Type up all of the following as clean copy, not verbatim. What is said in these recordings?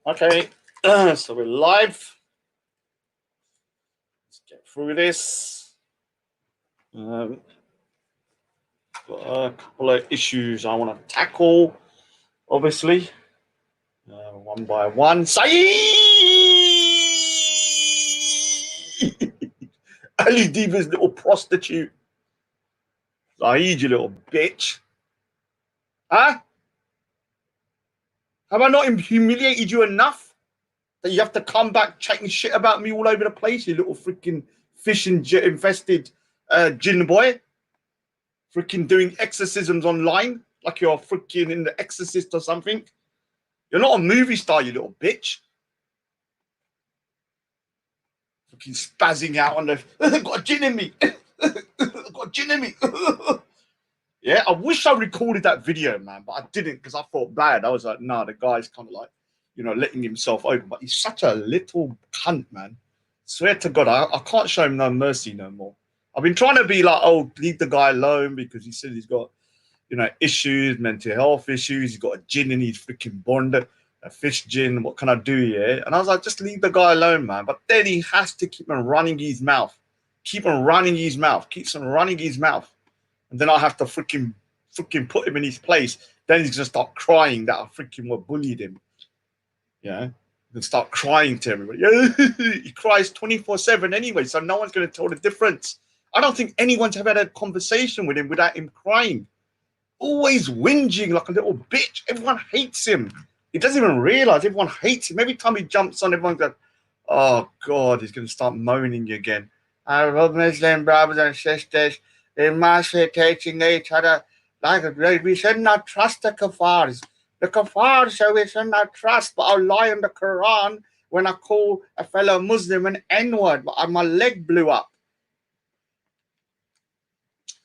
Okay, so we're live. Let's get through this. Got a couple of issues I want to tackle, obviously, one by one. Ali Diva's little prostitute. Saeed, you little bitch. Huh? Have I not humiliated you enough that you have to come back chatting shit about me all over the place, you little freaking fish and jet infested jinn boy? Freaking doing exorcisms online like you're freaking in The Exorcist or something. You're not a movie star, you little bitch. Freaking spazzing out on the got a jinn in me. Got a jinn in me. Yeah, I wish I recorded that video, man, but I didn't because I felt bad. I was like, nah, the guy's kind of like, letting himself open. But he's such a little cunt, man. Swear to God, I can't show him no mercy no more. I've been trying to be like, oh, leave the guy alone because he said he's got, issues, mental health issues. He's got a jinn in his freaking bond, a fish jinn. What can I do, yeah? And I was like, just leave the guy alone, man. But then he has to keep on running his mouth. Keeps on running his mouth. And then I have to freaking put him in his place. Then he's going to start crying that I freaking bullied him. Yeah. And start crying to everybody. He cries 24/7 anyway, so no one's going to tell the difference. I don't think anyone's ever had a conversation with him without him crying. Always whinging like a little bitch. Everyone hates him. He doesn't even realize everyone hates him. Every time he jumps on, everyone's like, oh, God, he's going to start moaning again. Our Muslim brothers and sisters, they must be teaching each other. Like we should not trust the Kuffars. The Kuffars say we should not trust, but I'll lie on the Quran when I call a fellow Muslim an N-word, but my leg blew up.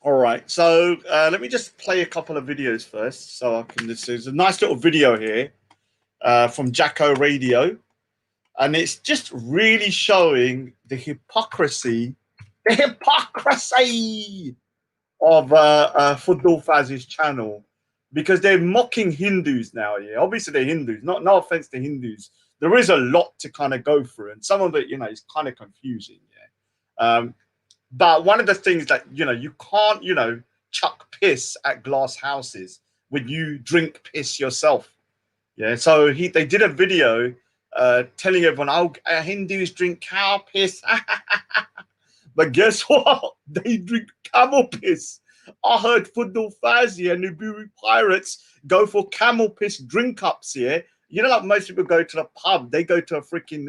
All right, so let me just play a couple of videos first. So I can. This is a nice little video here from Jacko Radio, and it's just really showing the hypocrisy of Fudu Faz's channel, because they're mocking Hindus now. Yeah, obviously they're Hindus. No offense to Hindus. There is a lot to kind of go through, and some of it, is kind of confusing. Yeah. But one of the things that, you can't, chuck piss at glass houses when you drink piss yourself. Yeah. So they did a video telling everyone, oh, Hindus drink cow piss. But guess what? They drink camel piss. I heard Fudu Fazz and Nuburu Pirates go for camel piss drink ups here. Like most people go to the pub, they go to a freaking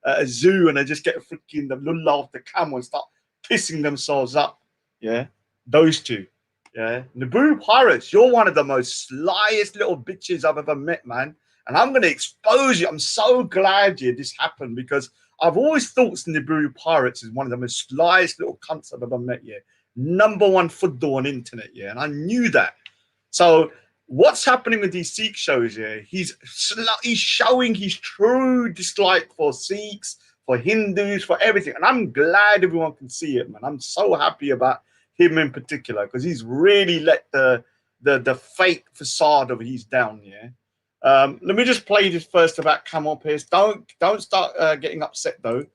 a zoo and they just get a freaking the lulla off the camel and start pissing themselves up. Yeah, those two. Yeah, Nuburu Pirates, you're one of the most slyest little bitches I've ever met, man. And I'm going to expose you. I'm so glad this happened, because I've always thought Nuburu Pirates is one of the most slyest little cunts I've ever met. Yeah, #1 Fudu on internet. Yeah, and I knew that. So what's happening with these Sikh shows? Yeah, he's showing his true dislike for Sikhs, for Hindus, for everything. And I'm glad everyone can see it, man. I'm so happy about him in particular, because he's really let the fake facade of he's down. Yeah. Let me just play this first about camel piss. Don't start getting upset though,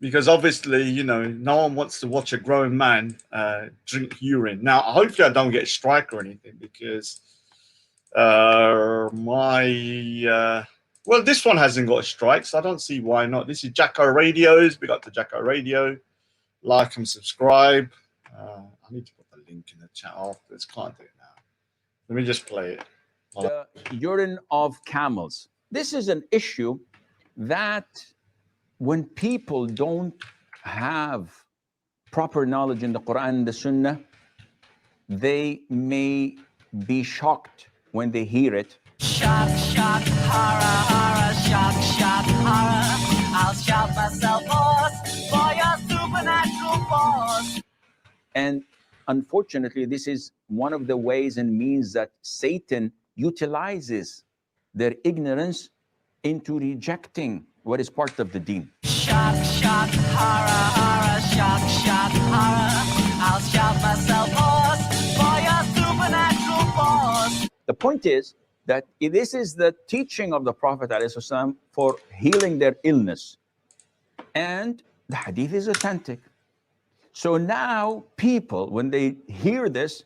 because obviously no one wants to watch a grown man drink urine. Now, hopefully, I don't get a strike or anything, because well, this one hasn't got a strike, so I don't see why not. This is Jacko Radios. We got the Jacko Radio. Like and subscribe. I need to put the link in the chat afterwards. Can't do it now. Let me just play it. The urine of camels. This is an issue that when people don't have proper knowledge in the Quran and the Sunnah, they may be shocked when they hear it. Shock, shock, horror, horror, shock, shock, horror. I'll shout myself hoarse for your supernatural force. And unfortunately, this is one of the ways and means that Satan utilizes their ignorance into rejecting what is part of the deen. Shock, shock, horror, horror, shock, shock, horror. I'll shout myself hoarse for your supernatural force. The point is, that this is the teaching of the Prophet ﷺ for healing their illness. And the hadith is authentic. So now people, when they hear this,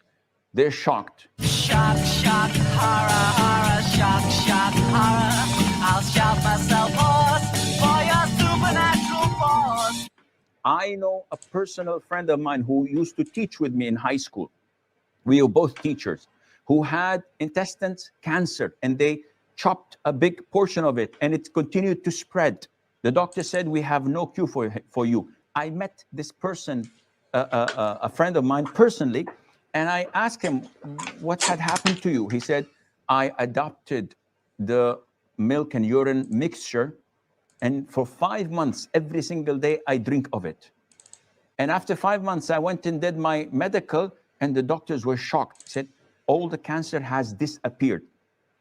they're shocked. Shock, shock, horror, horror, shock, shock, horror. I'll shout myself hoarse for your supernatural force. I know a personal friend of mine who used to teach with me in high school. We were both teachers, who had intestines cancer, and they chopped a big portion of it, and it continued to spread. The doctor said, we have no cure for you. I met this person, a friend of mine personally, and I asked him, what had happened to you? He said, I adopted the milk and urine mixture, and for 5 months, every single day, I drink of it. And after 5 months, I went and did my medical, and the doctors were shocked. He said, all the cancer has disappeared.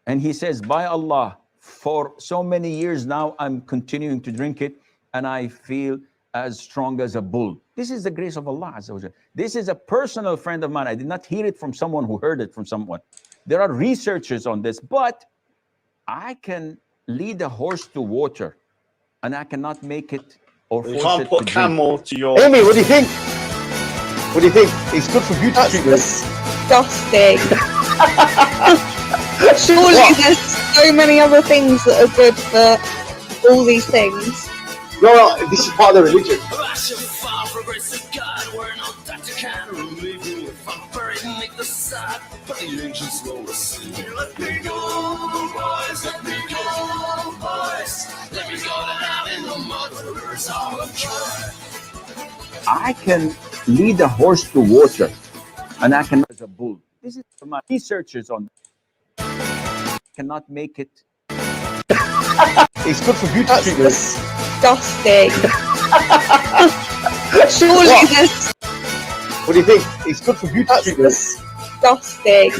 And he says, by Allah, for so many years now, I'm continuing to drink it, and I feel as strong as a bull. This is the grace of Allah Azza wa Jalla. This is a personal friend of mine. I did not hear it from someone who heard it from someone. There are researchers on this, but I can lead a horse to water, and I cannot make it or force You can't it put to drink. camel to your. Amy, what do you think? What do you think? It's good for beauty That's treatments. disgusting. Surely What? there's so many other things that are good for all these things. No, this is part of the religion. I shall fall for grace of God, where no doctor can relieve me. If I'm buried, make the side, but the angels will receive me. Let me go, boys, let me go, boys. Let me go down in the mud where the rivers all of joy. I can lead a horse to water, and I can as a bull. This is from my researchers on. Cannot make it. It's good for beauty That's treatments. disgusting. Surely What? there's What do you think? It's good for beauty That's treatments. disgusting.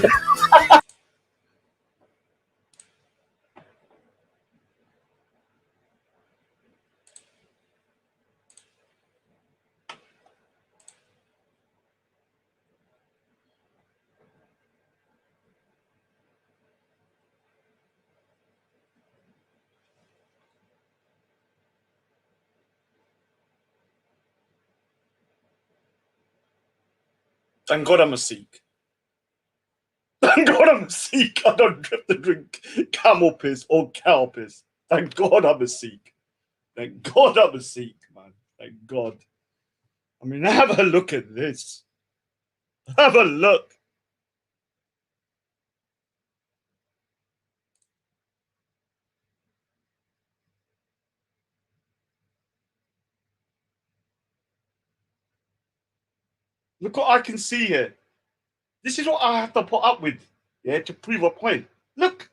Thank God I'm a Sikh. Thank God I'm a Sikh. I don't have to drink camel piss or cow piss. Thank God I'm a Sikh. Thank God I'm a Sikh, man. Thank God. I mean, have a look at this. Have a look. Look what I can see here. This is what I have to put up with, yeah, to prove a point. Look.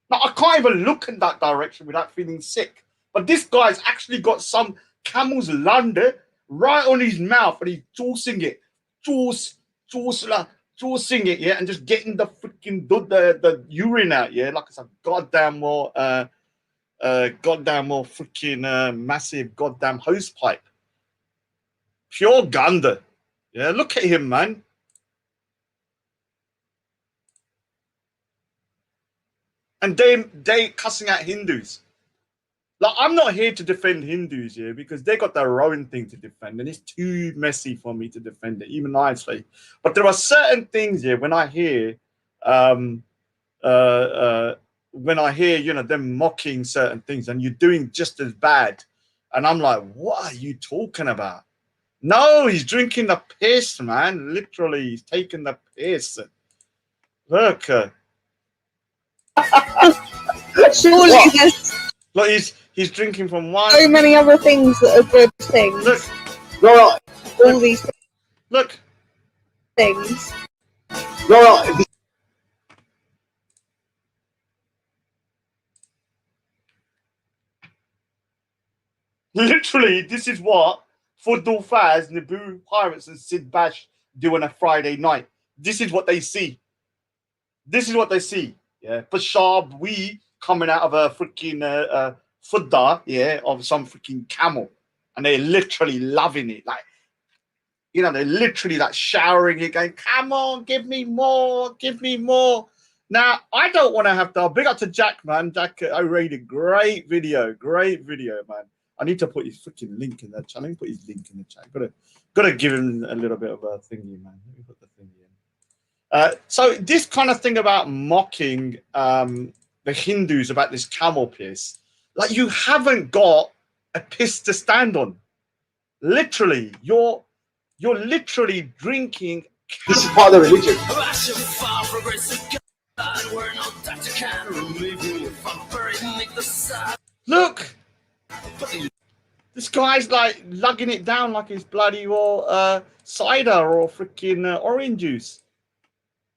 Now, I can't even look in that direction without feeling sick. But this guy's actually got some camel's lander right on his mouth, and he's juicing it. Juicing it, yeah, and just getting the freaking the urine out, yeah, like it's a goddamn more freaking massive goddamn hose pipe. Pure gander. Yeah, look at him, man. And they cussing out Hindus. Like, I'm not here to defend Hindus here, because they got their own thing to defend, and it's too messy for me to defend it, even nicely. But there are certain things here when I hear, you know, them mocking certain things, and you're doing just as bad, and I'm like, what are you talking about? No, he's drinking the piss, man. Literally, he's taking the piss. Look. Surely What? there's Look, he's drinking from one. so many other things that are good things. Look, No, All these look. things. no, Literally, this is what Fudu, Fazs, Naboo Pirates, and Sid Bash do on a Friday night. This is what they see. This is what they see. Yeah, Bashar, we coming out of a freaking Fuda, yeah, of some freaking camel, and they're literally loving it. Like, you know, they're literally like showering it, going, "Come on, give me more, give me more." Now, I don't want to have to. Big up to Jack, man. Jack, I rated. Great video, man. I need to put his freaking link in that channel. Put his link in the chat. Gotta give him a little bit of a thingy, man. Let me put the thingy in. So this kind of thing about mocking the Hindus about this camel piss, like you haven't got a piss to stand on. Literally, you're literally drinking. This is part of the religion. Look, this guy's like lugging it down like it's bloody well cider or freaking orange juice.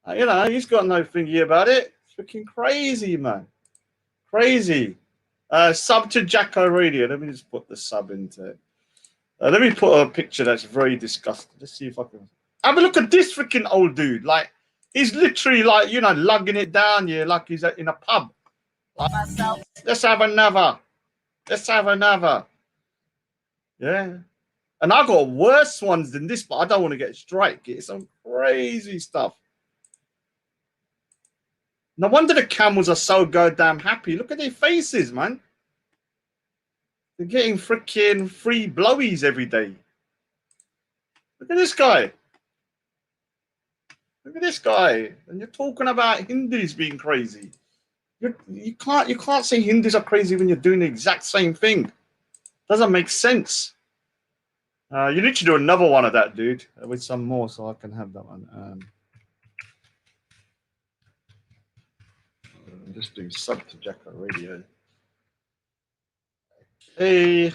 You know, he's got no thingy about it. It's freaking crazy, man. Crazy. Sub to Jacko Radio. Let me just put the sub into it. Let me put a picture that's very disgusting. Let's see if I can. Have a look at this freaking old dude. Like, he's literally like, you know, lugging it down here like he's in a pub. Like, let's have another. Let's have another. Yeah. And I got worse ones than this, but I don't want to get strike. It's some crazy stuff. No wonder the camels are so goddamn happy. Look at their faces, man. They're getting freaking free blowies every day. Look at this guy. Look at this guy. And you're talking about Hindus being crazy. You can't say Hindus are crazy when you're doing the exact same thing. Doesn't make sense. You need to do another one of that, dude, with some more, so I can have that one. I'm just doing sub to Jacko Radio. Okay.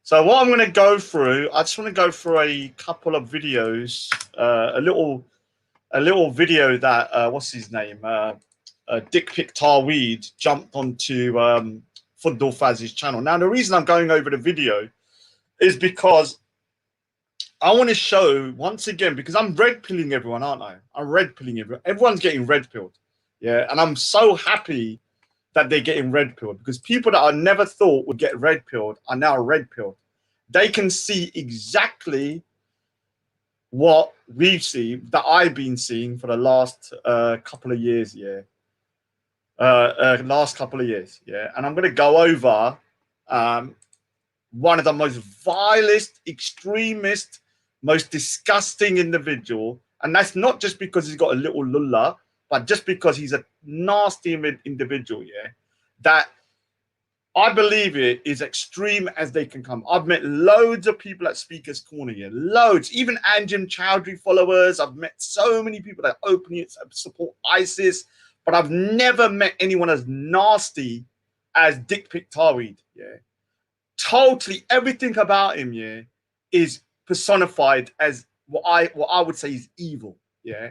So what I'm going to go through, I just want to go through a couple of videos, a little video that what's his name, Dicpic Taweeds jumped onto Fudu Faz's channel. Now the reason I'm going over the video is because I want to show once again, because I'm red pilling everyone, aren't I? I'm red pilling everyone. Everyone's getting red pilled, yeah, and I'm so happy that they're getting red pilled, because people that I never thought would get red pilled are now red pilled. They can see exactly what we've seen, that I've been seeing for the last couple of years, yeah. Last couple of years, yeah. And I'm going to go over one of the most vilest, extremist, most disgusting individual, and that's not just because he's got a little lulla, but just because he's a nasty individual, yeah, that I believe it is extreme as they can come. I've met loads of people at Speaker's Corner here, loads, even Anjem Chowdhury followers. I've met so many people that openly support ISIS, but I've never met anyone as nasty as Dicpic Taweeds, yeah. Totally everything about him, yeah, is personified as what I would say is evil, yeah.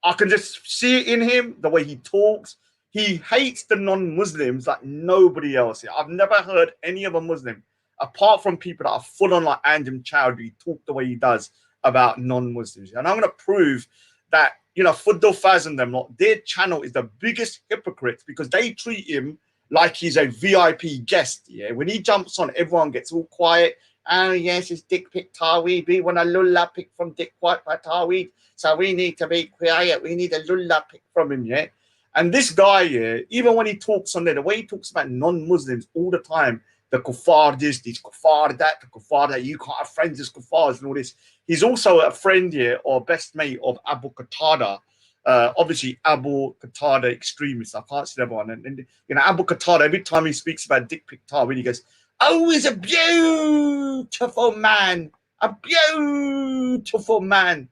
I can just see it in him, the way he talks. He hates the non-Muslims like nobody else. I've never heard any other Muslim, apart from people that are full on like Anjem Chowdhury, talk the way he does about non-Muslims. And I'm going to prove that, you know, Fudu Fazz and them, their channel is the biggest hypocrites, because they treat him like he's a VIP guest. Yeah, when he jumps on, everyone gets all quiet. Oh yes, it's Dicpic Taweeds. We want a lulla pick from Dicpic Taweeds, so we need to be quiet. We need a lulla pick from him, yeah. And this guy, yeah, even when he talks on there, the way he talks about non-Muslims all the time, the kuffar this kuffar that, the kuffar that, you can't have friends as kuffars and all this. He's also a friend here, or best mate of Abu Qatada. Obviously, Abu Qatada extremist. I can't see the other one. And you know, Abu Qatada, every time he speaks about Dicpic Taweeds, he goes, "Oh, he's a beautiful man, a beautiful man."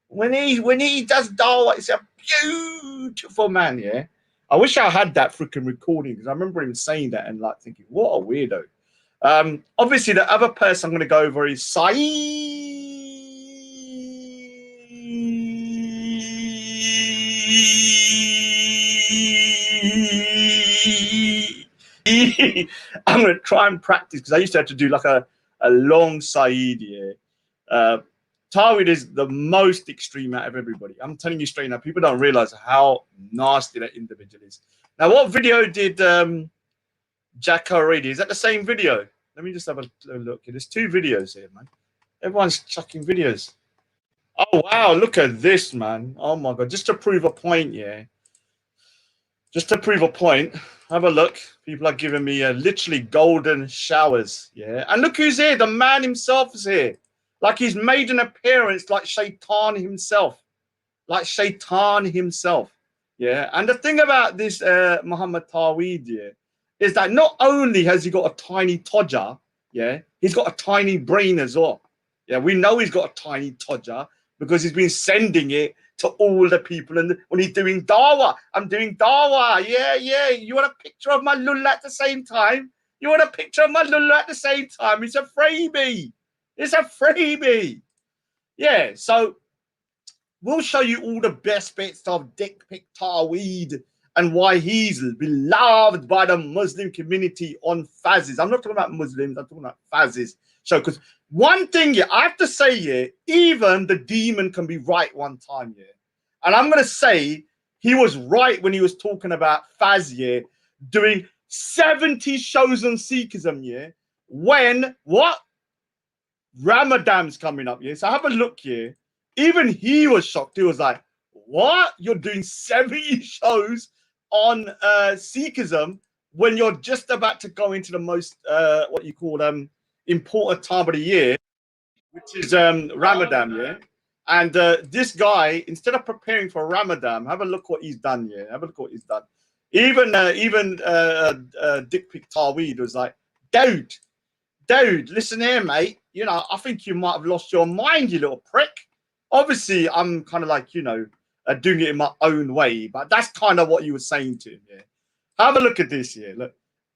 When he does dawah, it's a beautiful man, yeah. I wish I had that freaking recording, because I remember him saying that and like thinking, what a weirdo. Obviously, the other person I'm going to go over is Saeed. I'm going to try and practice, because I used to have to do like a long Saeed, yeah. Taweeds is the most extreme out of everybody. I'm telling you straight now, people don't realize how nasty that individual is. Now, what video did Jacko Radio? Is that the same video? Let me just have a look. There's two videos here, man. Everyone's chucking videos. Oh wow, look at this, man. Oh my god, just to prove a point, yeah. Just to prove a point, have a look. People are giving me literally golden showers, yeah. And look who's here. The man himself is here. Like he's made an appearance like Shaitan himself. Like Shaitan himself. Yeah. And the thing about this Muhammad Taweed, yeah, is that not only has he got a tiny todger, yeah, he's got a tiny brain as well. Yeah, we know he's got a tiny todger because he's been sending it to all the people. And when he's doing dawah, I'm doing dawah. Yeah, yeah. You want a picture of my lulla at the same time? You want a picture of my lulla at the same time? It's a freebie. It's a freebie. Yeah, so we'll show you all the best bits of Dicpic Taweed and why he's beloved by the Muslim community on Fazs. I'm not talking about Muslims, I'm talking about Fazs. So, because one thing, yeah, I have to say, yeah, even the demon can be right one time, yeah. And I'm going to say he was right when he was talking about Fazs, yeah, doing 70 shows on Sikhism, yeah, when, what? Ramadan's coming up, yeah. So have a look here. Even he was shocked. He was like, what? You're doing 70 shows on Sikhism when you're just about to go into the most, what you call important time of the year, which is Ramadan, yeah. And this guy, instead of preparing for Ramadan, have a look what he's done, yeah. Have a look what he's done. Even Dicpic Taweed was like, dude, listen here, mate. You know, I think you might have lost your mind, you little prick. Obviously, I'm kind of like, you know, doing it in my own way, but that's kind of what you were saying to him, yeah. Have a look at this, yeah. Look,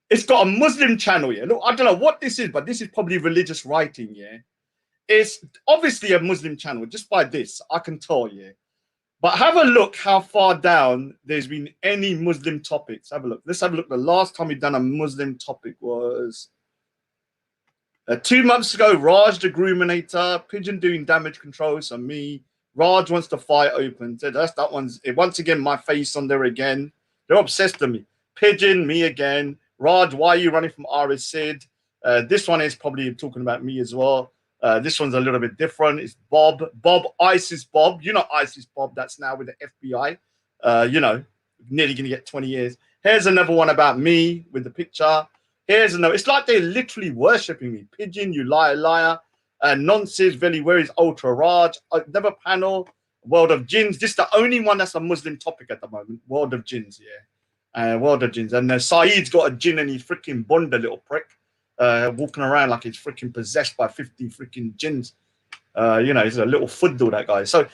it's got a Muslim channel, yeah. Look, I don't know what this is, but this is probably religious writing, yeah. It's obviously a Muslim channel, just by this, I can tell, yeah. But have a look how far down there's been any Muslim topics. Have a look. Let's have a look. The last time we've done a Muslim topic was 2 months ago. Raj the Groominator, Pigeon doing damage control. So me, Raj wants to fight open. So that's that one's once again my face on there again. They're obsessed with me. Pigeon, me again. Raj, why are you running from RS Sid? This one is probably talking about me as well. This one's a little bit different. It's Bob, ISIS Bob. You know ISIS Bob. That's now with the FBI. You know, nearly going to get 20 years. Here's another one about me with the picture. Here's another. It's like they're literally worshipping me. Pigeon, you liar. Nonsense, Veli, where is Ultra Raj? Another panel. World of Jinns. This is the only one that's a Muslim topic at the moment. World of Jinns, yeah. World of Jinns. And Saeed's got a jinn and he's freaking bond, a little prick. Walking around like he's freaking possessed by 50 freaking jinns. You know, he's a little Fudu, that guy. So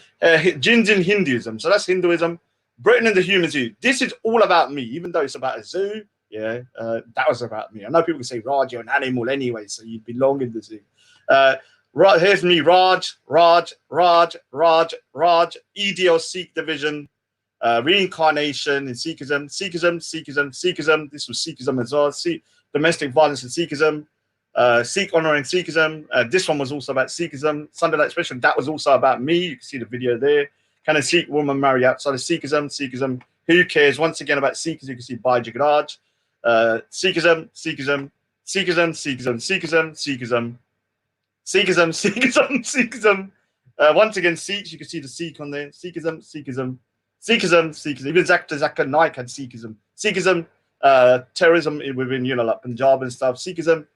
jinns in Hinduism. So that's Hinduism. Britain and the Human Zoo. This is all about me, even though it's about a zoo. Yeah, that was about me. I know people can say, Raj, you're an animal anyway, so you belong in the zoo. Here's me, Raj, EDL Sikh division, reincarnation in Sikhism. This was Sikhism as well. Domestic violence in Sikhism, Sikh honoring Sikhism. This one was also about Sikhism. Sunday Night Special, that was also about me. You can see the video there. Can a Sikh woman marry outside of Sikhism? Who cares? Once again about Sikhs, you can see Bhai Jagraj. Sikhism. Once again, Sikhs, you can see the Sikh on there. Sikhism. Even Zakir Naik had Sikhism. Terrorism within, you know, like Punjab and stuff. Sikhism.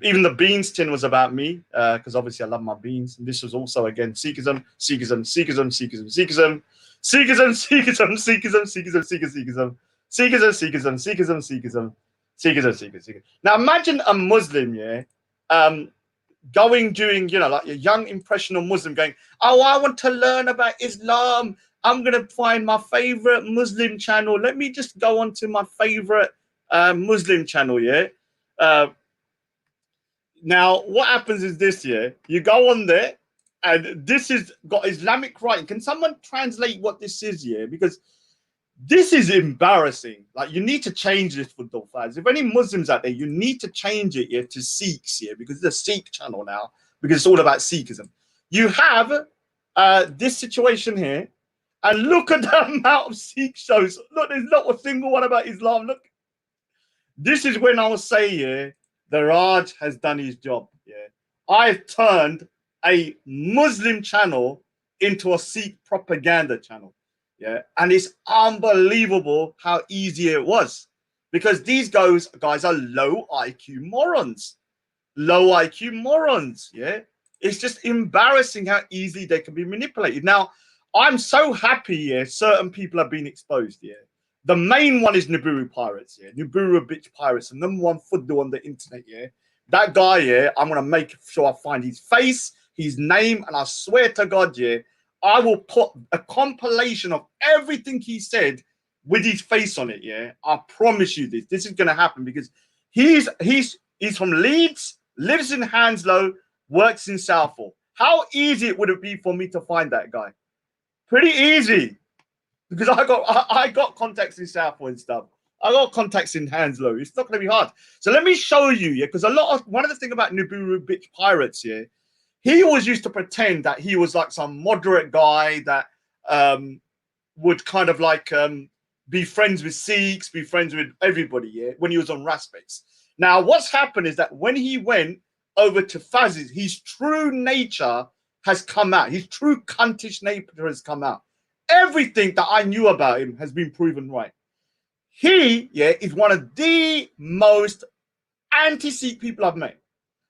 Even the beans tin was about me, because obviously I love my beans. And this was also again Sikhism. Now imagine a Muslim, yeah, doing, you know, like a young impressionable Muslim going, oh, I want to learn about Islam. I'm going to find my favorite Muslim channel. Let me just go on to my favorite Muslim channel, yeah? Now, what happens is this, yeah? You go on there, and this is got Islamic writing. Can someone translate what this is, yeah? Because this is embarrassing. Like, you need to change this for Fazs. If any Muslims out there, you need to change it, yeah, to Sikhs, yeah? Because it's a Sikh channel now, because it's all about Sikhism. You have this situation here, and look at the amount of Sikh shows. Look, there's not a single one about Islam. Look. This is when I will say, yeah, the Raj has done his job. Yeah. I've turned a Muslim channel into a Sikh propaganda channel. Yeah, and it's unbelievable how easy it was, because these guys are low IQ morons. Low IQ morons. Yeah, it's just embarrassing how easily they can be manipulated. Now, I'm so happy, yeah, certain people have been exposed, yeah. The main one is Nibiru Pirates, yeah. Nibiru Bitch Pirates, the #1 Fudu on the internet, yeah. That guy, yeah, I'm going to make sure I find his face, his name, and I swear to God, yeah, I will put a compilation of everything he said with his face on it, yeah. I promise you this. This is going to happen because he's from Leeds, lives in Hounslow, works in Southall. How easy it would it be for me to find that guy? Pretty easy, because I got contacts in Southall and stuff. I got contacts in Hounslow. It's not going to be hard. So let me show you, yeah, because one of the thing about Nibiru Bitch Pirates, yeah, he always used to pretend that he was like some moderate guy that would kind of like be friends with Sikhs, be friends with everybody, yeah, when he was on Raspix. Now, what's happened is that when he went over to Fazs, his true nature has come out. His true cuntish nature has come out. Everything that I knew about him has been proven right. He, yeah, is one of the most anti-Sikh people I've met.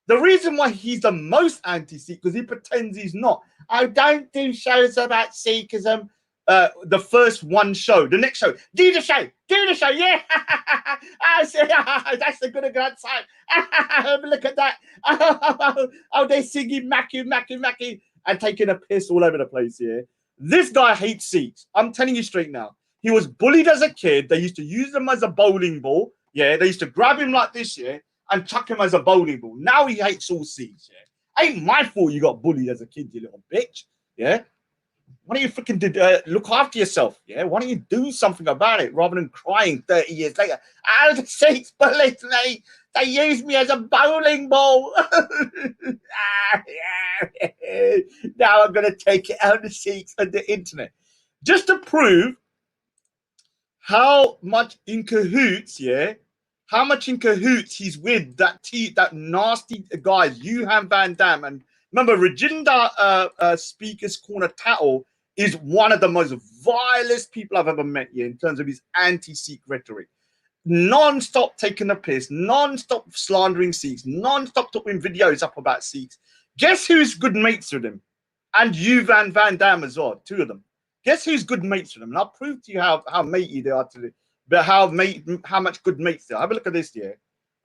The reason why he's the most anti-Sikh, because he pretends he's not. I don't do shows about Sikhism. The first one show, the next show, do the show, yeah. That's a good time. Look at that. Oh, they're singing Mackie, and taking a piss all over the place, yeah. This guy hates Sikhs. I'm telling you straight now. He was bullied as a kid. They used to use him as a bowling ball. Yeah, they used to grab him like this, yeah, and chuck him as a bowling ball. Now he hates all Sikhs, yeah. Ain't my fault you got bullied as a kid, you little bitch, yeah. Why don't you freaking look after yourself, yeah? Why don't you do something about it rather than crying 30 years later? Oh, the Sikhs bullied me. They used me as a bowling ball. Now I'm going to take it out of the Sikhs and the internet. Just to prove how much in cahoots, yeah, how much in cahoots he's with that nasty guy, Johan Van Dam. And remember, Rajinder Speaker's Corner Tattle is one of the most vilest people I've ever met, yeah, in terms of his anti-Sikh rhetoric. Non-stop taking the piss, non-stop slandering Sikhs, non-stop putting videos up about Sikhs. Guess who's good mates with him? And Johan Van Dam as well, two of them. Guess who's good mates with them? And I'll prove to you how matey they are to but how much good mates they are. Have a look at this, yeah.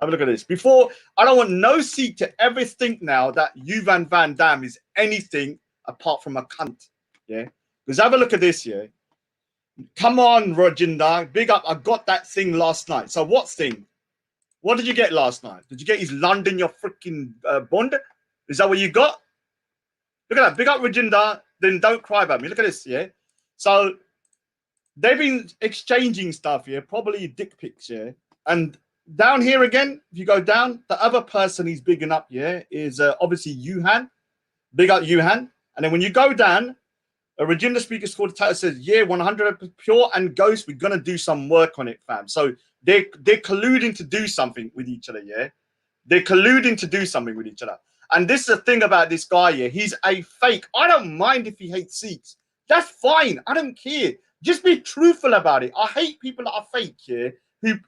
Have a look at this. Before, I don't want no Sikh to ever think now that Johan Van Dam is anything apart from a cunt, yeah. Because have a look at this, yeah. Come on, Rajinder, big up. I got that thing last night. So what thing? What did you get last night? Did you get his London, your freaking bond? Is that what you got? Look at that. Big up, Rajinder. Then don't cry about me. Look at this, yeah. So they've been exchanging stuff here, probably dick pics, yeah. And down here again, if you go down, the other person he's bigging up, yeah, is obviously Johan. Big up Johan. And then when you go down, a Rajinder Speaker scored a title says, yeah, 100 pure and ghost. We're gonna do some work on it, fam. So they're colluding to do something with each other, yeah. They're colluding to do something with each other. And this is the thing about this guy, yeah. He's a fake. I don't mind if he hates Sikhs. That's fine. I don't care. Just be truthful about it. I hate people that are fake, yeah,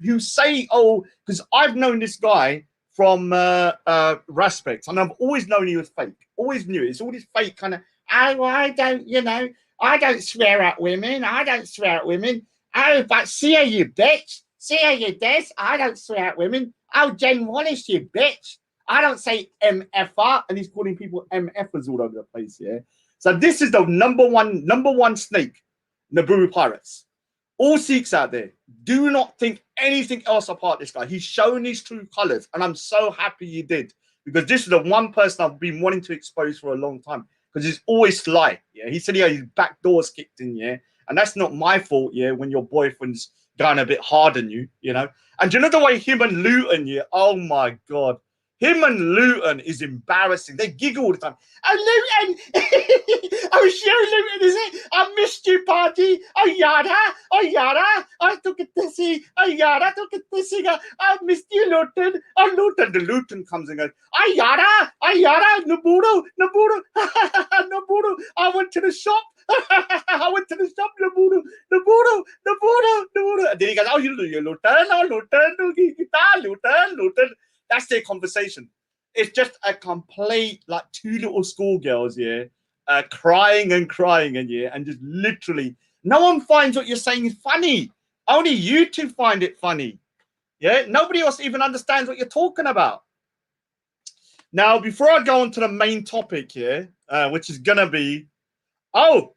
who say, oh, because I've known this guy from Raspix, and I've always known he was fake. Always knew it. It's all this fake kind of, oh, I don't swear at women. I don't swear at women. Oh, but see how you bitch. See how you this. I don't swear at women. Oh, Jen Wallace, you bitch. I don't say MFR, and he's calling people MFers all over the place, yeah. So this is the number one snake, Nibiru Pirates. All Sikhs out there, do not think anything else apart this guy. He's shown his true colors, and I'm so happy he did, because this is the one person I've been wanting to expose for a long time, because he's always sly. Yeah, he said his back doors kicked in, yeah, and that's not my fault, yeah, when your boyfriend's going a bit hard on you, you know. And do you know the way him and Luton, yeah, oh my God, Him and Luton is embarrassing. They giggle all the time. Oh, Luton! Oh, sure, Luton, is it? I missed you, party. Oh, yada. Oh, yada. I took a tissy. Oh, yada. I took a tissy. I missed you, Luton. Oh, Luton. The Luton comes and goes, oh, yada. Oh, yada. Naburu. Naburu. Naburu. I went to the shop. I went to the shop, Naburu. Naburu. Naburu. Naburu. And then he goes, oh, you Luton. Oh, Luton. Luton. That's their conversation. It's just a complete, like, two little schoolgirls, yeah, crying and just literally, no one finds what you're saying is funny. Only you two find it funny. Yeah, nobody else even understands what you're talking about. Now, before I go on to the main topic here, which is gonna be, oh,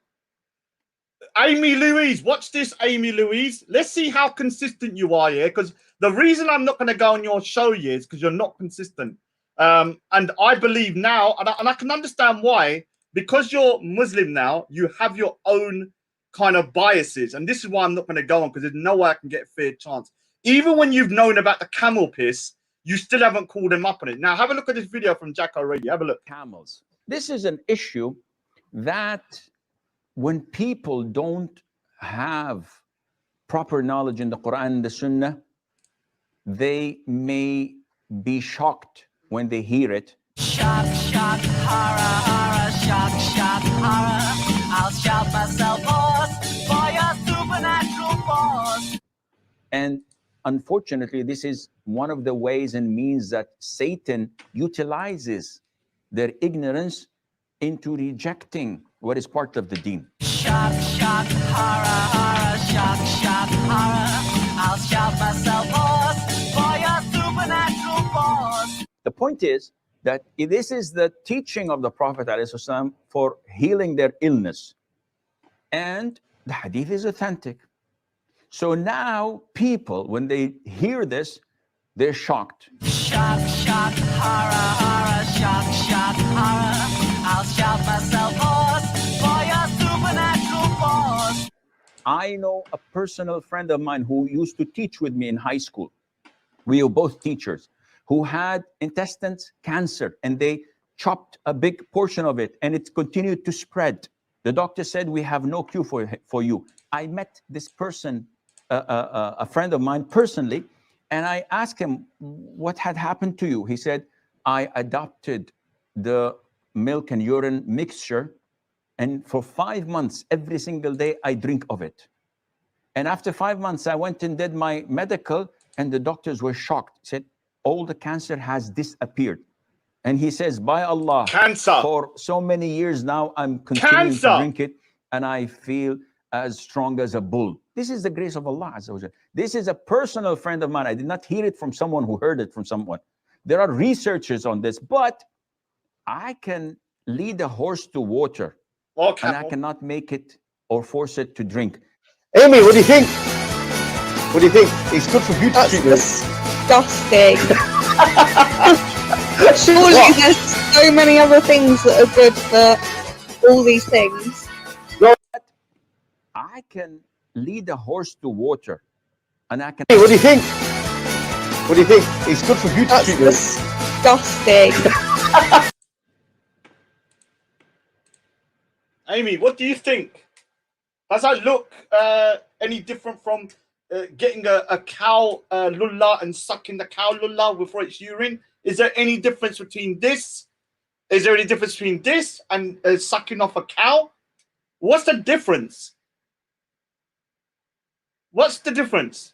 Amy Louise, watch this, Amy Louise. Let's see how consistent you are here, because the reason I'm not going to go on your show here is because you're not consistent. And I believe now, and I can understand why, because you're Muslim now, you have your own kind of biases. And this is why I'm not going to go on, because there's no way I can get a fair chance. Even when you've known about the camel piss, you still haven't called him up on it. Now, have a look at this video from Jack already. Have a look. Camels. This is an issue that when people don't have proper knowledge in the Quran and the Sunnah, they may be shocked when they hear it. Shock, shock, horror, horror, shock, shock, horror. I'll shout myself hoarse for your supernatural force. And unfortunately, this is one of the ways and means that Satan utilizes their ignorance into rejecting what is part of the deen. Shock, shock, horror, horror, shock, shock, horror. I'll shout myself hoarse for your supernatural force. The point is that this is the teaching of the Prophet ﷺ for healing their illness. And the hadith is authentic. So now people, when they hear this, they're shocked. Shock, shock, horror, horror, shock, shock, horror. I'll shout myself hoarse for your supernatural force. I know a personal friend of mine who used to teach with me in high school. We were both teachers, who had intestines cancer, and they chopped a big portion of it, and it continued to spread. The doctor said, we have no cure for you. I met this person, a friend of mine personally, and I asked him, what had happened to you? He said, I adopted the milk and urine mixture, and for 5 months, every single day, I drink of it. And after 5 months, I went and did my medical, and the doctors were shocked. Said, all the cancer has disappeared. And he says, by Allah, Cancer. for so many years now, I'm continuing to drink it, and I feel as strong as a bull. This is the grace of Allah Azza wa Jalla. This is a personal friend of mine. I did not hear it from someone who heard it from someone. There are researchers on this, but I can lead a horse to water, and I cannot make it or force it to drink. Amy, what do you think? What do you think? It's good for beauty That's treatment. disgusting. Surely there's so many other things that are good for all these things. I can lead a horse to water, and I can. Hey, what do you think? What do you think? It's good for beauty That's treatment. disgusting. Amy, what do you think? Does that look any different from getting a cow lulla and sucking the cow lulla before its urine? Is there any difference between this? Is there any difference between this and sucking off a cow? What's the difference? What's the difference?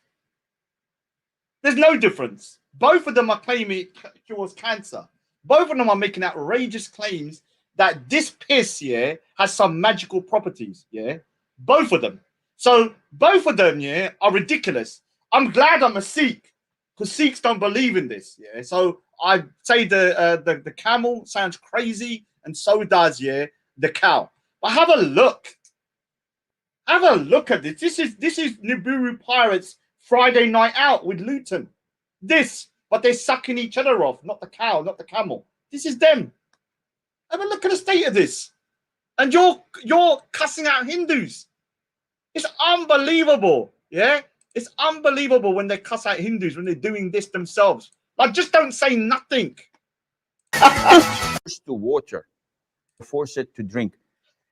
There's no difference. Both of them are claiming it cures cancer. Both of them are making outrageous claims that this piss, yeah, has some magical properties, yeah? Both of them. So both of them, yeah, are ridiculous. I'm glad I'm a Sikh, because Sikhs don't believe in this, yeah? So I say the camel sounds crazy, and so does, yeah, the cow. But have a look. Have a look at this. This is Nibiru Pirates Friday Night Out with Luton. This, but they're sucking each other off, not the cow, not the camel. This is them. Have a look at the state of this. And you're cussing out Hindus. It's unbelievable. Yeah? It's unbelievable when they cuss out Hindus when they're doing this themselves. Like, just don't say nothing. Force to water, force it to drink.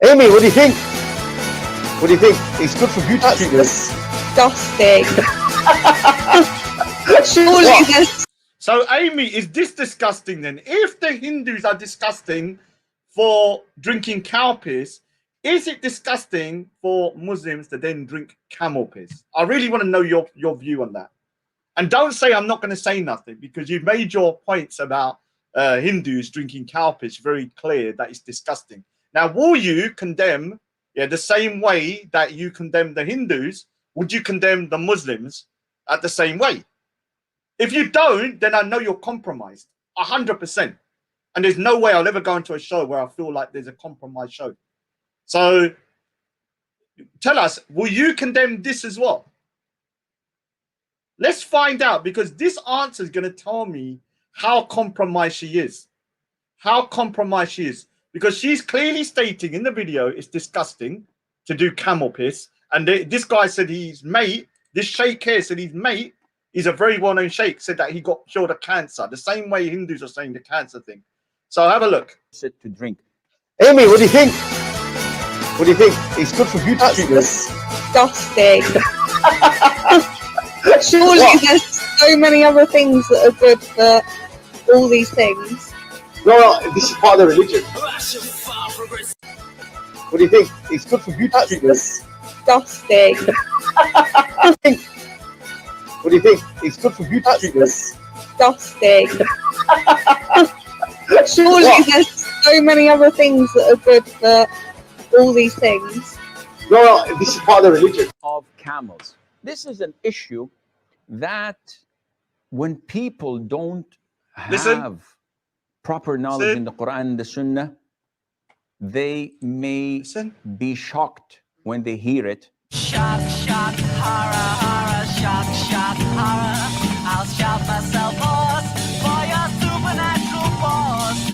Amy, what do you think? What do you think? It's good for beauty treatment. Disgusting. Surely this. So, Amy, is this disgusting then? If the Hindus are disgusting for drinking cow piss, is it disgusting for Muslims to then drink camel piss? I really want to know your view on that. And don't say I'm not going to say nothing, because you've made your points about Hindus drinking cow piss very clear that it's disgusting. Now, will you condemn, the same way that you condemn the Hindus, would you condemn the Muslims at the same way? If you don't, then I know you're compromised 100%. And there's no way I'll ever go into a show where I feel like there's a compromised show. So tell us, will you condemn this as well? Let's find out, because this answer is going to tell me how compromised she is. How compromised she is. Because she's clearly stating in the video it's disgusting to do camel piss. And this guy said his mate, this sheikh here said his mate, he's a very well-known sheikh, said that he got cured of cancer. The same way Hindus are saying the cancer thing. So have a look. Sit to drink. Amy, what do you think? What do you think? It's good for beauty treatment. Disgusting. Surely there's so many other things that are good for all these things. No, this is part of the religion. What do you think? It's good for beauty treatment. Disgusting. What do you think? It's good for beauty treatment. Disgusting. Surely there's so many other things that are good for all these things. No, this is part of the religion. Of camels. This is an issue that when people don't have proper knowledge in the Quran and the Sunnah, they may be shocked when they hear it. Shock, shock, horror, horror, shock, shock, horror. I'll shout myself hoarse for your supernatural force.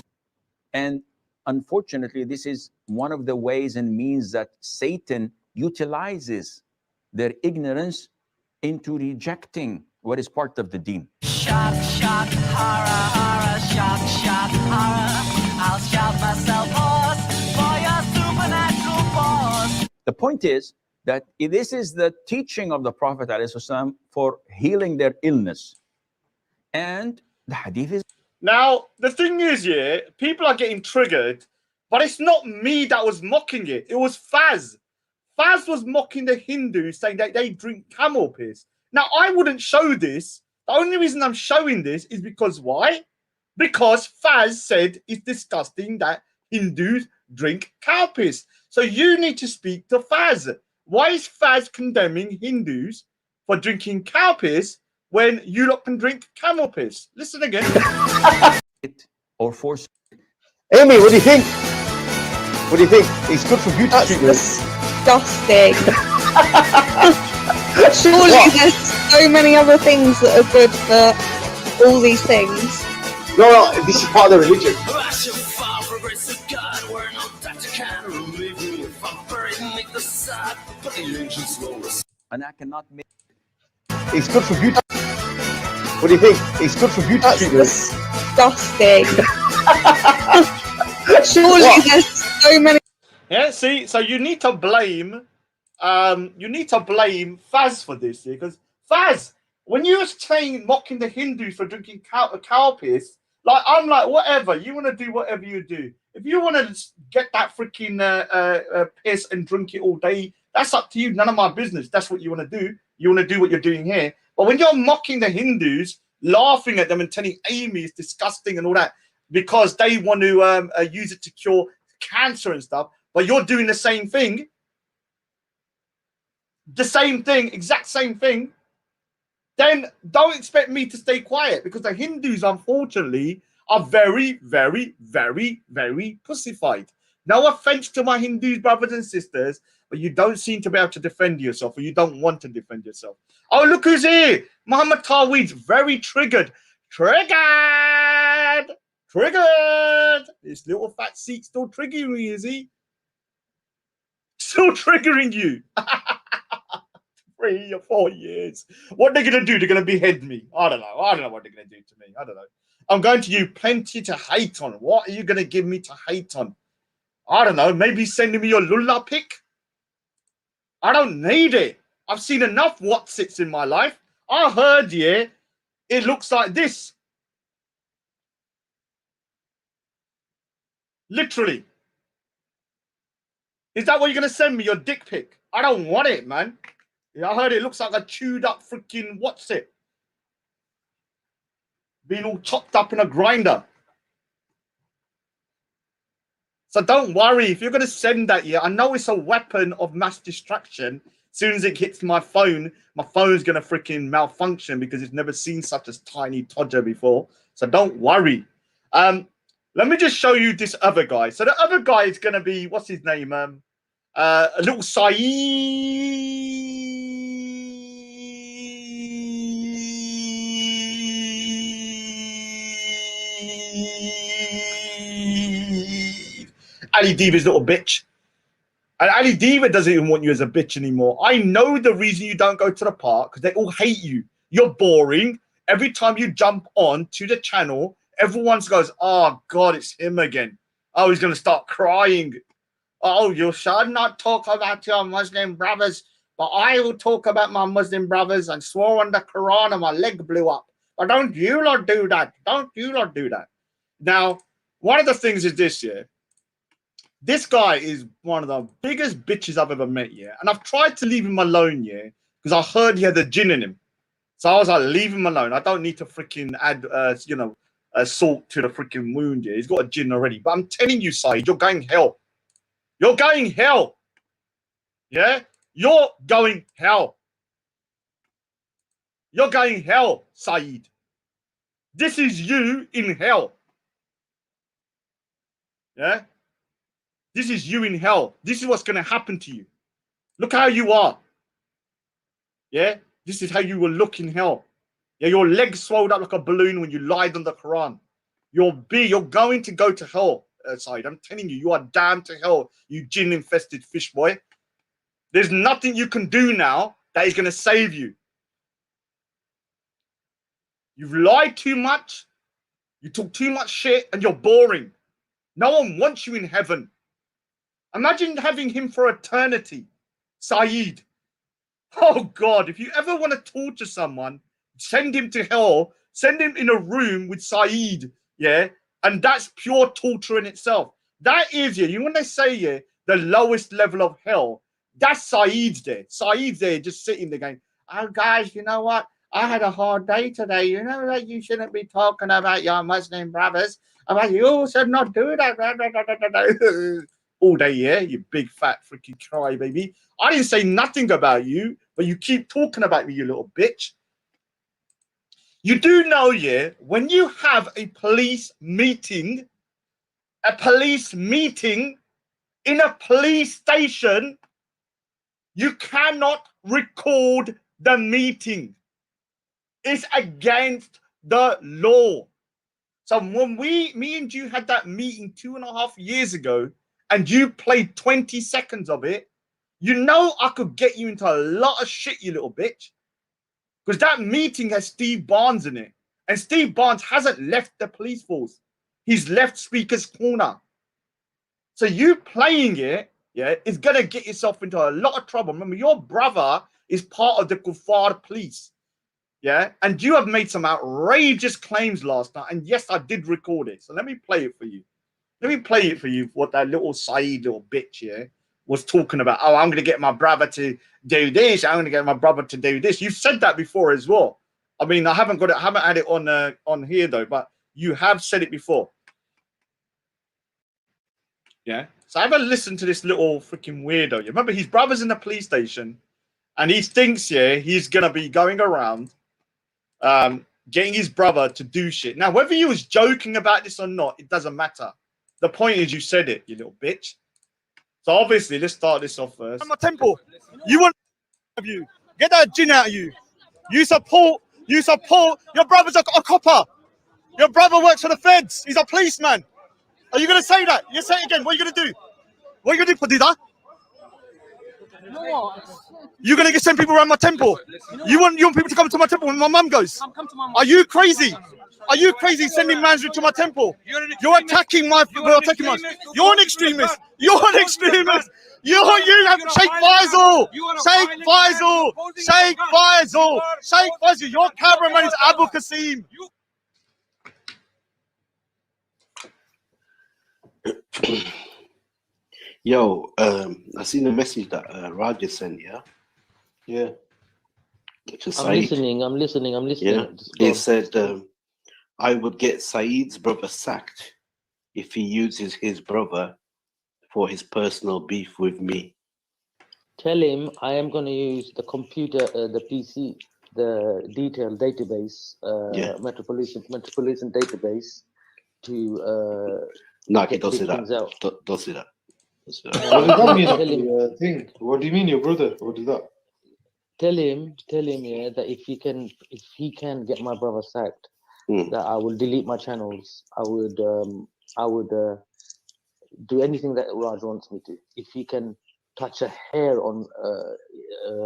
And unfortunately, this is one of the ways and means that Satan utilizes their ignorance into rejecting what is part of the deen. Shock, shock, horror, horror, shock, shock, horror. I'll shout myself hoarse for your supernatural force. The point is that this is the teaching of the Prophet ﷺ for healing their illness. And the hadith is... Now, the thing is, people are getting triggered, but it's not me that was mocking it. It was Fazs. Fazs was mocking the Hindus, saying that they drink camel piss. Now, I wouldn't show this. The only reason I'm showing this is because why? Because Fazs said it's disgusting that Hindus drink cow piss. So you need to speak to Fazs. Why is Fazs condemning Hindus for drinking cow piss when you lot can drink camel piss? Listen again. Or force. Amy, what do you think? What do you think? It's good for beauty treatment. Disgusting. Surely there's so many other things that are good for all these things. No, this is part of the religion. And I cannot make... It's good for beauty. What do you think? It's good for beauty treatment. Disgusting. Surely there's so many. Yeah, see, so you need to blame Fazs for this, because Fazs, when you were saying mocking the Hindus for drinking cow piss, like I'm like, whatever, you want to do whatever you do. If you want to get that freaking piss and drink it all day, that's up to you. None of my business. That's what you want to do. You want to do what you're doing here. But when you're mocking the Hindus, laughing at them and telling Amy it's disgusting and all that, because they want to use it to cure cancer and stuff, but you're doing the same thing, exact same thing, then don't expect me to stay quiet, because the Hindus, unfortunately, are very, very, very, very pussified. No offense to my Hindu brothers and sisters, but you don't seem to be able to defend yourself, or you don't want to defend yourself. Oh, look who's here. Muhammad Taweeds, very triggered. Triggered. This little fat seat still triggering me, is he? Still triggering you. 3 or 4 years. What they're going to do? They're going to behead me. I don't know what they're going to do to me. I don't know. I'm going to you plenty to hate on. What are you going to give me to hate on? I don't know. Maybe sending me your lulla pic. I don't need it. I've seen enough whatsits in my life. I heard, yeah, it looks like this. Literally. Is that what you're going to send me, your dick pic? I don't want it, man. Yeah, I heard it looks like a chewed up freaking whatsit. Being all chopped up in a grinder. So don't worry. If you're going to send that, yeah, I know it's a weapon of mass distraction. As soon as it hits my phone's going to freaking malfunction because it's never seen such a tiny todger before. So don't worry. Let me just show you this other guy. So the other guy is going to be, what's his name? A little Saeed. Ali Diva's little bitch. And Ali Diva doesn't even want you as a bitch anymore. I know the reason you don't go to the park, because they all hate you. You're boring. Every time you jump on to the channel, everyone goes, oh, God, it's him again. Oh, he's going to start crying. Oh, you should not talk about your Muslim brothers, but I will talk about my Muslim brothers and swore on the Quran and my leg blew up. But don't you lot do that. Don't you lot do that. Now, one of the things is this, yeah. This guy is one of the biggest bitches I've ever met, yeah. And I've tried to leave him alone, yeah, because I heard he had a jinn in him. So I was like, leave him alone. I don't need to freaking add, salt to the freaking wound, yeah. He's got a jinn already. But I'm telling you, Saeed, you're going hell. You're going hell. Yeah? You're going hell. You're going hell, Saeed. This is you in hell. Yeah? This is you in hell. This is what's going to happen to you. Look how you are. Yeah? This is how you will look in hell. Yeah, your legs swelled up like a balloon when you lied on the Quran. You're going to go to hell, Saeed. I'm telling you, you are damned to hell, you jinn-infested fish boy. There's nothing you can do now that is going to save you. You've lied too much. You talk too much shit and you're boring. No one wants you in heaven. Imagine having him for eternity, Saeed. Oh, God, if you ever want to torture someone, send him to hell, send him in a room with Saeed, yeah? And that's pure torture in itself. That is, yeah, you know when they say, yeah, the lowest level of hell, that's Saeed's there. Saeed's there just sitting there going, oh, guys, you know what? I had a hard day today. You know that you shouldn't be talking about your Muslim brothers. About you should not do that. All day, yeah, you big fat freaking crybaby. I didn't say nothing about you, but you keep talking about me, you little bitch. You do know, yeah, when you have a police meeting in a police station, you cannot record the meeting. It's against the law. So when me and you had that meeting 2.5 years ago, and you played 20 seconds of it, you know I could get you into a lot of shit, you little bitch. Because that meeting has Steve Barnes in it. And Steve Barnes hasn't left the police force. He's left Speaker's Corner. So you playing it, yeah, is going to get yourself into a lot of trouble. Remember, your brother is part of the Kuffar police. Yeah, and you have made some outrageous claims last night. And yes, I did record it. So let me play it for you. Let me play it for you, what that little Saeed little bitch here was talking about. Oh, I'm going to get my brother to do this. I'm going to get my brother to do this. You've said that before as well. I mean, I haven't had it on here though, but you have said it before. Yeah. So have a listen to this little freaking weirdo. You remember his brother's in the police station, and he thinks, yeah, he's going to be going around, getting his brother to do shit. Now, whether he was joking about this or not, it doesn't matter. The point is you said it, you little bitch. So obviously, let's start this off first. My temple. You want of you. Get that jinn out of you. You support your brother's a copper. Your brother works for the feds. He's a policeman. Are you gonna say that? You say it again. What are you gonna do? What are you gonna do, Padida? You're gonna send people around my temple. You want people to come to my temple when my mum goes? Are you crazy? Are you crazy sending mans to my temple? You're attacking my. You're attacking us. You're an extremist. You're an extremist. You have Sheikh Faisal. Sheikh Faisal. Sheikh Faisal. Sheikh Faisal. Your cameraman is Abu Qasim. Yo, I seen the message that Raja sent. Yeah. To I'm Saeed. listening. Yeah. He said, I would get Saeed's brother sacked if he uses his brother for his personal beef with me. Tell him I am going to use the computer, the PC, the detailed database, metropolitan database to No, he get don't say things that. out. Don't say that. Don't say that. What does that mean? Tell him- Thing? What do you mean, your brother? What is that? Tell him, yeah, that if he can get my brother sacked, that I will delete my channels. I would do anything that Raj wants me to. If he can touch a hair on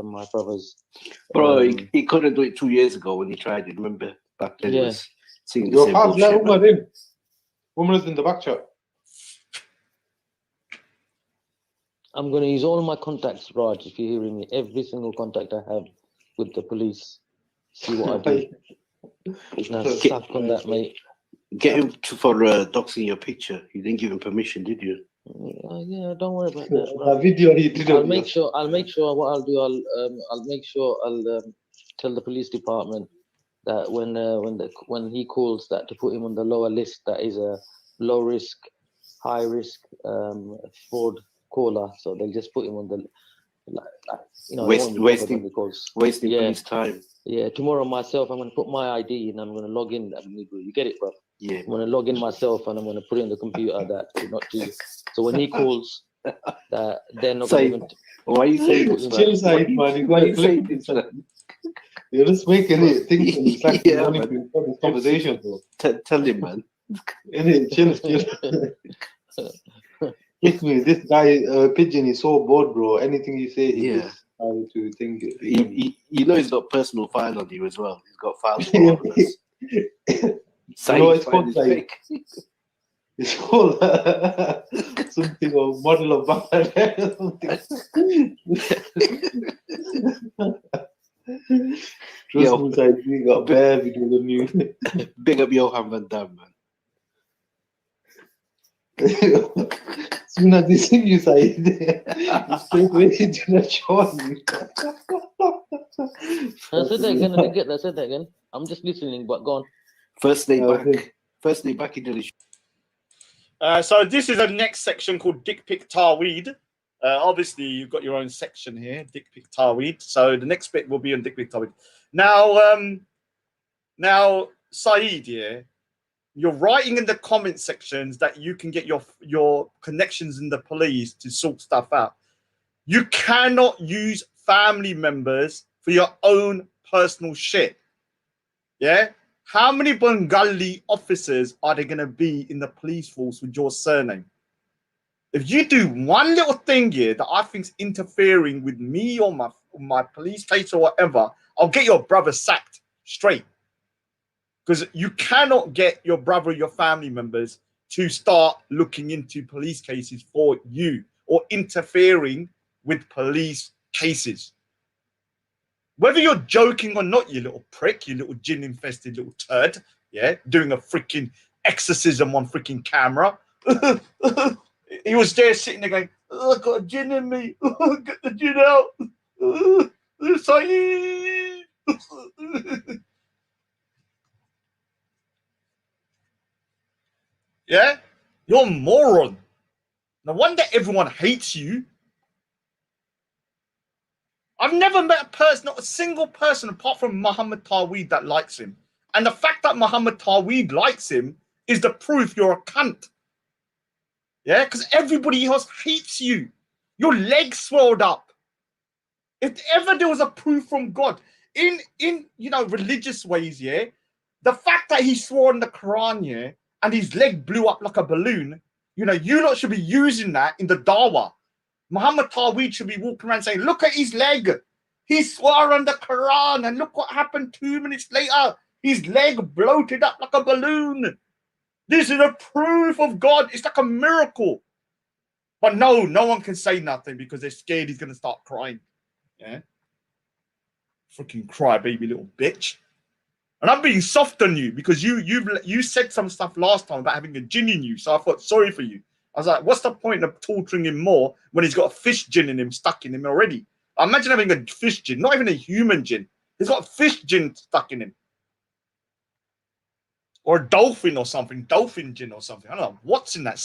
my brother's. Bro, he couldn't do it 2 years ago when he tried it. Remember back then? He Yeah. was singing the Your same Fazs, let bullshit. Umar in. Umar is in the back chat. I'm going to use all my contacts, Raj, if you're hearing me. Every single contact I have with the police. See what I do. Now, suck on that, mate. Get him for doxing your picture. You didn't give him permission, did you? Yeah, don't worry about that. bro. That video he did. I'll make sure. What I'll do. I'll make sure. I'll tell the police department that when he calls that to put him on the lower list, that is a low risk, high risk fraud caller. So they'll just put him on the Wasting Yeah. police time. Yeah, tomorrow myself, I'm going to put my ID and I'm going to log in. You get it, bro? Yeah. I'm going to log in myself and I'm going to put it on the computer that not to. So when he calls, that they're not going to even. Why are you saying this, man? Chill, Saeed, man. Why are you saying this, man? You're just making it think it's like Yeah, only man. to have this conversation, bro. Tell him, man. Innit? Chill. Trust me, this guy, Pigeon, is so bored, bro. Anything you say, he Yeah. just trying to think. You know he's got personal file on you as well. He's got files for all of us. It's called is like- fake. It's called something of model of Bangladesh or something. Trust me, Saeed, we got bare videos on you. Big up Johan Van Damme, man. Soon as they see you, Saeed, you straight away do not show you. I said that again. I didn't get that. I said that again. I'm just listening, but go on. First day Okay. back. First day back into the show. So this is a next section called Dicpic Taweed. Obviously, you've got your own section here, Dicpic Taweed. So the next bit will be on Dicpic Taweed. Now, Saeed, yeah, you're writing in the comment sections that you can get your connections in the police to sort stuff out. You cannot use family members for your own personal shit. Yeah? How many Bengali officers are there going to be in the police force with your surname? If you do one little thing here that I think's interfering with me or my police case or whatever, I'll get your brother sacked straight. Because you cannot get your brother or your family members to start looking into police cases for you or interfering with police cases. Whether you're joking or not, you little prick, you little jinn-infested little turd, yeah, doing a freaking exorcism on freaking camera. He was there sitting there going, oh, I've got a jinn in me. Get the jinn out. Saeed. Yeah? You're a moron. No wonder everyone hates you. I've never met a person, not a single person apart from Muhammad Taweed that likes him. And the fact that Muhammad Taweed likes him is the proof you're a cunt. Yeah? Because everybody else hates you. Your legs swelled up. If ever there was a proof from God, in religious ways, yeah, the fact that he swore in the Quran, yeah, and his leg blew up like a balloon, you lot should be using that in the dawah. Muhammad Taweed should be walking around saying, look at his leg. He swore on the Quran and look what happened 2 minutes later. His leg bloated up like a balloon. This is a proof of God. It's like a miracle. But no one can say nothing because they're scared he's going to start crying. Yeah? Freaking crybaby little bitch. And I'm being soft on you because you said some stuff last time about having a jinn in you. So I felt sorry for you. I was like, what's the point of torturing him more when he's got a fish jinn in him, stuck in him already? Imagine having a fish jinn, not even a human jinn. He's got a fish jinn stuck in him. Or a dolphin or something, dolphin jinn or something. I don't know what's in that.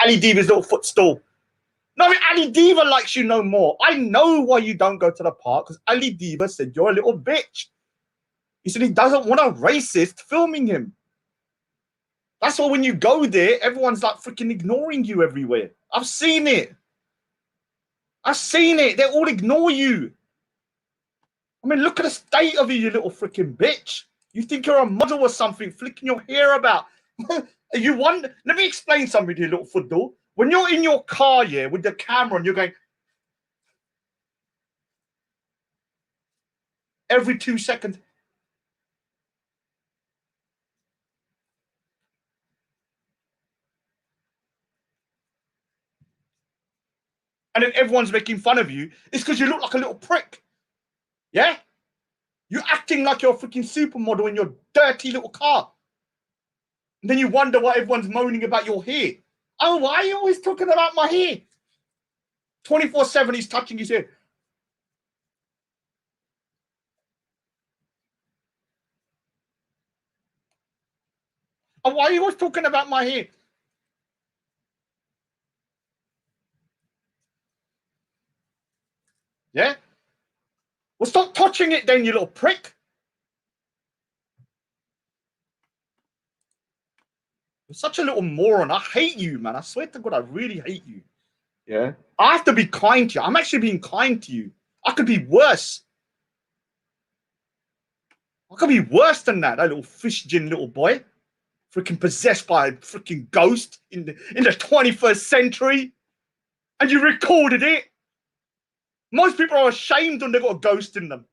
Ali Diva's little footstool. No, Ali Diva likes you no more. I know why you don't go to the park, because Ali Diva said you're a little bitch. He said he doesn't want a racist filming him. That's why when you go there, everyone's like freaking ignoring you everywhere. I've seen it. I've seen it. They all ignore you. I mean, look at the state of you, you little freaking bitch. You think you're a model or something, flicking your hair about. You want? Let me explain something to you, little Fudu. When you're in your car, yeah, with the camera and you're going every 2 seconds. And then everyone's making fun of you. It's because you look like a little prick. Yeah? You're acting like you're a freaking supermodel in your dirty little car. And then you wonder why everyone's moaning about your hair. Oh, why are you always talking about my hair? 24/7 he's touching his hair. Oh, why are you always talking about my hair? Yeah? Well, stop touching it then, you little prick. You're such a little moron. I hate you, man. I swear to God, I really hate you. Yeah? I have to be kind to you. I'm actually being kind to you. I could be worse. I could be worse than that little fish gin little boy. Freaking possessed by a freaking ghost in the 21st century. And you recorded it. Most people are ashamed when they've got a ghost in them.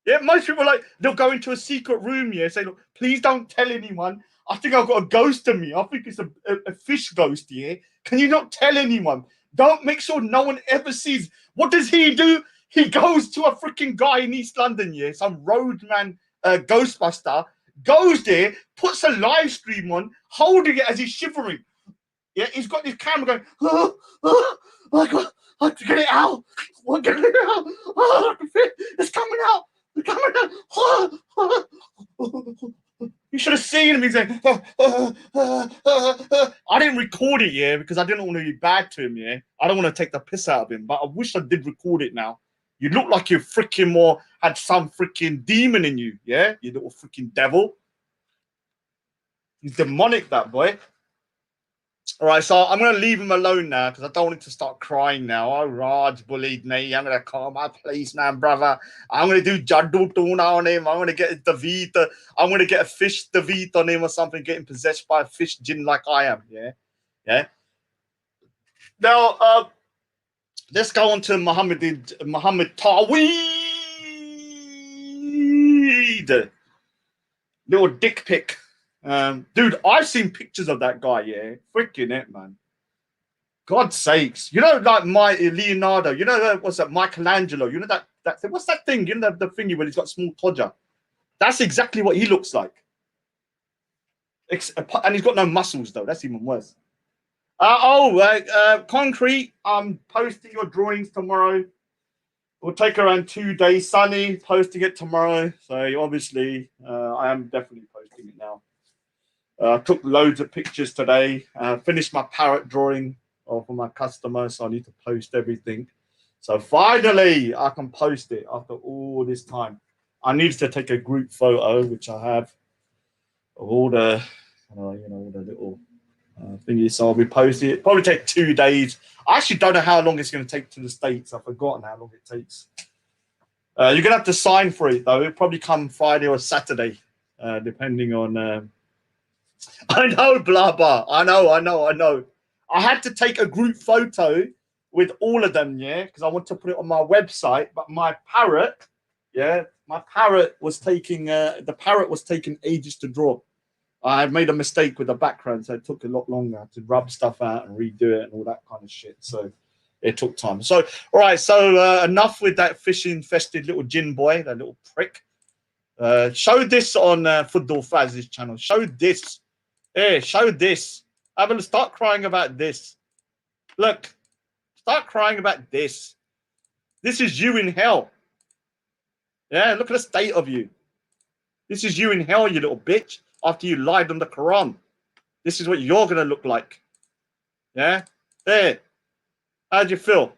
Yeah, most people like, they'll go into a secret room, yeah, say, look, please don't tell anyone. I think I've got a ghost in me. I think it's a fish ghost, yeah? Can you not tell anyone? Don't make sure no one ever sees. What does he do? He goes to a freaking guy in East London, yeah, some roadman Ghostbuster, goes there, puts a live stream on, holding it as he's shivering. Yeah, he's got his camera going, oh my God, I have to get it out. I get it out. Oh, it's coming out. It's coming out. You should have seen him. He's like, I didn't record it, yeah, because I didn't want to be bad to him, yeah. I don't want to take the piss out of him, but I wish I did record it now. You look like you freaking more had some freaking demon in you, yeah? You little freaking devil. He's demonic, that boy. All right, so I'm going to leave him alone now because I don't want him to start crying now. Oh, Raj bullied me. I'm going to call my policeman, brother. I'm going to do Jaddu Tuna on him. I'm going to get a David. I'm going to get a fish David on him or something, getting possessed by a fish jinn like I am. Yeah. Yeah. Now, let's go on to Muhammad Taweed. Little Dicpic. Dude, I've seen pictures of that guy, yeah. Freaking it, man. God's sakes. You know, like my Leonardo, you know, what's that, Michelangelo, you know that thing, what's that thing? You know the thingy where he's got small todger? That's exactly what he looks like. And he's got no muscles, though. That's even worse. Concrete, I'm posting your drawings tomorrow. It'll take around 2 days. Sunny, posting it tomorrow. So obviously, I am definitely posting it now. I took loads of pictures today. Finished my parrot drawing for my customer, so I need to post everything. So finally, I can post it after all this time. I needed to take a group photo, which I have, of all the, all the little thingies. So I'll be posting it. Probably take 2 days. I actually don't know how long it's going to take to the States. I've forgotten how long it takes. You're going to have to sign for it, though. It'll probably come Friday or Saturday, depending on... I know, blah, blah. I know. I had to take a group photo with all of them, yeah, because I want to put it on my website. But my parrot, yeah, my parrot was taking the parrot was taking ages to draw. I had made a mistake with the background, so it took a lot longer to rub stuff out and redo it and all that kind of shit. So it took time. So all right, so enough with that fish-infested little gin boy, that little prick. Show this on Fudu Faz's channel. Show this. Hey, show this. I'm gonna start crying about this. Look, start crying about this. This is you in hell. Yeah, look at the state of you. This is you in hell, you little bitch. After you lied on the Quran, this is what you're gonna look like. Yeah, there. How'd you feel?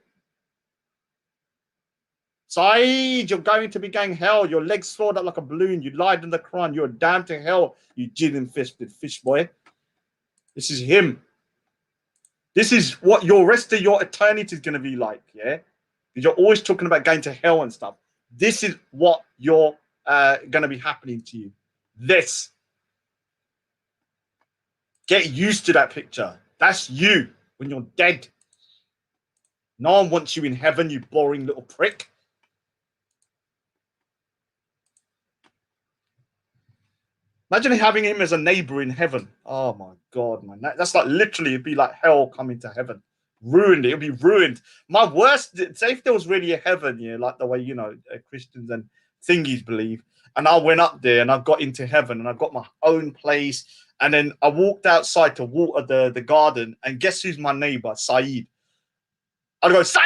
Saeed, you're going to be going hell. Your legs swelled up like a balloon. You lied in the Quran. You're damned to hell, you gin-infested fish boy. This is him. This is what your rest of your eternity is going to be like, yeah? Because you're always talking about going to hell and stuff. This is what you're going to be happening to you. This. Get used to that picture. That's you when you're dead. No one wants you in heaven, you boring little prick. Imagine having him as a neighbor in heaven. Oh my God, man. That's like literally, it'd be like hell coming to heaven. Ruined. It'd be ruined. My worst, say if there was really a heaven, yeah, like the way, you know, Christians and thingies believe. And I went up there and I got into heaven and I got my own place. And then I walked outside to water the garden. And guess who's my neighbor? Saeed. I'd go, Saeed!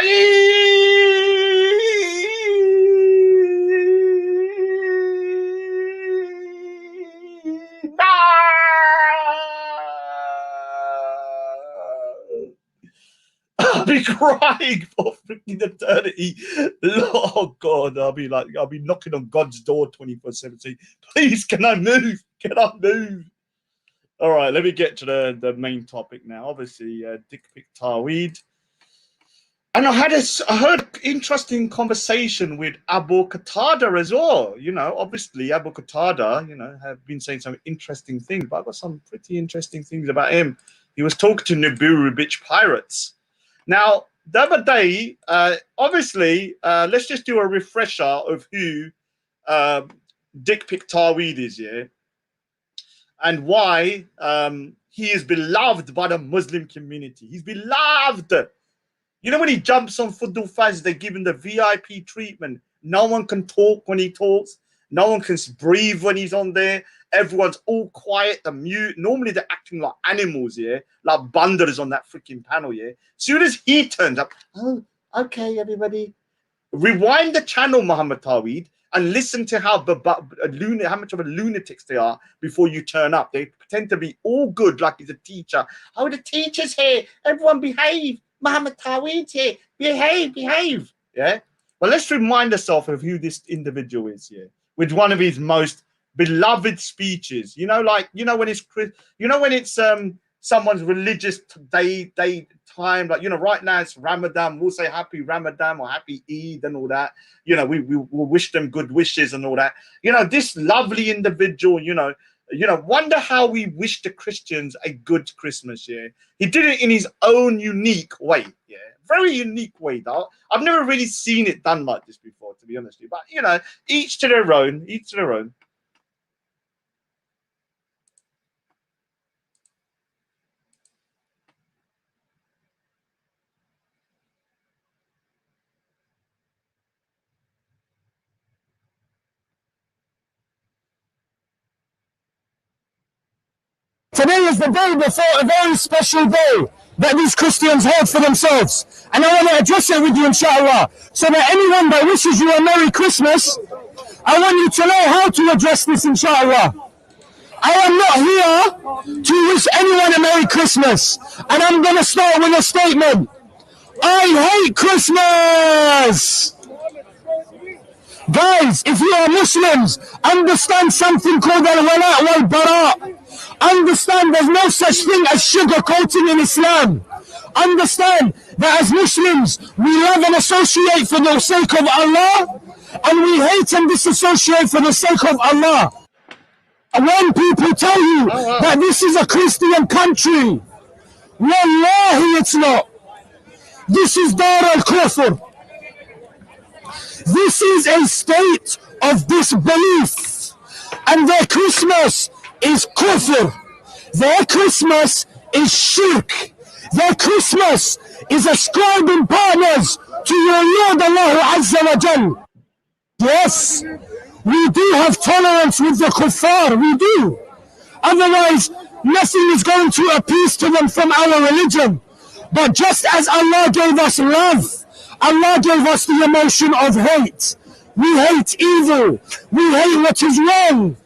I'll be crying for freaking eternity. Oh God, I'll be knocking on God's door 24/7 saying, please, can I move? Can I move? All right, let me get to the main topic now. Obviously, Dicpic Taweed. And I heard an interesting conversation with Abu Qatada as well. You know, obviously Abu Qatada, you know, have been saying some interesting things, but I've got some pretty interesting things about him. He was talking to Nibiru bitch pirates. Now, the other day, obviously, let's just do a refresher of who Dicpic Taweed is, yeah, and why he is beloved by the Muslim community. He's beloved. You know, when he jumps on Fudu Fazs, they give him the VIP treatment. No one can talk when he talks. No one can breathe when he's on there. Everyone's all quiet, the mute. Normally they're acting like animals, yeah? Like banders on that freaking panel, yeah? Soon as he turns up, oh, okay, everybody. Rewind the channel, Muhammad Taweed, and listen to how much of a lunatics they are before you turn up. They pretend to be all good, like he's a teacher. Oh, the teacher's here. Everyone behave. Muhammad Taweed's here. Behave. Yeah? Well, let's remind ourselves of who this individual is, yeah? With one of his most beloved speeches, you know, like, you know, when it's someone's religious day time, like, you know, right now it's Ramadan, we'll say happy Ramadan or happy Eid and all that, you know, we will wish them good wishes and all that, you know. This lovely individual, you know, wonder how we wish the Christians a good Christmas. Yeah, he did it in his own unique way. Yeah, very unique way, though. I've never really seen it done like this before, to be honest with you. But, you know, each to their own. Each to their own. Today is the day before a very special day that these Christians hold for themselves. And I want to address it with you, inshallah. So that anyone that wishes you a Merry Christmas, I want you to know how to address this, inshallah. I am not here to wish anyone a Merry Christmas. And I'm going to start with a statement. I hate Christmas! Guys, if you are Muslims, understand something called al-wala wal-bara. Understand there's no such thing as sugarcoating in Islam. Understand that as Muslims, we love and associate for the sake of Allah, and we hate and disassociate for the sake of Allah. When people tell you that this is a Christian country, Wallahi, it's not. This is Dar al-Kufr. This is a state of disbelief. And their Christmas is kufr. Their Christmas is shirk. Their Christmas is ascribing partners to your Lord Allah Azza wa Jal. Yes, we do have tolerance with the kuffar, we do. Otherwise, nothing is going to appease to them from our religion. But just as Allah gave us love, Allah gave us the emotion of hate. We hate evil. We hate what is wrong.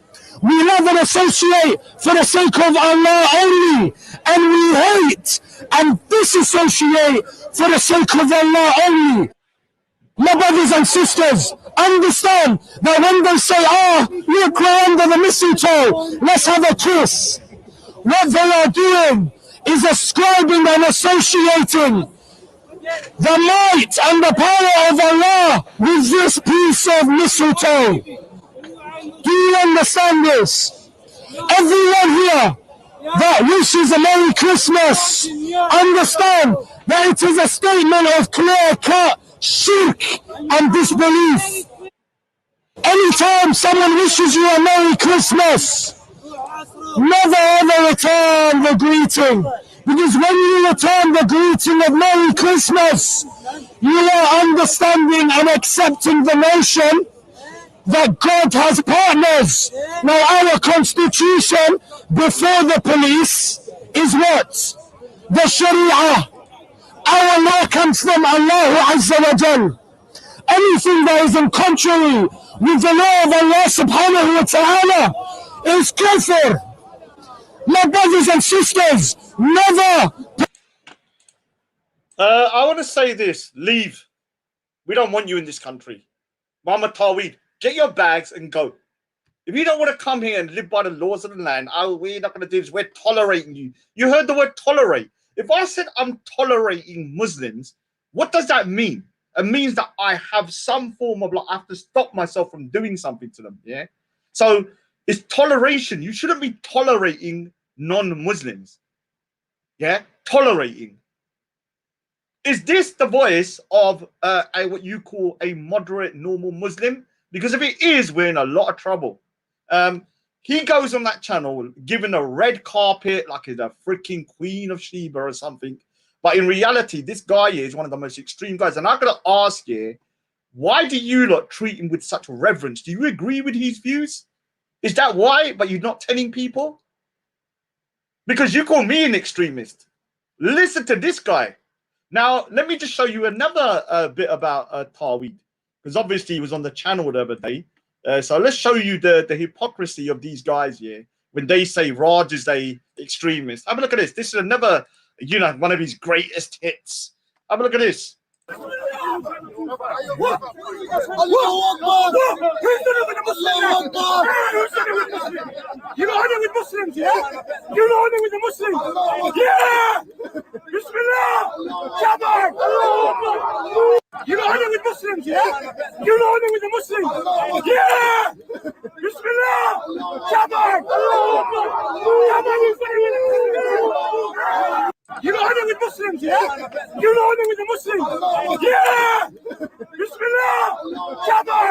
We love and associate for the sake of Allah only. And we hate and disassociate for the sake of Allah only. My brothers and sisters, understand that when they say, look, we're under the mistletoe, let's have a kiss. What they are doing is ascribing and associating the might and the power of Allah with this piece of mistletoe. Do you understand this? Everyone here that wishes a Merry Christmas, understand that it is a statement of clear-cut shirk and disbelief. Anytime someone wishes you a Merry Christmas, never ever return the greeting. Because when you return the greeting of Merry Christmas, you are understanding and accepting the notion that God has partners. Now our constitution before the police is what? The Sharia. Our law comes from Allah Azza wa Jal. Anything that is in contrary with the law of Allah subhanahu wa ta'ala is kufr. My brothers and sisters, never. I want to say this. Leave. We don't want you in this country. Muhammad Taweed, get your bags and go. If you don't want to come here and live by the laws of the land, we're not going to do this. We're tolerating you. You heard the word tolerate. If I said I'm tolerating Muslims, what does that mean? It means that I have some form of, like, I have to stop myself from doing something to them. Yeah. So it's toleration. You shouldn't be tolerating non-Muslims. Yeah. Tolerating. Is this the voice of what you call a moderate, normal Muslim? Because if it is, we're in a lot of trouble. He goes on that channel given a red carpet like he's a freaking Queen of Sheba or something. But in reality, this guy is one of the most extreme guys. And I'm going to ask you, why do you lot treat him with such reverence? Do you agree with his views? Is that why? But you're not telling people? Because you call me an extremist. Listen to this guy. Now, let me just show you another bit about Taweed. Because obviously he was on the channel the other day. So let's show you the hypocrisy of these guys here when they say Raj is a extremist. Have a look at this. This is another, one of his greatest hits. Have a look at this. You know honor with Muslims, yeah? You know honor with the Muslims? Yeah! Bismillah! Jabbar! You know honor with Muslims, yeah? You know honor with the Muslims? Yeah! Bismillah! Jabbar! You know honor with Muslims, yeah? You know honor with the Muslims? Yeah! Bismillah! Jabbar!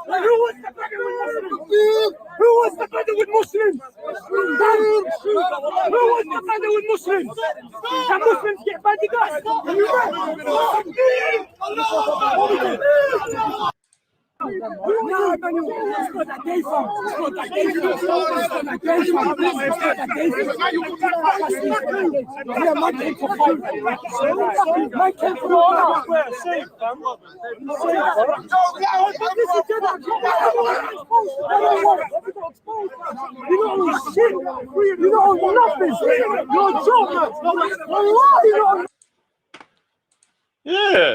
Who was the brother with Muslims? Who was the brother with Muslims? Who was the brother with Muslims? Can Muslims get bodyguards? No, man, it's got that gay from. It's got that gay from. It's got that gay from. It's got that gay from. Yeah, man came for fight. Man came for fight. Safe, fam. You know shit. You know nothing. You're a joke, man. Yeah.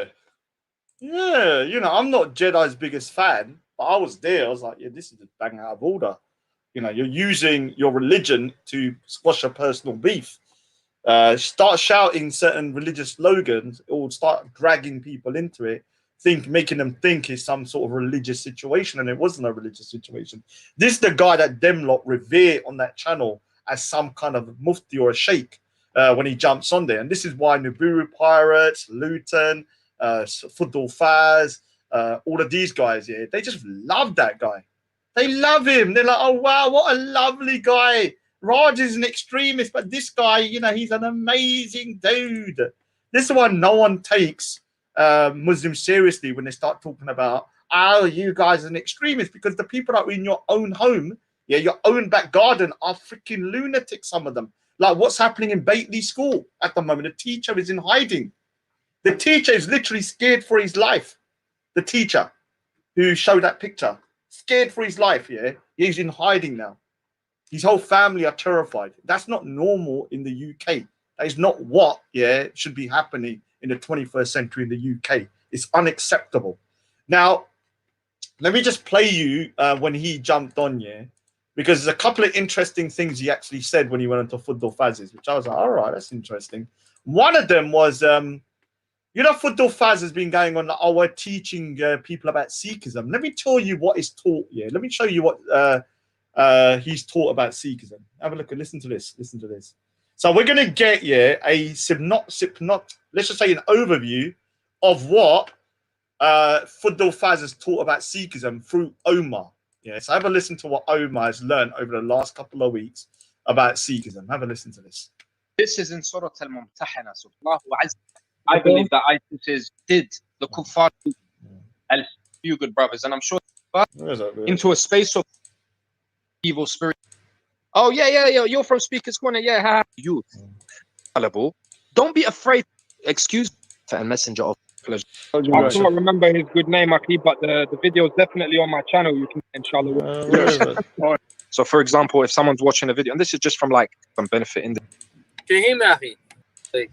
Yeah, I'm not Jedi's biggest fan, but I was there. I was like, yeah, this is just bang out of order. You're using your religion to squash a personal beef. start shouting certain religious slogans, it will start dragging people into it, making them think it's some sort of religious situation, and it wasn't a religious situation. This is the guy that them lot revere on that channel as some kind of mufti or a sheikh when he jumps on there. And this is why Nibiru Pirates, Luton, Fudu Fazs, all of these guys here, they just love that guy. They love him. They're like, oh wow, what a lovely guy. Raj is an extremist, but this guy, you know, he's an amazing dude. This is why no one takes Muslims seriously when they start talking about, oh, you guys are an extremist, because the people that are in your own home, yeah, your own back garden, are freaking lunatics, some of them. Like what's happening in Baitley School at the moment. The teacher is in hiding. The teacher is literally scared for his life. The teacher who showed that picture, scared for his life, yeah? He's in hiding now. His whole family are terrified. That's not normal in the UK. That is not what, yeah, should be happening in the 21st century in the UK. It's unacceptable. Now, let me just play you when he jumped on, yeah, because there's a couple of interesting things he actually said when he went into Fudu Fazs, which I was like, all right, that's interesting. One of them was, you know, Fudu Fazs has been going on, like, oh, we're teaching people about Sikhism. Let me tell you what is taught, yeah. Let me show you what he's taught about Sikhism. Have a look and listen to this. Listen to this. So we're going to get, yeah, a let's just say an overview of what Fudu Fazs has taught about Sikhism through Omar. Yeah, so have a listen to what Omar has learned over the last couple of weeks about Sikhism. Have a listen to this. This is in Surah Al-Mumtahana. I believe that ISIS did the Kuffar and few good brothers, and I'm sure into a space of evil spirit. Oh yeah, you're from Speaker's Corner, yeah, youth. Don't be afraid. Excuse and messenger of pleasure. I can't remember his good name, Aki, but the video is definitely on my channel. You can, inshallah. So, for example, if someone's watching a video, and this is just from like some benefit in the. Can you hear me, Aki?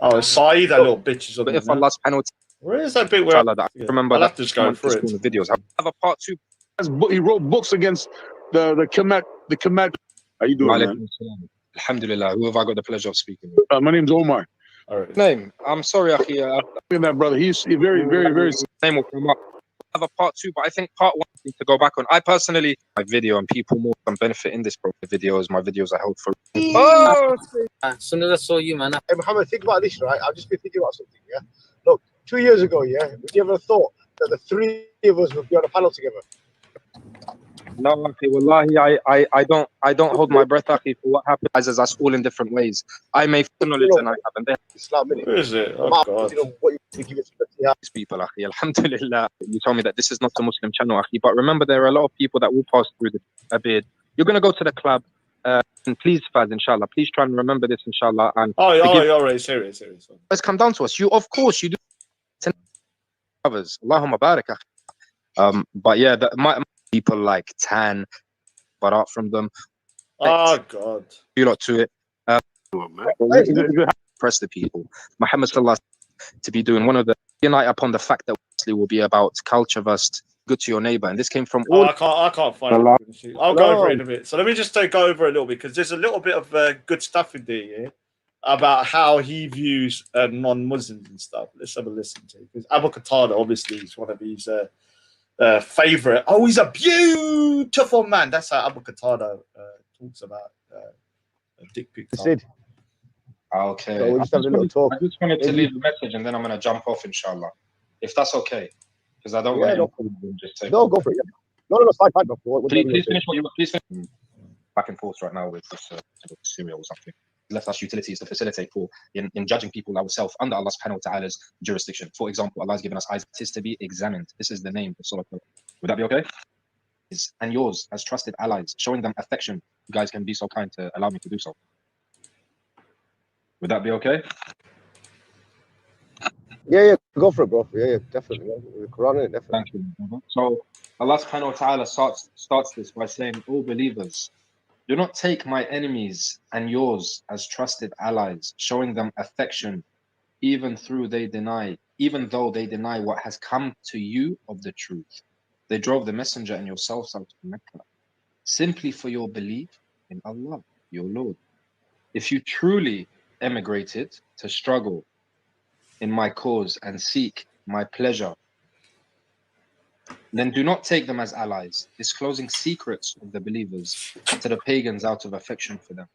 Oh, Saeed, that little bitch is on. But if Allah's penalty, where is that bit where I remember I'll that have to just go through it. The videos. I have a part 2. He wrote books against the Kemet. How you doing, man? Alhamdulillah. Who have I got the pleasure of speaking with? My name's Omar. All right. Name? I'm sorry, Aki. Look at that brother. He's very, very, very. Name will come up. I have a part 2, but I think part 1 I need to go back on. I personally, my video and people more can benefit in this videos. My videos I held for. Oh, as soon as I saw you, man. Hey, Muhammad, think about this, right? I've just been thinking about something, yeah? Look, 2 years ago, yeah, would you ever have thought that the 3 of us would be on a panel together? No, Aki, wallahi, I don't hold my breath, Aki, for what happened as us all in different ways. I may knowledge and I haven't there. Islam, innit? Where is it? Oh, God. You know, what you think you These people, Aki, alhamdulillah. You told me that this is not a Muslim channel, Aki, but remember there are a lot of people that will pass through the abid. You're going to go to the club. And please, Faz, inshallah, please try and remember this, inshallah. And all right, serious. Let's come down to us. You, of course, you do. Brothers, Allahumma barak. But yeah, my people like Tan, but out from them. Oh God, you lot to it. Press the people. Muhammad sallallahu to be doing one of the unite upon the fact that Wesley will be about culture versus good to your neighbor, and this came from all. I can't find it. I'll go over it in a bit. So let me just go over a little bit because there's a little bit of good stuff in there, yeah, about how he views non-Muslims and stuff. Let's have a listen to it because Abu Qatada obviously is one of his favorite. Oh, he's a beautiful man. That's how Abu Qatada talks about Dicpic. Okay. So we'll just have a little talk. I just wanted to leave a message and then I'm going to jump off, inshallah. If that's okay. Because I don't want to just say. No, go for it. No, it's fine. Please finish what you were. Please finish. Back and forth right now with this Syria or something. Left us utilities to facilitate for in judging people ourselves under Allah subhanahu wa ta'ala's jurisdiction. For example, Allah has given us eyes to be examined. This is the name of Surah. Would that be okay? And yours as trusted allies, showing them affection. You guys can be so kind to allow me to do so. Would that be okay? Yeah, go for it, bro. Yeah, definitely. The Quran, definitely. Thank you. So Allah subhanahu wa ta'ala starts this by saying, "O believers, do not take my enemies and yours as trusted allies, showing them affection, even though they deny what has come to you of the truth. They drove the messenger and yourselves out of Mecca, simply for your belief in Allah, your Lord. If you truly emigrated to struggle in my cause and seek my pleasure, then do not take them as allies, disclosing secrets of the believers to the pagans out of affection for them,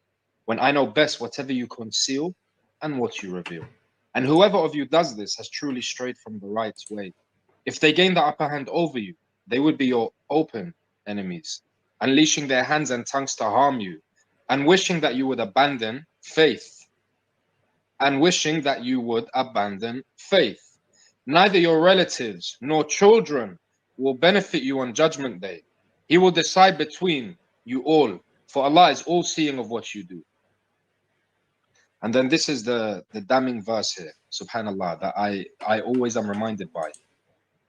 when I know best whatever you conceal and what you reveal. And whoever of you does this has truly strayed from the right way. If they gain the upper hand over you, they would be your open enemies, unleashing their hands and tongues to harm you, and wishing that you would abandon faith. Neither your relatives nor children will benefit you on Judgment Day. He will decide between you all, for Allah is all-seeing of what you do. And then this is the damning verse here, subhanallah, that I always am reminded by.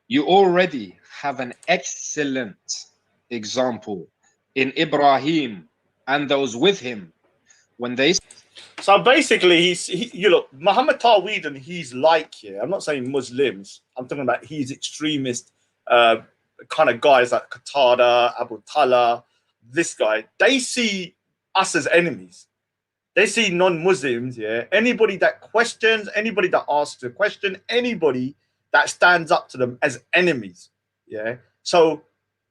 You already have an excellent example in Ibrahim and those with him when they... So basically, you look, Muhammad Taweed and he's like here. I'm not saying Muslims. I'm talking about he's extremist kind of guys like Qatada, Abu Talha, this guy. They see us as enemies. They see non-Muslims, yeah. Anybody that questions, anybody that asks a question, anybody that stands up to them as enemies, yeah. So,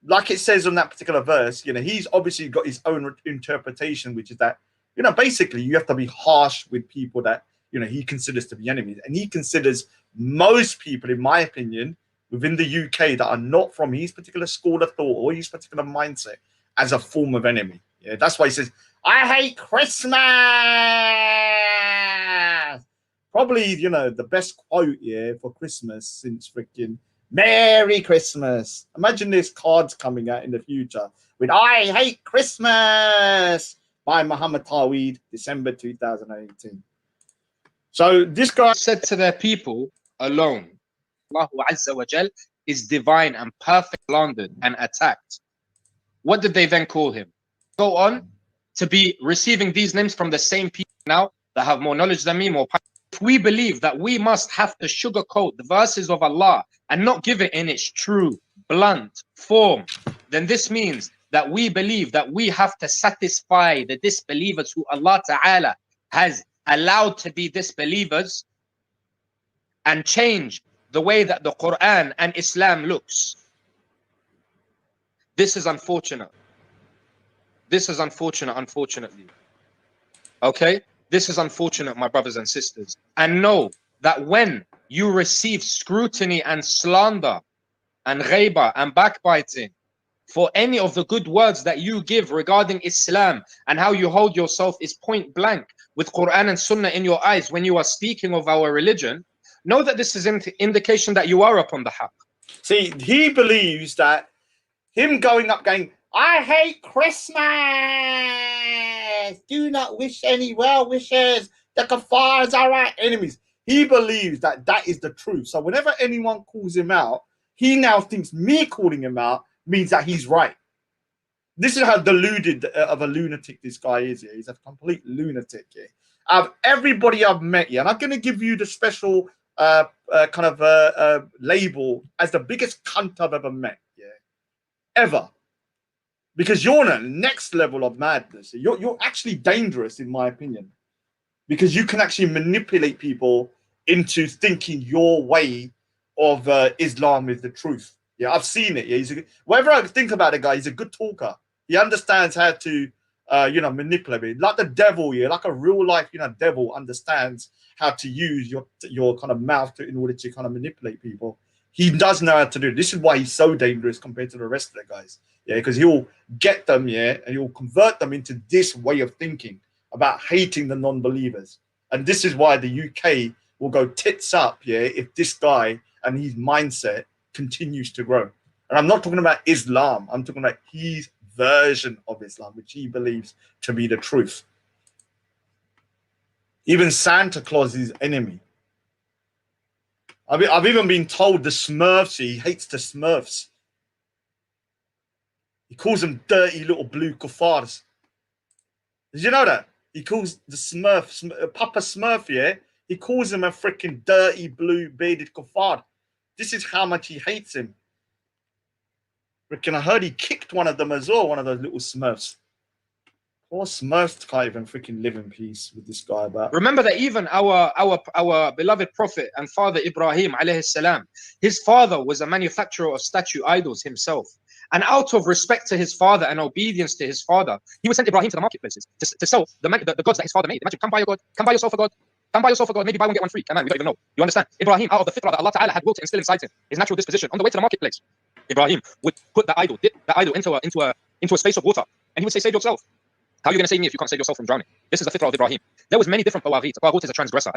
like it says on that particular verse, you know, he's obviously got his own interpretation, which is that, you know, basically you have to be harsh with people that, you know, he considers to be enemies. And he considers most people, in my opinion, within the UK that are not from his particular school of thought or his particular mindset as a form of enemy. Yeah, that's why he says, I hate Christmas. Probably, you know, the best quote, yeah, for Christmas since freaking Merry Christmas. Imagine this cards coming out in the future with I hate Christmas by Muhammad Taweed, December 2018. So this guy said to their people alone, Allah Azza wa Jal is divine and perfect, slandered and attacked. What did they then call him? Go on to be receiving these names from the same people now that have more knowledge than me, more power. If we believe that we must have to sugarcoat the verses of Allah and not give it in its true, blunt form, then this means that we believe that we have to satisfy the disbelievers who Allah Ta'ala has allowed to be disbelievers and change the way that the Quran and Islam looks. This is unfortunate. This is unfortunate, unfortunately. Okay? This is unfortunate, my brothers and sisters. And know that when you receive scrutiny and slander and ghaiba and backbiting for any of the good words that you give regarding Islam and how you hold yourself is point blank with Quran and Sunnah in your eyes when you are speaking of our religion, know that this is an indication that you are upon the haqq. See, he believes that him going up going, I hate Christmas. Do not wish any well wishes. The Kuffars are our enemies. He believes that that is the truth. So whenever anyone calls him out, he now thinks me calling him out means that he's right. This is how deluded of a lunatic this guy is here. He's a complete lunatic here. Of everybody I've met here, and I'm going to give you the special label as the biggest cunt I've ever met. Yeah, ever. Because you're on a next level of madness. You're actually dangerous, in my opinion, because you can actually manipulate people into thinking your way of Islam is the truth. Yeah, I've seen it. Yeah, whatever I think about the guy, he's a good talker. He understands how to, manipulate it. Like the devil, yeah, like a real life, devil understands how to use your kind of mouth in order to kind of manipulate people. He does know how to do it. This is why he's so dangerous compared to the rest of the guys. Yeah, because he'll get them, yeah, and he'll convert them into this way of thinking about hating the non-believers. And this is why the UK will go tits up, yeah, if this guy and his mindset continues to grow. And I'm not talking about Islam. I'm talking about his version of Islam, which he believes to be the truth. Even Santa Claus is his enemy. I've even been told the Smurfs, he hates the Smurfs. He calls them dirty little blue kuffars. Did you know that? He calls the Smurf, Papa Smurf, yeah? He calls him a freaking dirty blue bearded kuffar. This is how much he hates him. Freaking, I heard he kicked one of them as well, one of those little Smurfs. Poor Smurfs can't even freaking live in peace with this guy. But remember that even our beloved prophet and father Ibrahim alayhi salam, his father was a manufacturer of statue idols himself. And out of respect to his father and obedience to his father, he would send Ibrahim to the marketplaces to sell the gods that his father made. Imagine, come buy your god, come buy yourself a god, come buy yourself a god, maybe buy one, get one free. Come on, we don't even know. You understand? Ibrahim, out of the fitrah that Allah Ta'ala had will to instill inside him, his natural disposition, on the way to the marketplace, Ibrahim would put the idol, dip the idol into a space of water, and he would say, save yourself. How are you going to save me if you can't save yourself from drowning? This is the fitrah of Ibrahim. There was many different tawaghit. A tawaghut is a transgressor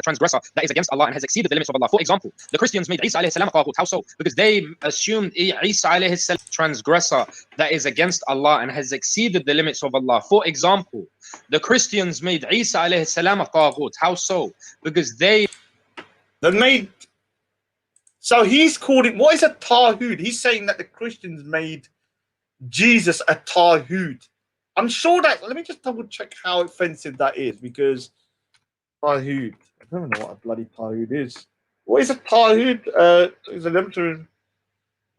that is against Allah and has exceeded the limits of Allah. For example, the Christians made Isa alayhi salam a tawaghut. How so? Because they assumed Isa alayhi salam transgressor that is against Allah and has exceeded the limits of Allah. For example, the Christians made Isa alayhi salam a tawaghut. How so? Because they made. So he's called it. What is a taghut? He's saying that the Christians made Jesus a taghut. I'm sure that, let me just double check how offensive that is, because taghut, I don't know what a bloody taghut is. What is a taghut? It's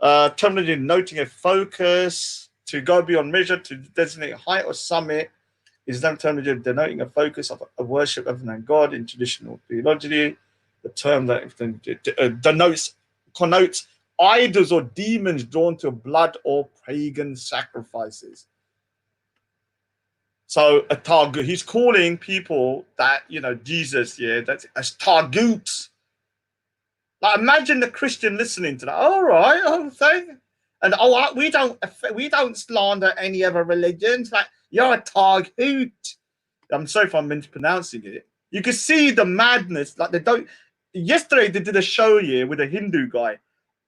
a terminology noting a focus, to go beyond measure, to designate height or summit, is a terminology denoting a focus of a worship other than God in traditional theology. The term that connotes idols or demons drawn to blood or pagan sacrifices. So a taghut, he's calling people that, you know, Jesus, yeah, that's as taghuts. Like, imagine the Christian listening to that. All right, I'm saying, and we don't slander any other religions. Like, you're a taghut. I'm sorry if I'm mispronouncing it. You can see the madness. Like, they don't. Yesterday they did a show here with a Hindu guy.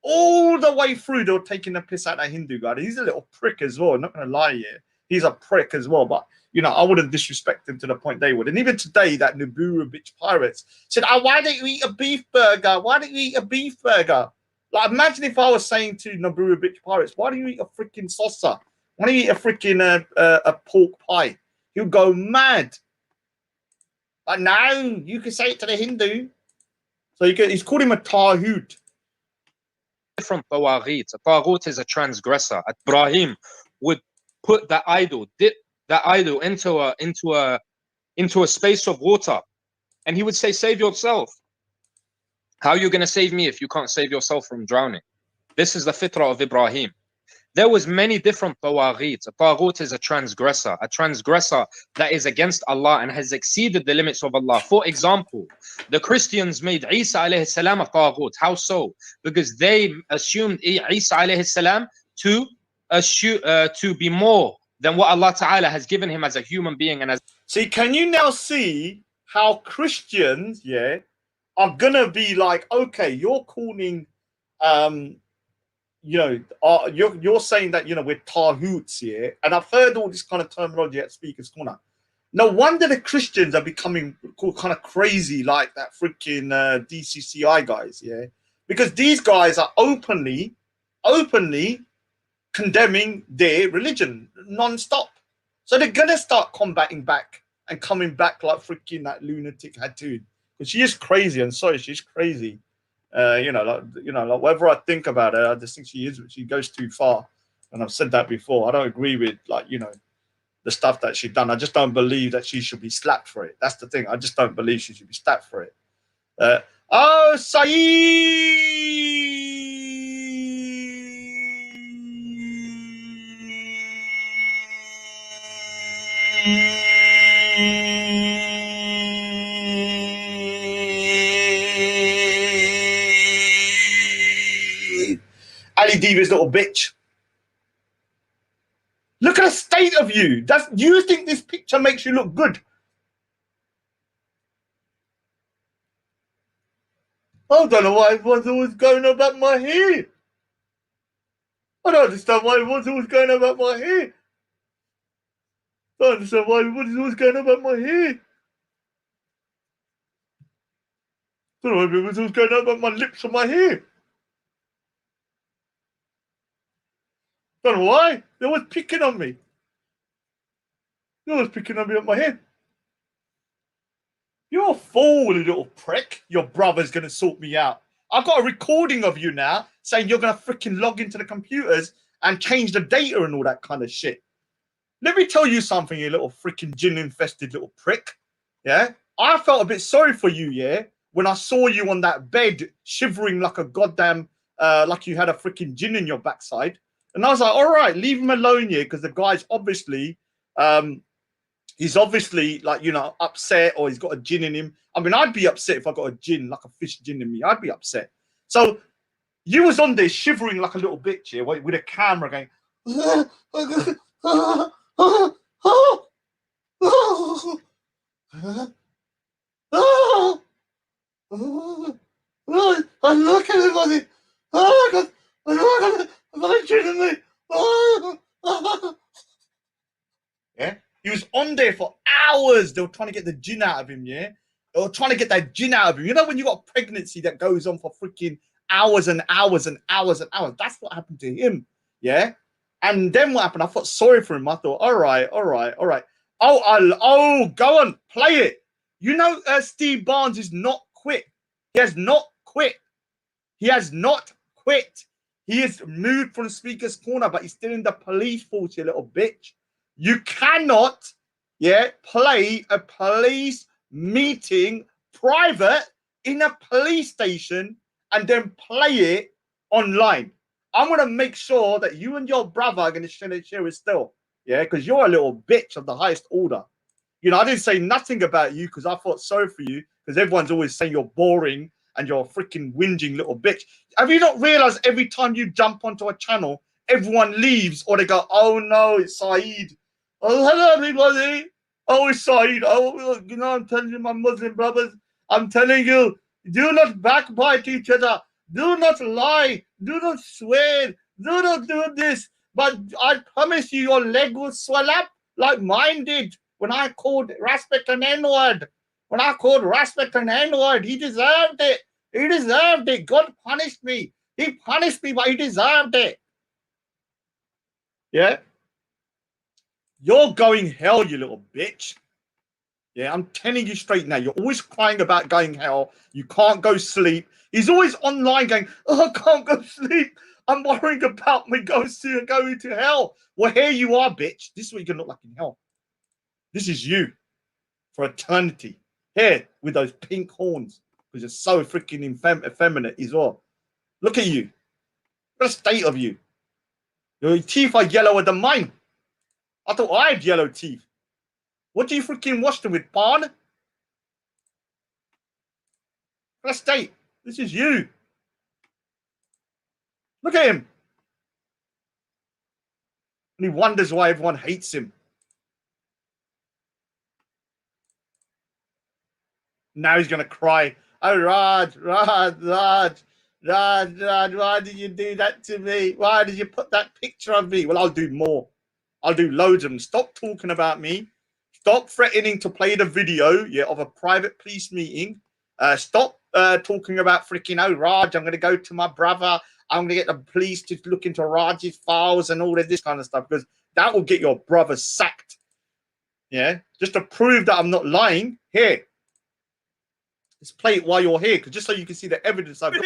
All the way through, they were taking the piss out of that Hindu guy. He's a little prick as well. I'm not gonna lie here. He's a prick as well, but you know, I wouldn't disrespect him to the point they would. And even today, that Naburu bitch pirates said, "Oh, why don't you eat a beef burger? Why don't you eat a beef burger?" Like, imagine if I was saying to Naburu bitch pirates, "Why don't you eat a freaking salsa? Why don't you eat a freaking a pork pie?" He'll go mad. But no, you can say it to the Hindu. So he's called him a taghut. Different tawaghit. A taghut is a transgressor. Ibrahim would put the idol, dip the idol into a space of water, and he would say, save yourself. How are you going to save me if you can't save yourself from drowning? This is the fitrah of Ibrahim. There was many different tawaghit. A taghut is a transgressor that is against Allah and has exceeded the limits of Allah. For example, the Christians made Isa alayhi salam a taghut. How so? Because they assumed Isa alayhi salam to be more than what Allah Ta'ala has given him as a human being. And as see, can you now see how Christians, yeah, are gonna be like, okay, you're calling, you know, you're saying that, you know, we're taghuts here, and I've heard all this kind of terminology at Speaker's Corner. No wonder the Christians are becoming kind of crazy like that freaking DCCI guys, yeah, because these guys are openly condemning their religion non-stop. So they're gonna start combating back and coming back like freaking that lunatic Hatun, because she is crazy. I'm sorry, she's crazy. You know, like whatever I think about her, I just think she goes too far. And I've said that before. I don't agree with, like, you know, the stuff that she's done. I just don't believe that she should be slapped for it. That's the thing. I just don't believe she should be slapped for it. Oh, Saeed! Ali Diva's little bitch. Look at the state of you. You think this picture makes you look good? I don't know why everyone's always going about my hair. I don't understand why everyone's always going about my hair. I don't understand why everybody's always going about my hair. I don't know why everyone's always going about my lips and my hair. I don't know why. They're always picking on me. They're always picking on me on my head. You're a fool, you little prick. Your brother's going to sort me out. I've got a recording of you now saying you're going to freaking log into the computers and change the data and all that kind of shit. let me tell you something, you little freaking jinn-infested little prick. Yeah, I felt a bit sorry for you, yeah, when I saw you on that bed shivering like a goddamn, like you had a freaking jinn in your backside. And I was like, all right, leave him alone, yeah, because the guy's obviously, he's obviously like, you know, upset, or he's got a jinn in him. I mean, I'd be upset if I got a jinn, like a fish jinn in me. I'd be upset. So you was on there shivering like a little bitch, yeah, with a camera going, I look at everybody. Oh God, I got a jinn in me. Yeah, he was on there for hours. They were trying to get the jinn out of him. Yeah, they were trying to get that jinn out of him. You know, when you got pregnancy that goes on for freaking hours and hours and hours and hours. That's what happened to him. Yeah, and then what happened? I felt sorry for him. I thought, all right. Oh, go on, play it. You know, Steve Barnes is not quit. He has not quit. He has not quit. He is moved from the speaker's corner, but he's still in the police force, you little bitch. You cannot, yeah, play a police meeting private in a police station and then play it online. I'm going to make sure that you and your brother are going to share it still. Yeah, because you're a little bitch of the highest order. You know, I didn't say nothing about you because I felt sorry for you, because everyone's always saying you're boring and you're a freaking whinging little bitch. Have you not realized every time you jump onto a channel, everyone leaves, or they go, oh no, it's Saeed. Oh, hello everybody. Oh, it's Saeed. Oh, you know, I'm telling you, my Muslim brothers, I'm telling you, do not backbite each other. Do not lie. Do not swear. Do not do this. But I promise you, your leg will swell up like mine did when I called Respect an N-word. When I called Respect an N-word, he deserved it. He deserved it. God punished me. He punished me, but he deserved it. Yeah? You're going hell, you little bitch. Yeah, I'm telling you straight now. You're always crying about going hell. You can't go sleep. He's always online going, oh, I can't go sleep. I'm worrying about me going to hell. Well, here you are, bitch. This is what you're going to look like in hell. This is you for eternity. Here, with those pink horns, because you're so freaking effeminate as well. Look at you. What a state of you. Your teeth are yellower than mine. I thought I had yellow teeth. What do you freaking wash them with, Barn? What a state. This is you. Look at him. And he wonders why everyone hates him. Now he's going to cry. Oh, Raj, why did you do that to me? Why did you put that picture of me? Well, I'll do more. I'll do loads of them. Stop talking about me. Stop threatening to play the video, yeah, of a private police meeting. Stop talking about freaking, oh, Raj, I'm going to go to my brother. I'm going to get the police to look into Raj's files and all of this kind of stuff, because that will get your brother sacked. Yeah, just to prove that I'm not lying. Here, let's play it while you're here, because just so you can see the evidence I've got.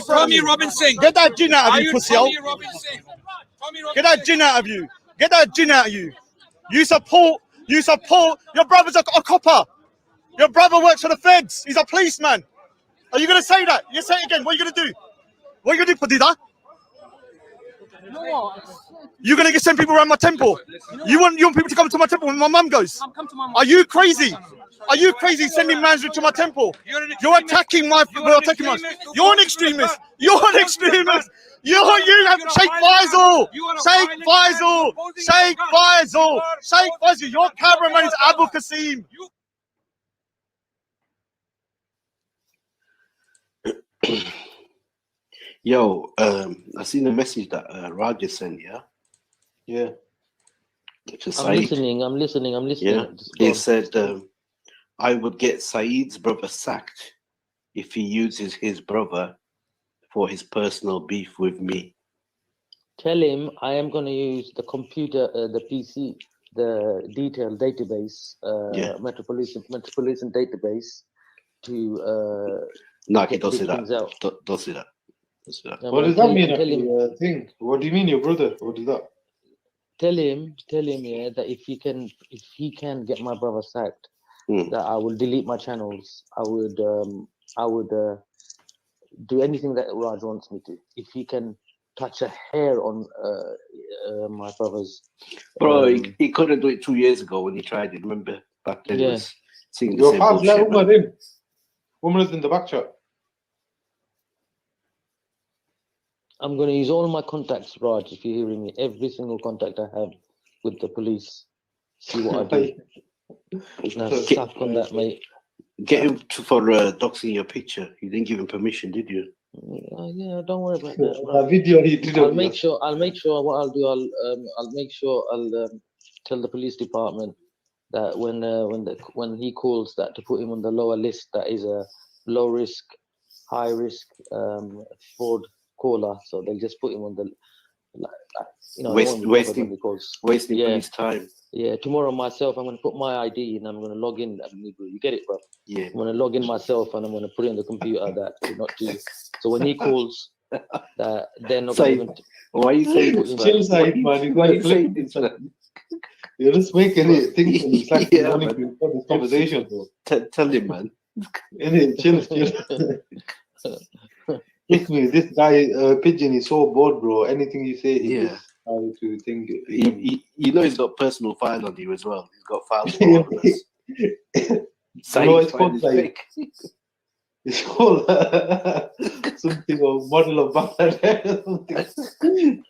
Tommy Robinson, get that jinn out of you, pussy. Get that jinn out of you. Get that jinn out of you. You support. Your brother's a copper. Your brother works for the feds. He's a policeman. Are you gonna say that? You say it again. What are you gonna do? What are you gonna do, Padida? You're gonna send people around my temple. You want people to come to my temple when my mum goes? Are you crazy? Are you crazy sending mans to my temple? You're attacking my. You're an extremist. You're an extremist. You have Sheikh Faisal. Sheikh Faisal. Sheikh Faisal. Sheikh Faisal. Your cameraman is Abu Qasim. Yo, I seen the message that Raja sent. Yeah. I'm listening. Yeah. He said, I would get Saeed's brother sacked if he uses his brother for his personal beef with me. Tell him I am going to use the computer, the PC, the detailed database, Metropolitan database to. No, he does say that. Does say that. What does that mean? Thing? What do you mean, your brother? What is that? tell him, yeah, that if he can get my brother sacked, that I will delete my channels. I would do anything that Raj wants me to. If he can touch a hair on my brother's. Bro, he couldn't do it 2 years ago when he tried it. Remember back then? Yeah. He was seeing the Your same Fazs let bullshit, man. Umar in. Umar is in the back chat. I'm going to use all my contacts, Raj, if you're hearing me. Every single contact I have with the police. See what I do. Now, suck on that, mate. Get him for doxing your picture. You didn't give him permission, did you? Yeah, don't worry about that. That video he did. I'll make sure. What I'll do. I'll make sure. I'll tell the police department that when he calls that to put him on the lower list, that is a low risk, high risk fraud caller. So they'll just put him on the, wasting police time. Yeah, tomorrow myself, I'm going to put my ID and I'm going to log in. You get it, bro? Yeah. I'm going to log in myself and I'm going to put it in the computer that you're not to. So when he calls, that they're not going to. Why are you saying this, Chill side, man. Why are you saying this, man? You're just making it think it's like Yeah, wanting to record this conversation, bro. Tell him, man. Chill. Trust me, this guy Pigeon is so bored, bro. Anything you say, he just tries to think. You know he's got personal file on you as well. He's got files for all of us. No, it's called like it's called something of model of Bangladesh or something.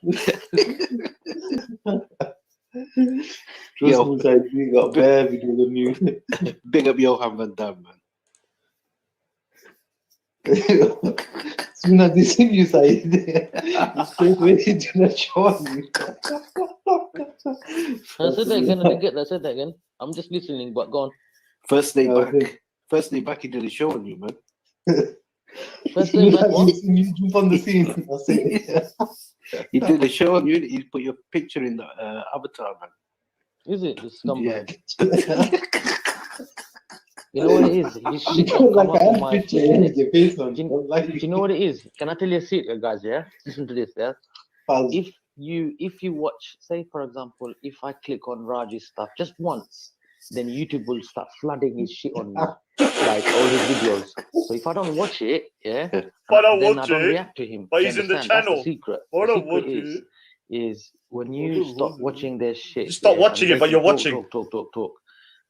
Trust me, guys, we got bare videos of you. Big up Johan Van Damme, man. As soon as they see you, Saeed, you straight away do not show me. I said that again. I didn't get that. I said that again. I'm just listening, but go on. First day back, he did a show on you, man. First day back, what? You jump on the scene. I'll say. He did a show on you. He put your picture in the avatar, man. Is it? The scumbag. You know what it is? His shit don't come up on my Do you know what it is? Can I tell you a secret, guys? Yeah, listen to this. Yeah, if you watch, say for example, if I click on Raj's stuff just once, then YouTube will start flooding his shit on me, like all his videos. So if I don't watch it, yeah, then I don't react to him. But he's in the channel. That's the secret. I don't The watch secret is when you stop watching their shit. You stop watching it, but you're watching. Talk.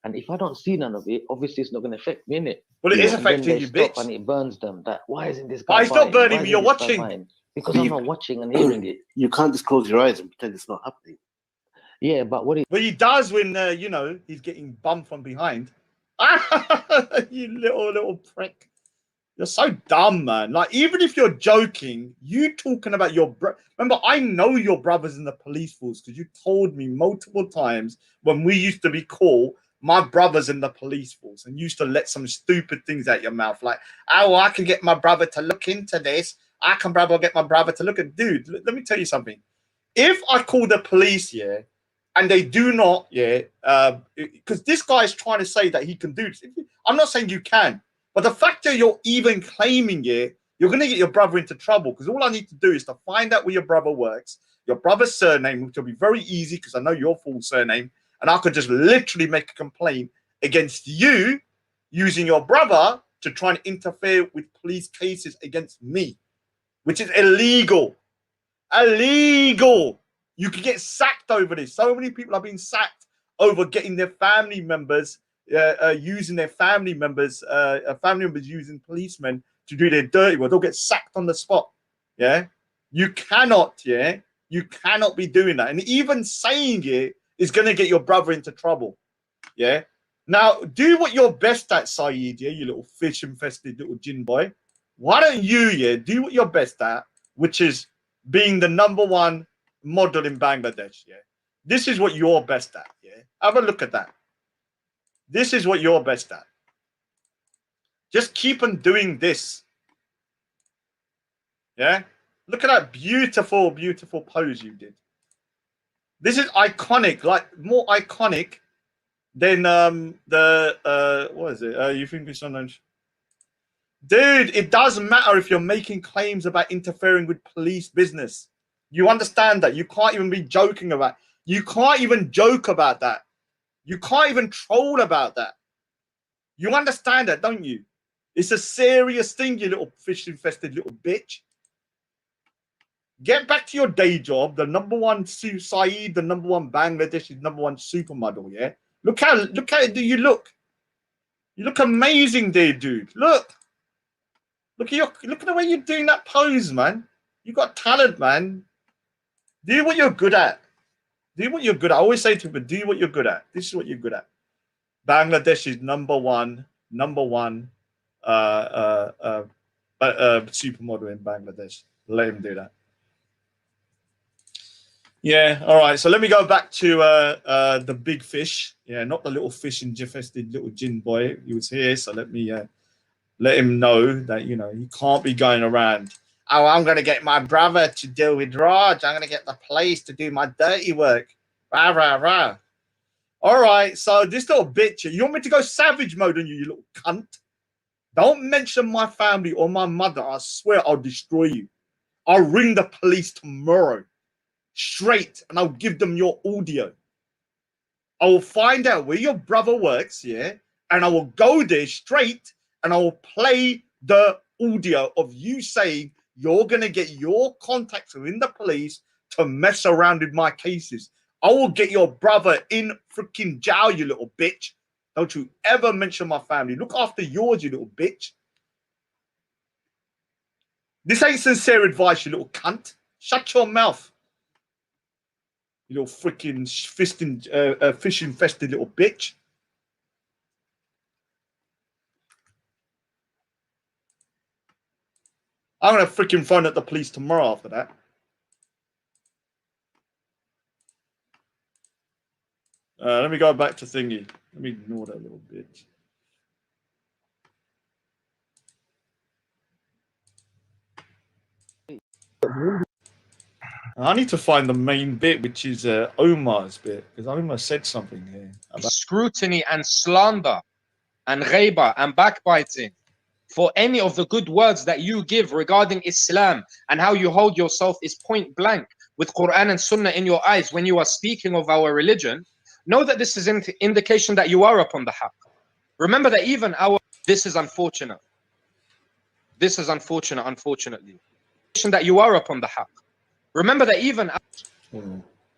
And if I don't see none of it, obviously it's not going to affect me, innit? Well, it is affecting you, bitch. And it burns them. That why isn't this guy? It's not burning me. You're watching. Because I'm not watching and hearing it. You can't just close your eyes and pretend it's not happening. Yeah, but what? But he does when he's getting bumped from behind. You little prick. You're so dumb, man. Like, even if you're joking, you talking about your remember, I know your brother's in the police force because you told me multiple times when we used to be cool. My brother's in the police force, and used to let some stupid things out your mouth, like, "Oh, I can get my brother to look into this. I can get my brother to look at." Dude, let me tell you something. If I call the police, and they do not, because this guy is trying to say that he can do this. I'm not saying you can, but the fact that you're even claiming it, you're going to get your brother into trouble. Because all I need to do is to find out where your brother works, your brother's surname, which will be very easy because I know your full surname. And I could just literally make a complaint against you using your brother to try and interfere with police cases against me, which is illegal. Illegal. You could get sacked over this. So many people are being sacked over getting their family members, using their family members using policemen to do their dirty work. They'll get sacked on the spot. Yeah. You cannot be doing that. And even saying it is going to get your brother into trouble. Yeah. Now, do what you're best at, Saeed, you little fish-infested little gin boy. Why don't you, do what you're best at, which is being the #1 model in Bangladesh, This is what you're best at, Have a look at that. This is what you're best at. Just keep on doing this. Yeah? Look at that beautiful, beautiful pose you did. This is iconic, like more iconic than what is it? You think it's sometimes? Dude, it doesn't matter if you're making claims about interfering with police business. You understand that. You can't even be joking about. You can't even joke about that. You can't even troll about that. You understand that, don't you? It's a serious thing, you little fish-infested little bitch. Get back to your day job. The #1 Saeed, the #1 Bangladesh's #1 supermodel. Yeah, look how you look. You look amazing there, dude. Look at the way you're doing that pose, man. You got talent, man. Do what you're good at. Do what you're good at. I always say to people, do what you're good at. This is what you're good at. Bangladesh's #1 supermodel in Bangladesh. Let him do that. Yeah, all right. So let me go back to the big fish. Yeah, not the little fish infested little gin boy. He was here, so let me let him know that, you know, he can't be going around. Oh, I'm going to get my brother to deal with Raj. I'm going to get the police to do my dirty work. Rah, rah, rah. All right, so this little bitch, you want me to go savage mode on you, you little cunt? Don't mention my family or my mother. I swear I'll destroy you. I'll ring the police tomorrow. Straight, and I'll give them your audio. I will find out where your brother works, yeah, and I will go there straight and I will play the audio of you saying you're going to get your contacts within the police to mess around with my cases. I will get your brother in freaking jail, you little bitch. Don't you ever mention my family. Look after yours, you little bitch. This ain't sincere advice, you little cunt. Shut your mouth. You little freaking fish-infested little bitch. I'm going to freaking phone at the police tomorrow after that. Let me go back to thingy. Let me ignore that little bitch. I need to find the main bit, which is Omar's bit, because Omar said something here about scrutiny and slander and ghaiba and backbiting for any of the good words that you give regarding Islam and how you hold yourself is point blank with Quran and Sunnah in your eyes when you are speaking of our religion. Know that this is an indication that you are upon the haqq. Remember that even this is unfortunate. This is unfortunate, unfortunately. That you are upon the haqq. Remember that even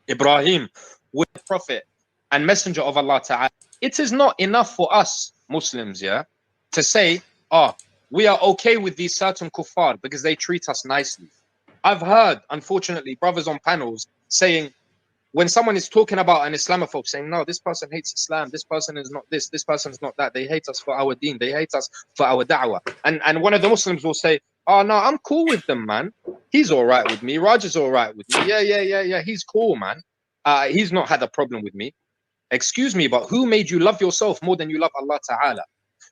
Ibrahim was the prophet and messenger of Allah Ta'ala. It is not enough for us Muslims, yeah, to say, oh, we are okay with these certain kuffar because they treat us nicely. I've heard, unfortunately, brothers on panels saying, when someone is talking about an Islamophobe, saying, no, this person hates Islam, this person is not this person is not that, they hate us for our deen, they hate us for our da'wah. And one of the Muslims will say, oh, no, I'm cool with them, man. He's all right with me. Raj is all right with me. Yeah. He's cool, man. He's not had a problem with me. Excuse me, but who made you love yourself more than you love Allah Ta'ala?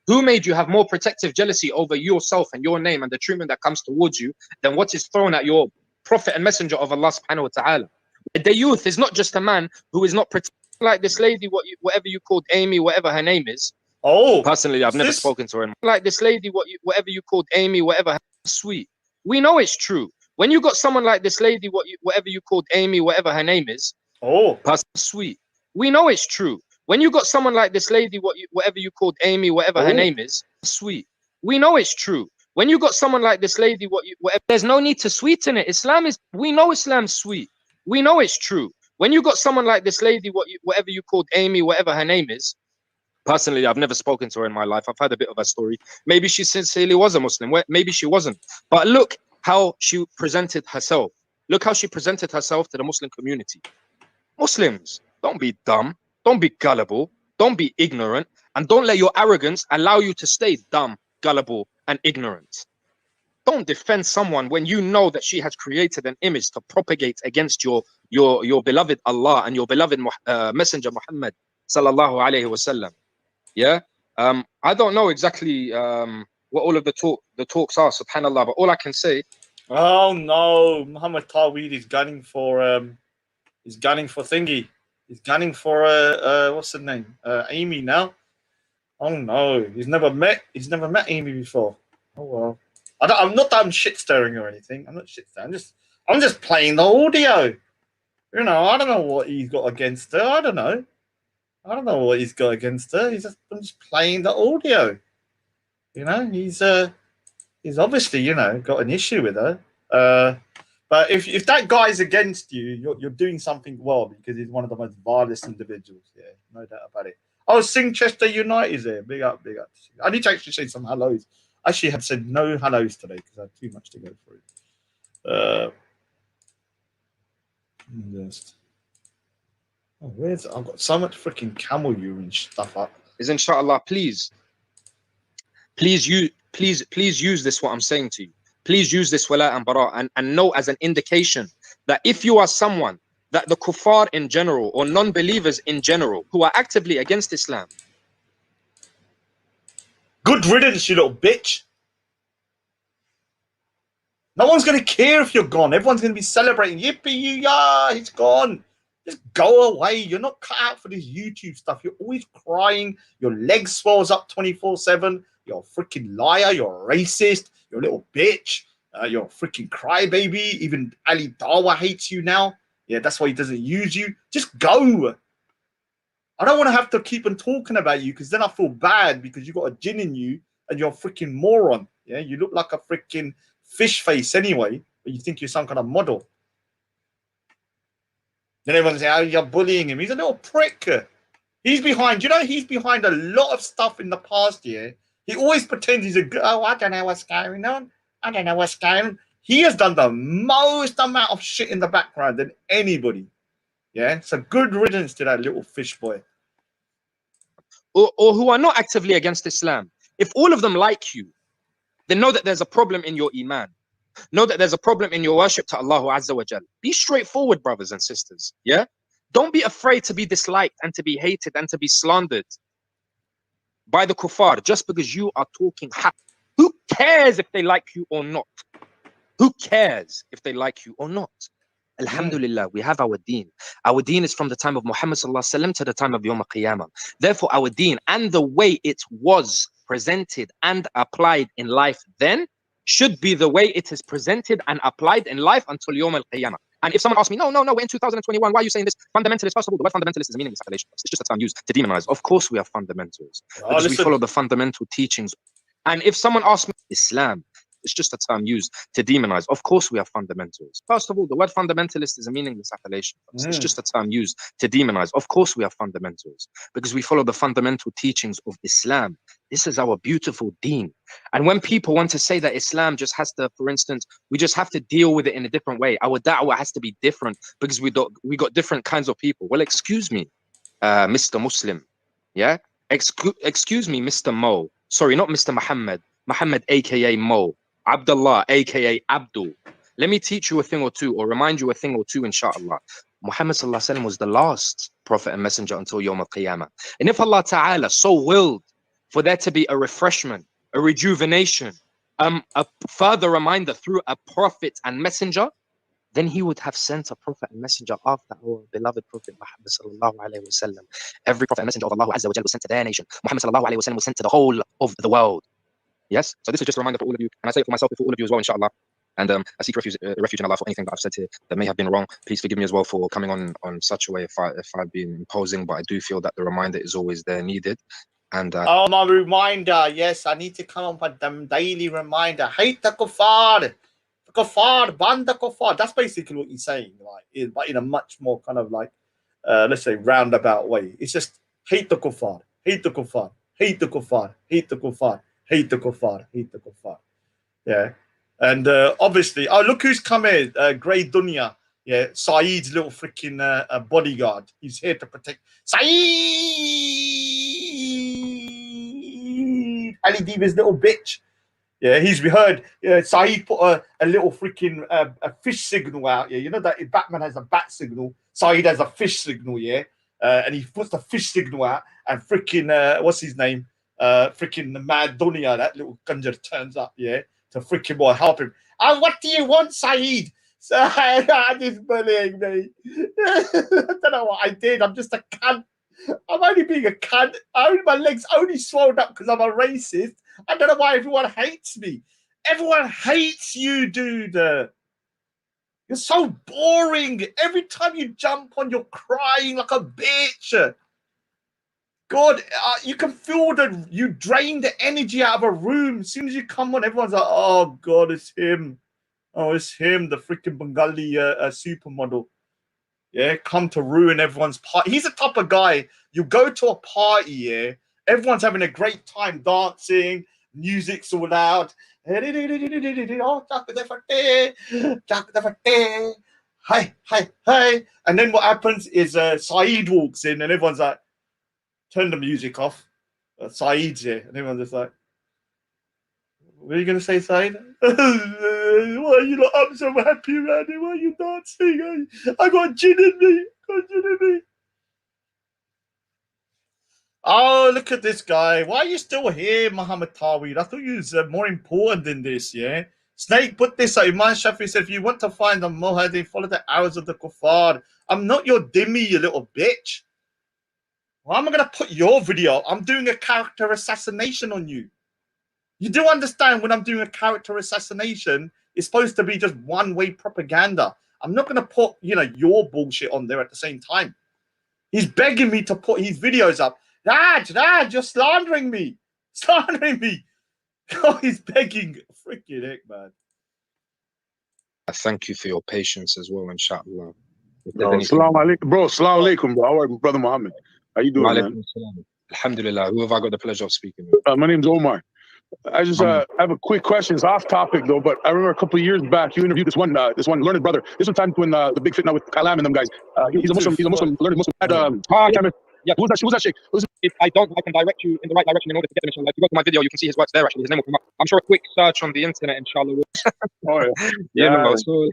Who made you have more protective jealousy over yourself and your name and the treatment that comes towards you than what is thrown at your prophet and messenger of Allah Subhanahu wa Ta'ala? The youth is not just a man who is not protecting, like this lady, whatever you called Amy, whatever her name is. Oh, personally, I've never spoken to her. Like this lady, whatever you called Amy, whatever her sweet. We know it's true. When you got someone like this lady, whatever you called Amy, whatever her name is. Oh, sweet. We know it's true. When you got someone like this lady, whatever you called Amy, whatever her name is, sweet. We know it's true. When you got someone like this lady, whatever, there's no need to sweeten it. We know Islam's sweet. We know it's true. When you got someone like this lady, whatever you called Amy, whatever her name is. Personally, I've never spoken to her in my life. I've heard a bit of her story. Maybe she sincerely was a Muslim. Maybe she wasn't. But look how she presented herself. Look how she presented herself to the Muslim community. Muslims, don't be dumb. Don't be gullible. Don't be ignorant. And don't let your arrogance allow you to stay dumb, gullible, and ignorant. Don't defend someone when you know that she has created an image to propagate against your beloved Allah and your beloved Messenger Muhammad sallallahu alaihi wasallam. Yeah, I don't know exactly what all of the talks are, subhanallah, but all I can say. Oh no, Muhammad Taweed is gunning for thingy. He's gunning for what's her name? Amy now. Oh no, he's never met Amy before. Oh well. I'm not that I'm shit stirring or anything. I'm not shit stirring. I'm just playing the audio. You know, I don't know what he's got against her. I don't know what he's got against her. I'm just playing the audio. You know, he's obviously, you know, got an issue with her. But if that guy's against you, you're doing something well, because he's one of the most vilest individuals. Yeah, no doubt about it. Oh, Singchester United's there. Big up, big up. I need to actually say some hellos. I actually had said no hellos today because I had too much to go through. Just, I've got so much freaking camel urine stuff up. Is inshallah, please use this, what I'm saying to you. Please use this wala and bara, and know as an indication that if you are someone that the kuffar in general, or non-believers in general, who are actively against Islam. Good riddance, you little bitch. No one's going to care if you're gone. Everyone's going to be celebrating. Yippee, yeah, he's gone. Just go away. You're not cut out for this YouTube stuff. You're always crying. Your leg swells up 24/7. You're a freaking liar. You're a racist. You're a little bitch. You're a freaking crybaby. Even Ali Dawa hates you now. Yeah, that's why he doesn't use you. Just go. I don't want to have to keep on talking about you, because then I feel bad because you got a jinn in you and you're a freaking moron. Yeah, you look like a freaking fish face anyway, but you think you're some kind of model. Then everyone say, oh, you're bullying him. He's a little prick. He's behind, he's behind a lot of stuff in the past year. He always pretends he's a good, oh, I don't know what's going on. I don't know what's going on. He has done the most amount of shit in the background than anybody. Yeah, so good riddance to that little fish boy. Or who are not actively against Islam. If all of them like you, then know that there's a problem in your iman. Know that there's a problem in your worship to Allah Azza wa Jal. Be straightforward, brothers and sisters. Yeah? Don't be afraid to be disliked and to be hated and to be slandered by the kuffar just because you are talking haqq. Who cares if they like you or not? Who cares if they like you or not? Alhamdulillah, we have our deen. Our deen is from the time of Muhammad sallallahu alaihi wasallam to the time of Yawm al-Qiyamah. Therefore, our deen and the way it was presented and applied in life then should be the way it is presented and applied in life until Yawm al-Qiyamah. And if someone asks me, no, we're in 2021, why are you saying this? Fundamentalist, first of all, the word fundamentalist is a meaningless appellation. It's just a term used to demonize. Of course we are fundamentals, because we follow the fundamental teachings. And if someone asks me, Islam, it's just a term used to demonize. Of course we are fundamentals. First of all, the word fundamentalist is a meaningless appellation. It's just a term used to demonize. Of course we are fundamentals, because we follow the fundamental teachings of Islam. This is our beautiful deen. And when people want to say that Islam just has to, for instance, we just have to deal with it in a different way, our da'wah has to be different because we got different kinds of people. Well, excuse me, Mr. Muslim. Yeah? Excuse me, Mr. Mo. Sorry, not Mr. Muhammad. Muhammad, aka Mo. Abdullah, aka Abdul. Let me teach you a thing or two, or remind you a thing or two, inshallah. Muhammad sallallahu alaihi wasallam was the last prophet and messenger until Yawm al-Qiyamah. And if Allah Ta'ala so willed for there to be a refreshment, a rejuvenation, a further reminder through a prophet and messenger, then he would have sent a prophet and messenger after our beloved prophet Muhammad sallallahu alaihi wasallam. Every prophet and messenger of Allah Azza wa Jalla was sent to their nation. Muhammad sallallahu alaihi wasallam was sent to the whole of the world. Yes, so this is just a reminder for all of you, and I say it for myself and for all of you as well, inshallah. And I seek refuge in Allah for anything that I've said here that may have been wrong. Please forgive me as well for coming on such a way if I've been imposing, but I do feel that the reminder is always there needed. And oh, my reminder, yes, I need to come up with them daily reminder. Hate the kuffar, ban the kuffar. That's basically what he's saying, like, but in a much more kind of like, let's say, roundabout way. It's just hate the kuffar, hate the kuffar, hate the kuffar, hate the kuffar. Hate the kuffar, hate the kuffar. Yeah. And obviously, oh, look who's come in. Grey Dunya. Yeah. Saeed's little freaking bodyguard. He's here to protect. Saeed! Ali Diva's little bitch. Yeah, we heard. Yeah, Saeed put a little freaking a fish signal out. Yeah, you know that Batman has a bat signal. Saeed has a fish signal, yeah. And he puts the fish signal out, and freaking, what's his name? Freaking the mad Dunya, that little conjure turns up, yeah, to freaking boy help him. Oh, what do you want, Saeed? Saeed, he's bullying me. I don't know what I did. I'm just a cunt. I'm only being a cunt. My legs only swelled up because I'm a racist. I don't know why everyone hates me. Everyone hates you, dude. You're You're so boring. Every time you jump on, you're crying like a bitch. God, you can feel you drain the energy out of a room. As soon as you come on, everyone's like, oh, God, it's him. Oh, it's him, the freaking Bengali supermodel. Yeah, come to ruin everyone's party. He's the type of guy, you go to a party, yeah, everyone's having a great time dancing, music's all loud. Hi, hi, hi. And then what happens is Saeed walks in and everyone's like, turn the music off. Saeed's here. And everyone's just like, what are you going to say, Saeed? Why are you like, I'm so happy around here. Why are you dancing? I got gin in me. Oh, look at this guy. Why are you still here, Muhammad Taweed? I thought you was more important than this, yeah? Snake put this out. Imam Shafi said, if you want to find the Mohadi, follow the arrows of the Kuffar. I'm not your dhimmi, you little bitch. Why am I going to put your video? I'm doing a character assassination on you. You do understand when I'm doing a character assassination, it's supposed to be just one-way propaganda. I'm not going to put, your bullshit on there at the same time. He's begging me to put his videos up. Raj, you're slandering me. Oh, he's begging. Freaking heck, man. Thank you for your patience as well, inshallah. Salam alaikum, bro. Salam alaikum, bro. How are you, brother Muhammad? How you doing, man? Alhamdulillah. Who have I got the pleasure of speaking with? My name's Omar. I just have a quick question. It's off topic though, but I remember a couple of years back you interviewed this one learned brother. This one time when the big fitna with Kalam and them guys. He's a Muslim learned Muslim. Yeah, who's that sheikh? If I don't, I can direct you in the right direction in order to get them, inshallah. If you go to my video, you can see his works there, actually. His name will come up. I'm sure a quick search on the internet, inshallah. So,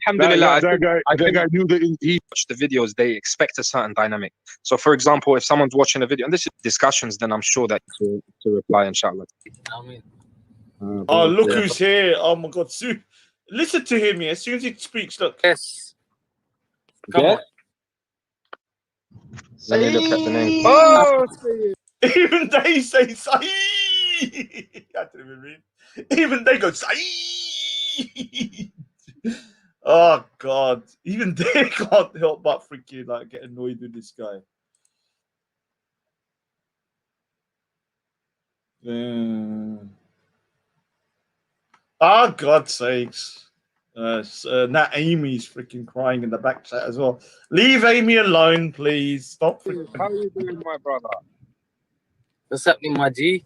alhamdulillah, that guy knew that he watched the videos, they expect a certain dynamic. So, for example, if someone's watching a video, and this is discussions, then I'm sure that to reply, inshallah. Oh, look who's here. Oh, my God. Listen to him here. As soon as he speaks, look. Yes. Come on. Let me look at the name. Oh, even they say Saeed. Even they go Saeed. Oh God! Even they can't help but freaking get annoyed with this guy. Oh God's sakes! Now Amy's freaking crying in the back chat as well. Leave Amy alone, please. Stop. How are you doing, my brother? What's happening, my G?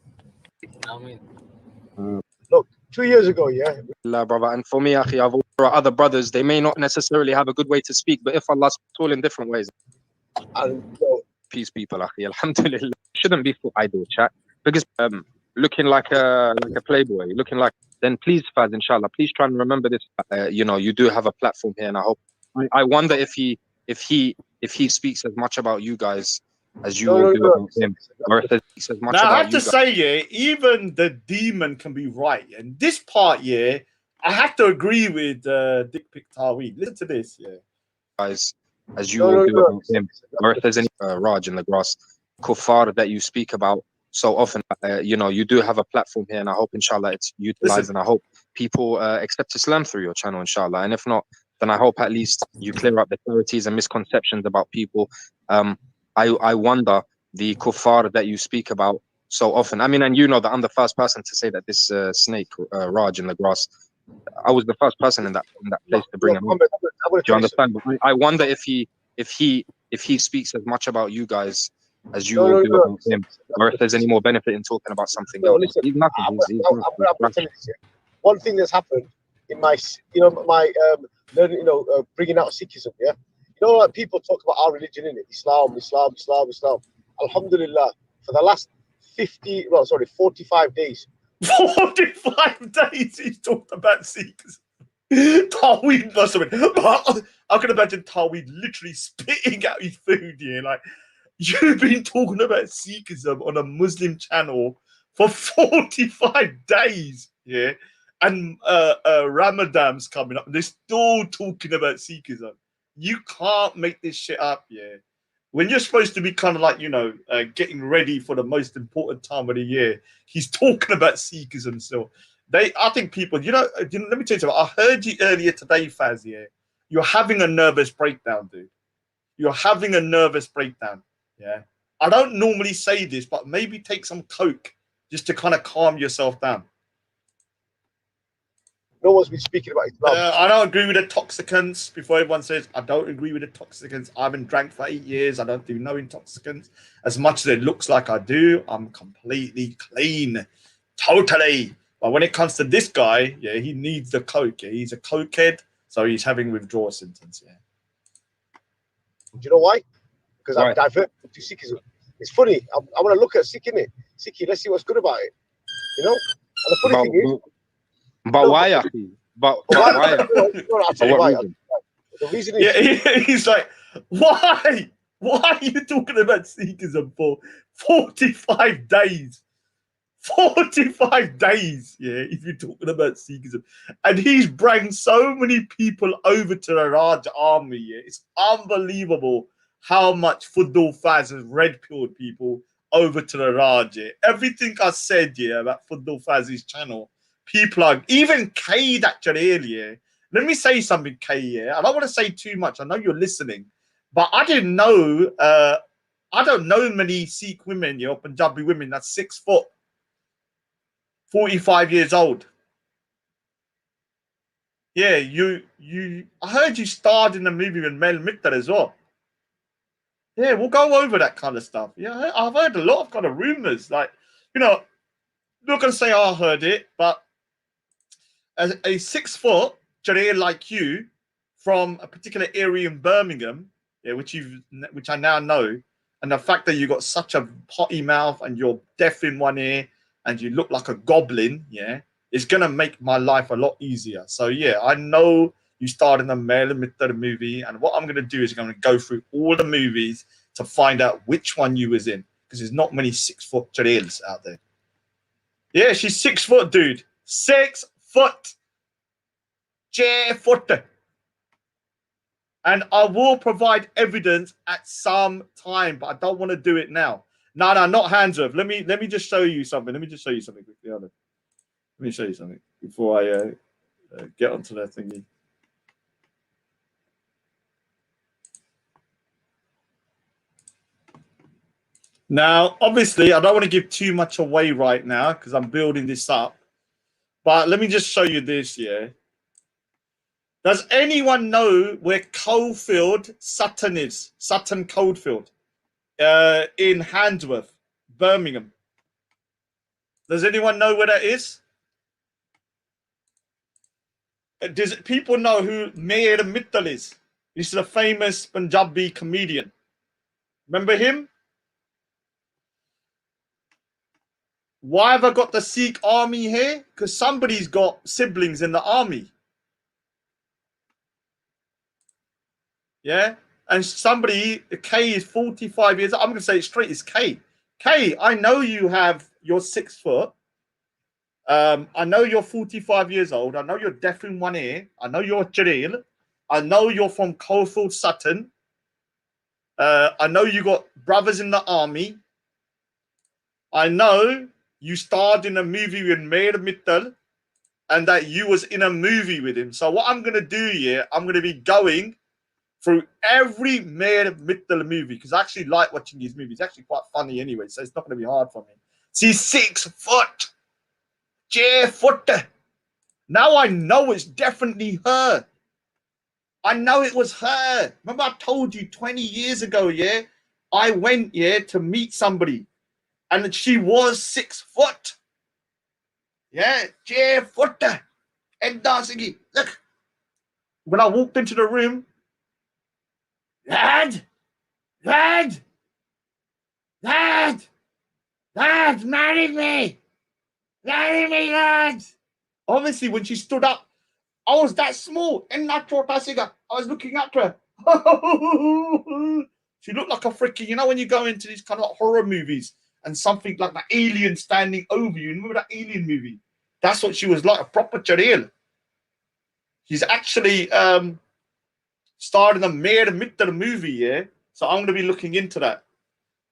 Look, 2 years ago, yeah. Allah, brother. And for me, Akhi, I've also other brothers. They may not necessarily have a good way to speak, but if Allah speaks all in different ways. Peace, people, Akhi. Alhamdulillah. Shouldn't be for idle chat because looking like a playboy, looking like. Then please, Fazz, inshallah, please try and remember this. You do have a platform here, and I hope. I wonder if he speaks as much about you guys as you will do about him, or if he speaks as much about you guys. I have to say, yeah, even the demon can be right. And this part, yeah, I have to agree with Dicpic Taweed. Listen to this, yeah. Guys, as you will do about him, or if there's any Raj in the grass, Kuffar that you speak about so often, you do have a platform here, and I hope, inshallah, it's utilized, and I hope people accept Islam through your channel, inshallah. And if not, then I hope at least you clear up the clarities and misconceptions about people. I wonder the kuffar that you speak about so often. I mean, and you know that I'm the first person to say that this snake, Raj in the grass, I was the first person in that place to bring him up. Do you understand? But I wonder if he speaks as much about you guys as you will do about him, or if there's any more benefit in talking about something else. Listen, He's nothing. I'm gonna tell you this, yeah. One thing that's happened in my, learning, bringing out Sikhism, yeah. Like people talk about our religion, innit? Islam. Alhamdulillah, for the last 45 days. 45 days he's talked about Sikhs. Taweed must have been. I can imagine Taweed literally spitting out his food here, like. You've been talking about Sikhism on a Muslim channel for 45 days, yeah? And Ramadan's coming up, and they're still talking about Sikhism. You can't make this shit up, yeah? When you're supposed to be kind of like, getting ready for the most important time of the year, he's talking about Sikhism still. I think people, let me tell you something. I heard you earlier today, Fazz, yeah? you're having a nervous breakdown, dude. You're having a nervous breakdown. Yeah. I don't normally say this, but maybe take some coke just to kind of calm yourself down. No one's been speaking about Islam. I don't agree with the toxicants. Before everyone says, I don't agree with the toxicants. I haven't drank for 8 years. I don't do no intoxicants. As much as it looks like I do, I'm completely clean. Totally. But when it comes to this guy, yeah, he needs the coke. Yeah? He's a cokehead, so he's having withdrawal symptoms. Yeah. Do you know why? Because I'm diverted to Sikhism. It's funny. I want to look at Sikh, innit? Sikhi, let's see what's good about it. You know? And the funny thing is, but why? But why? I'll tell you why. The reason is... Yeah, he's like, why? Why are you talking about Sikhism for 45 days? 45 days, yeah, if you're talking about Sikhism. And he's bringing so many people over to the Raj army, yeah. It's unbelievable how much Fudu Fazs has red-pilled people over to the Raj, yeah. Everything I said, yeah, about Fudu Faz's channel, people are, even Kay that earlier. Let me say something, Kay, yeah. I don't want to say too much. I know you're listening, but I didn't know, I don't know many Sikh women, yeah, or Punjabi women that's 6 foot. 45 years old. Yeah, I heard you starred in a movie with Mel Mittal as well. Yeah, we'll go over that kind of stuff. Yeah, I've heard a lot of kind of rumors. Like, you know, I'm not going to say I heard it, but as a 6 foot Jareer like you from a particular area in Birmingham, yeah, which I now know, and the fact that you got such a potty mouth and you're deaf in one ear, and you look like a goblin, yeah, it's going to make my life a lot easier. So, yeah, I know you starred in the Mel Mittal movie, and what I'm going to do is I'm going to go through all the movies to find out which one you was in, because there's not many 6 foot Jareers out there. Yeah, she's 6 foot, dude. 6 foot. J-foot. And I will provide evidence at some time, but I don't want to do it now. No, not hands up. Let me just show you something. Let me just show you something quickly. Let me show you something before I get onto that thingy. Now, obviously, I don't want to give too much away right now because I'm building this up. But let me just show you this, yeah. Does anyone know where Coalfield Sutton is? Sutton Coalfield. In Handsworth, Birmingham. Does anyone know where that is? Does people know who Mel Mittal is? This is a famous Punjabi comedian. Remember him? Why have I got the Sikh army here? Because somebody's got siblings in the army. Yeah? And somebody, Kay is 45 years old. I'm going to say it straight, it's Kay. Kay, I know you have, you're 6 foot. I know you're 45 years old. I know you're deaf in one ear. I know you're Jareer. I know you're from Coalfield Sutton. I know you got brothers in the army. I know you starred in a movie with Mel Mittal and that you was in a movie with him. So what I'm going to do here, I'm going to be going through every Mel Mittal movie because I actually like watching his movies. It's actually quite funny anyway, so it's not going to be hard for me. See, 6 foot. J-foot. Now I know it's definitely her. I know it was her. Remember I told you 20 years ago, yeah? I went, yeah, to meet somebody. And she was 6 foot. Yeah, J-foot. And dancing. Look. When I walked into the room, Dad, marry me. Marry me, Dad. Obviously, when she stood up, I was that small. And I was looking at her. She looked like a freaking, you know, when you go into these kind of horror movies and something like the alien standing over you. Remember that alien movie? That's what she was like, a proper Jareer. She's actually starred in a Mel Mittal movie, yeah? So I'm going to be looking into that.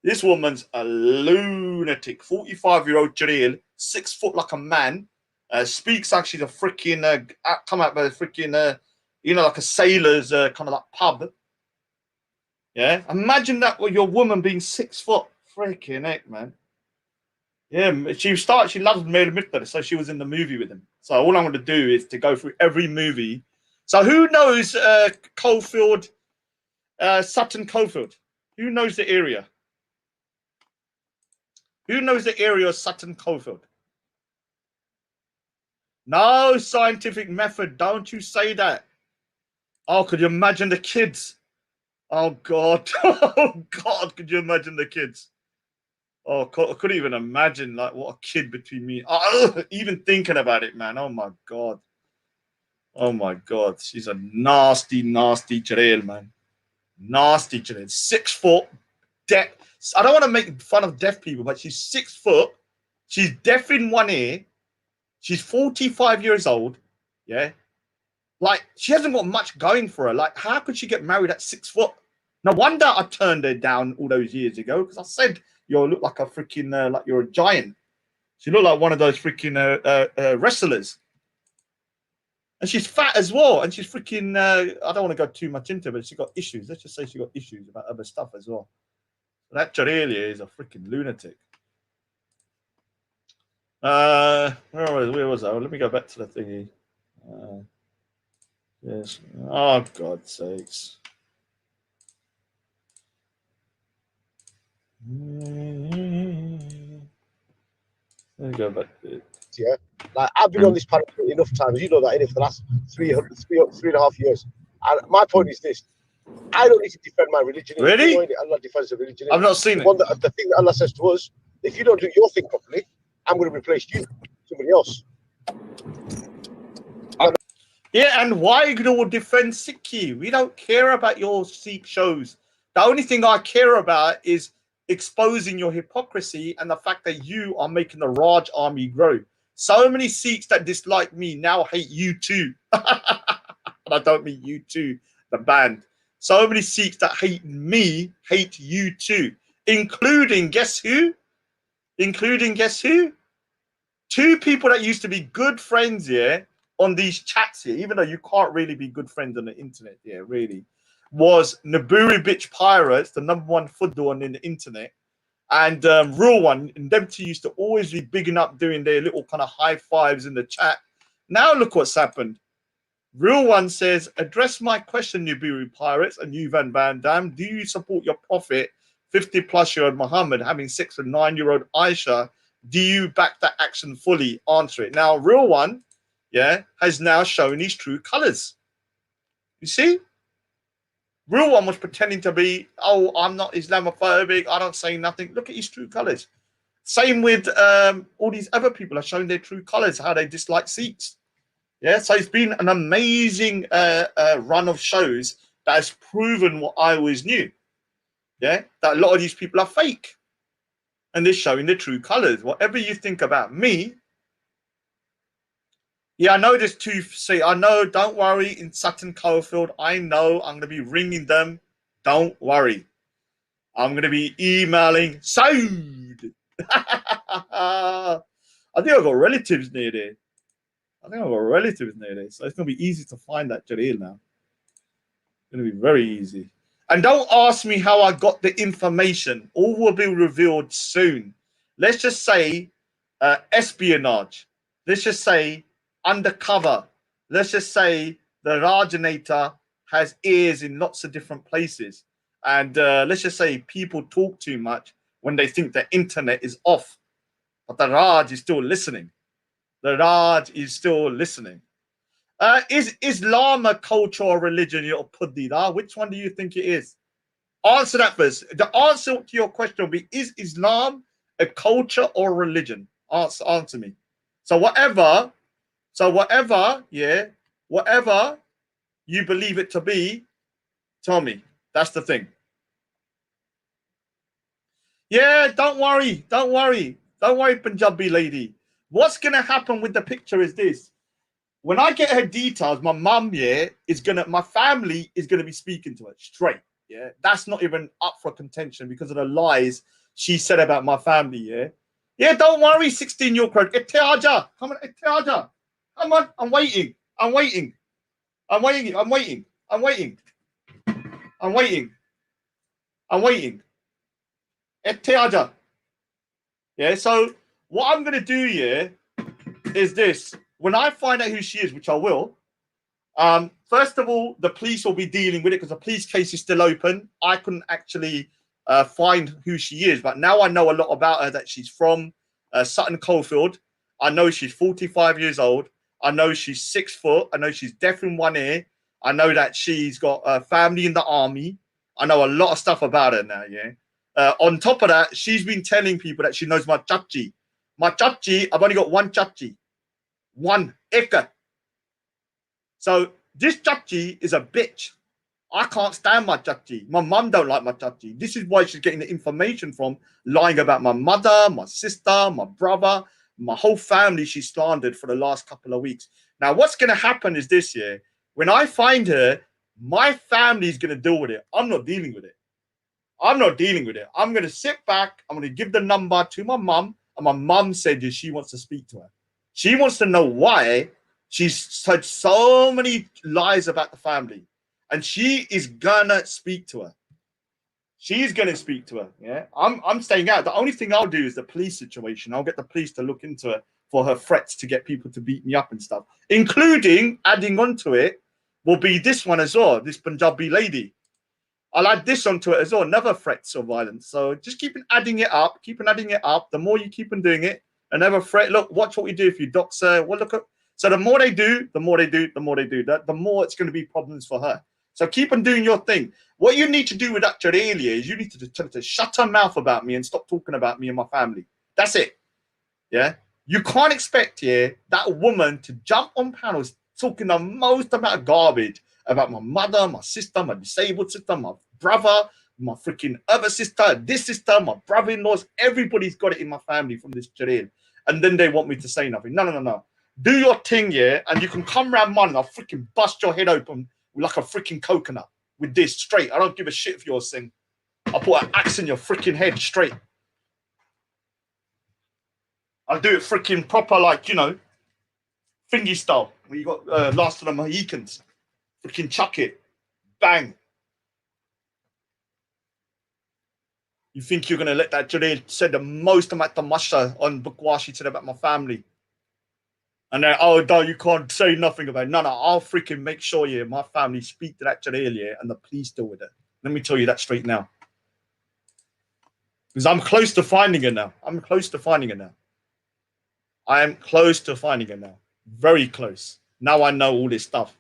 This woman's a lunatic. 45-year-old Jareer, 6 foot like a man. Speaks like she's a freaking, come out by the freaking you know, like a sailor's kind of like pub. Yeah, imagine that with your woman being 6 foot. Freaking heck, man. Yeah, she loves Mel Mitter, so she was in the movie with him. So all I'm going to do is to go through every movie. So who knows Coalfield, Sutton Coalfield? Who knows the area? Who knows the area of Sutton Coalfield? No scientific method. Don't you say that. Oh, could you imagine the kids? Oh, God. Oh, God. Could you imagine the kids? Oh, I couldn't even imagine, like, what a kid between me. Oh, even thinking about it, man. Oh, my God. Oh, my God. She's a nasty, nasty Jareel, man. Nasty Jareel. 6 foot. Deaf. I don't want to make fun of deaf people, but she's 6 foot. She's deaf in one ear. She's 45 years old. Yeah. Like, she hasn't got much going for her. Like, how could she get married at 6 foot? No wonder I turned her down all those years ago, because I said, you look like a freaking, like you're a giant. She looked like one of those freaking wrestlers. And she's fat as well. And she's freaking, I don't want to go too much into it, but she's got issues. Let's just say she got issues about other stuff as well. So that Jarelia is a freaking lunatic. Where was I? Let me go back to the thingy. Yes. Oh, God's sakes. Let me go back to it. Yeah, like I've been on this panel enough times. You know that, innit, for the last 3.5 years. And my point is this: I don't need to defend my religion. Really? You know, Allah defends the religion. I've not seen it. The thing that Allah says to us: if you don't do your thing properly, I'm going to replace you, somebody else. Yeah, and why do we defend Sikhi? We don't care about your Sikh shows. The only thing I care about is exposing your hypocrisy and the fact that you are making the Raj army grow. So many Sikhs that dislike me now hate you too. And I don't mean you too, the band. So many Sikhs that hate me hate you too, including guess who? Including guess who? 2 people that used to be good friends here on these chats here, even though you can't really be good friends on the internet here, really, was Naburi Bitch Pirates, the #1 Fudu on the internet, and Real One, and them 2 used to always be bigging up, doing their little kind of high fives in the chat. Now look what's happened. Real One says, address my question, Naburi Pirates and you Van Dam. Do you support your prophet, 50-plus-year-old Muhammad, having sex with 9-year-old Aisha? Do you back that action fully? Answer it. Now, Real One, yeah, has now shown his true colors. You see? Real One was pretending to be, oh, I'm not Islamophobic, I don't say nothing. Look at his true colors. Same with all these other people are showing their true colors, how they dislike Sikhs. Yeah, so it's been an amazing run of shows that has proven what I always knew. Yeah, that a lot of these people are fake. And they're showing their true colors. Whatever you think about me, yeah, I know there's 2. See, I know, don't worry, in Sutton Coalfield, I know I'm going to be ringing them. Don't worry. I'm going to be emailing Saud. I think I've got relatives near there. So it's going to be easy to find that Jaleel now. It's going to be very easy. And don't ask me how I got the information. All will be revealed soon. Let's just say espionage. Let's just say undercover. Let's just say the Rajanator has ears in lots of different places. And let's just say people talk too much when they think the internet is off. But the Raj is still listening. The Raj is still listening. Is Islam a culture or religion, you Puddida? Which one do you think it is? Answer that first. The answer to your question will be, is Islam a culture or religion? Answer me. So whatever, yeah, whatever you believe it to be, tell me. That's the thing. Yeah, don't worry, Punjabi lady. What's going to happen with the picture is this. When I get her details, my mum, yeah, my family is going to be speaking to her straight, yeah. That's not even up for contention because of the lies she said about my family, yeah. Yeah, don't worry, 16-year-old crowd. Come on, I'm waiting. I'm waiting. I'm waiting. I'm waiting. I'm waiting. I'm waiting. Yeah, so what I'm gonna do here is this. When I find out who she is, which I will, first of all, the police will be dealing with it because the police case is still open. I couldn't actually find who she is, but now I know a lot about her, that she's from Sutton Coldfield. I know she's 45 years old. I know she's 6 foot. I know she's deaf in one ear. I know that she's got a family in the army. I know a lot of stuff about her now, yeah. On top of that, she's been telling people that she knows my chachi. My chachi, I've only got one chachi. One eka. So this chachi is a bitch. I can't stand my chachi. My mum don't like my chachi. This is why she's getting the information from, lying about my mother, my sister, my brother, my whole family. She slandered for the last couple of weeks. Now, what's going to happen is this year, when I find her, my family is going to deal with it. I'm not dealing with it. I'm not dealing with it. I'm going to sit back. I'm going to give the number to my mum. And my mum said that she wants to speak to her. She wants to know why she's said so many lies about the family. And she is gonna speak to her. She's gonna speak to her. Yeah, I'm staying out. The only thing I'll do is the police situation. I'll get the police to look into it for her threats to get people to beat me up and stuff, including adding onto it will be this one as well. This Punjabi lady. I'll add this onto it as well. Never threats or violence. So just keep adding it up. Keep adding it up. The more you keep on doing it, and never threat. Look, watch what we do if you dox her. Well, look at. So the more they do, the more they do, the more they do. That the more it's going to be problems for her. So keep on doing your thing. What you need to do with that Aurelia is you need to tell her to shut her mouth about me and stop talking about me and my family. That's it. Yeah. You can't expect that woman to jump on panels talking the most amount of garbage about my mother, my sister, my disabled sister, my brother, my freaking other sister, this sister, my brother-in-laws. Everybody's got it in my family from this Aurelia. And then they want me to say nothing. No. Do your thing, and you can come round mine and I'll freaking bust your head open like a freaking coconut with this straight. I don't give a shit if you're saying. I'll put an axe in your freaking head straight. I'll do it freaking proper, like, you know, thingy style. Where you got Last of the Mohicans. Freaking chuck it. Bang. You think you're going to let that Jaleel say the most amount of masha on Bukwashi said about my family? And then, oh, no, you can't say nothing about it. No, I'll freaking make sure, my family speak to that Jaleel, and the police deal with it. Let me tell you that straight now. Because I'm close to finding her now. I am close to finding her now. Very close. Now I know all this stuff.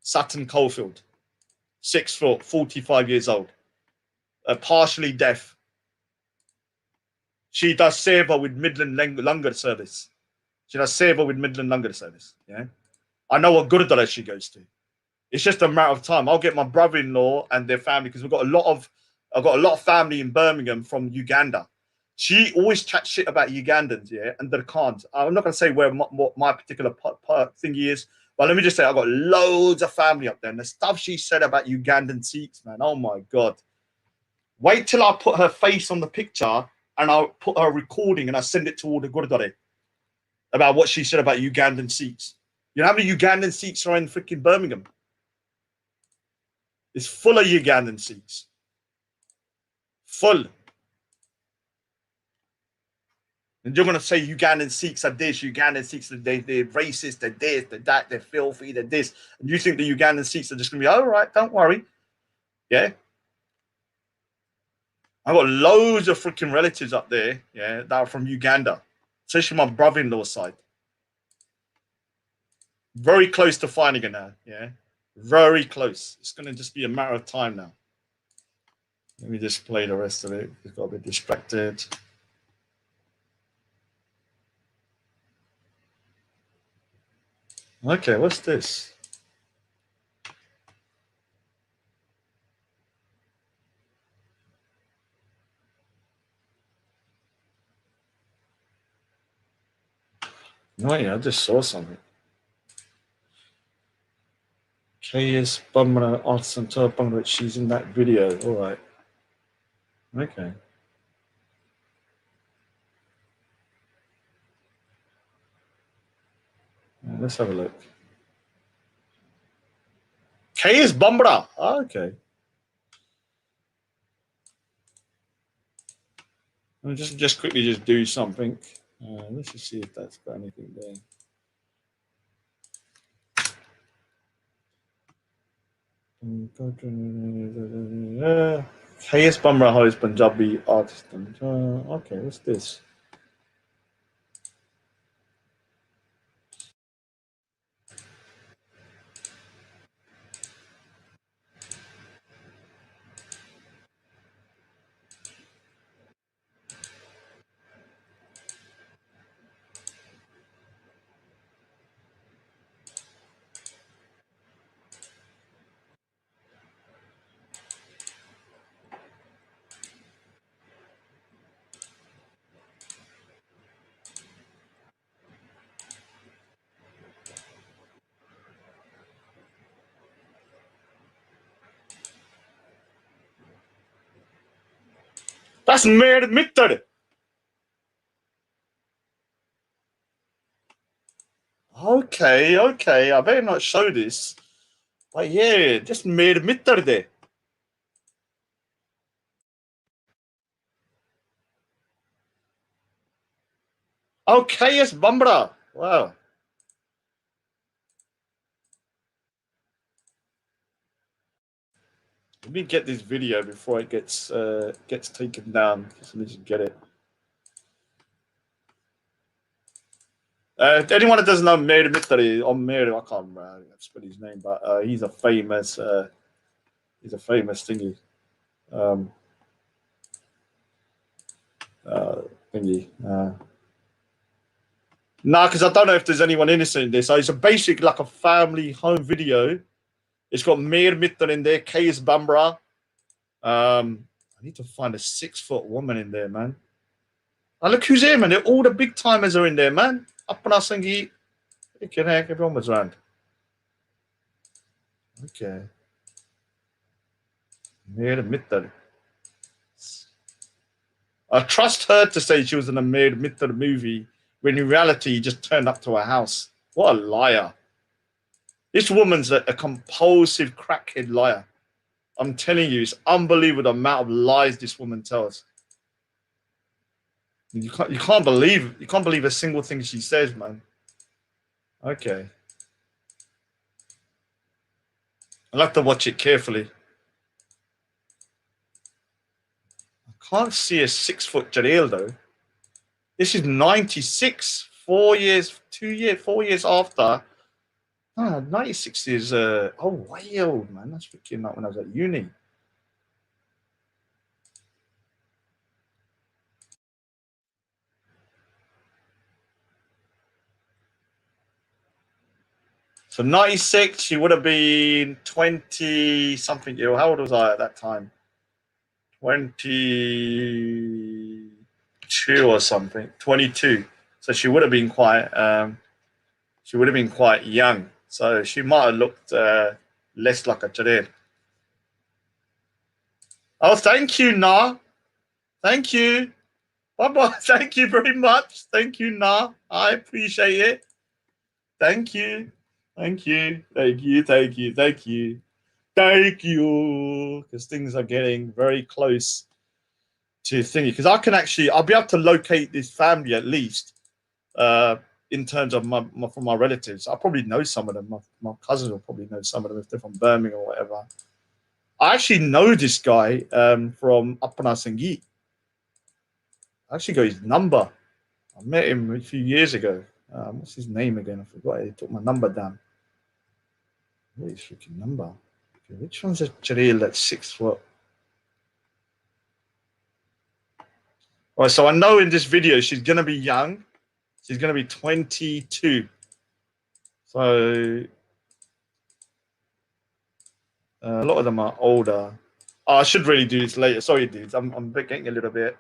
Sutton Coldfield. 6 foot, 45 years old. Partially deaf. She does Seva with Midland Langar service. She does Seva with Midland Langar service. Yeah. I know what Gurudwara she goes to. It's just a matter of time. I'll get my brother-in-law and their family, because I've got a lot of family in Birmingham from Uganda. She always chats shit about Ugandans, and they can't. I'm not going to say what my particular thingy is, but let me just say I've got loads of family up there. And the stuff she said about Ugandan Sikhs, man, oh my God. Wait till I put her face on the picture and I'll put her recording and I send it to all the Gurudwara about what she said about Ugandan Sikhs. You know how many Ugandan Sikhs are in freaking Birmingham? It's full of Ugandan Sikhs. Full. And you're going to say Ugandan Sikhs are this, Ugandan Sikhs are they're racist, they're this, they're that, they're filthy, they're this. And you think the Ugandan Sikhs are just going to be, all right, don't worry. Yeah. I've got loads of freaking relatives up there, that are from Uganda, especially my brother-in-law's side. Very close to finding her now, Very close. It's going to just be a matter of time now. Let me just play the rest of it. We've got a bit distracted. Okay, what's this? Oh yeah, I just saw something. KS Bumra Arts and Bumra, she's in that video. All right. Okay. Let's have a look. K is Bambra. Okay. I'll just quickly just do something. Let's just see if that's got anything there. K.S. Bamra is Punjabi artist. Okay, what's this? That's made Mittar. Okay, okay. I better not show this. But yeah, just made Mittar there. Okay, yes, Bambra. Wow. Let me get this video before it gets taken down. Let me just get it. Anyone that doesn't know Mir Mitri, or Mir, I can't remember spell his name, but he's a famous thingy. Thingy. Nah, because I don't know if there's anyone innocent in this. So it's a basic like a family home video. It's got Mir Mitri in there, K.S. Bambra. I need to find a 6-foot woman in there, man. Oh, look who's here, man. All the big timers are in there, man. Up on our thingy. Heck, everyone was around. Okay. Mir Mitri. I trust her to say she was in a Mir Mitri movie when in reality he just turned up to her house. What a liar. This woman's a compulsive crackhead liar. I'm telling you, it's unbelievable the amount of lies this woman tells. You can't believe a single thing she says, man. Okay. I'll have to watch it carefully. I can't see a 6-foot Jaleel though. This is 96, 4 years after. 96 is way old, man. That's freaking like when I was at uni. So 96, she would have been 20 something year old. How old was I at that time? 22 or something. 22. So she would have been quite young. So she might have looked less like a Jared. Oh, thank you, Na. Thank you. Bye-bye. Thank you very much. Thank you, Na. I appreciate it. Thank you. Thank you. Thank you. Thank you. Thank you. Thank you. Because things are getting very close to thingy. Because I'll be able to locate this family at least in terms of from my relatives. I probably know some of them. My cousins will probably know some of them if they're from Birmingham or whatever. I actually know this guy from Apana Sangeet. I actually got his number. I met him a few years ago. What's his name again? I forgot. He took my number down. What is his freaking number? Okay, which one's a Jaleel that's 6 foot? All right, so I know in this video she's going to be young. She's going to be 22. So a lot of them are older. Oh, I should really do this later. Sorry, dudes. I'm getting a little bit.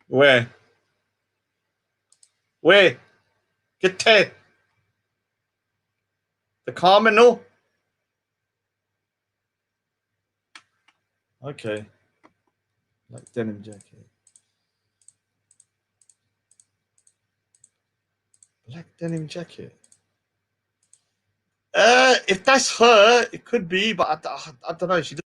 Where? Get there. The Carminal? Okay. Like denim jacket. Black denim jacket. If that's her, it could be, but I don't know. She doesn't.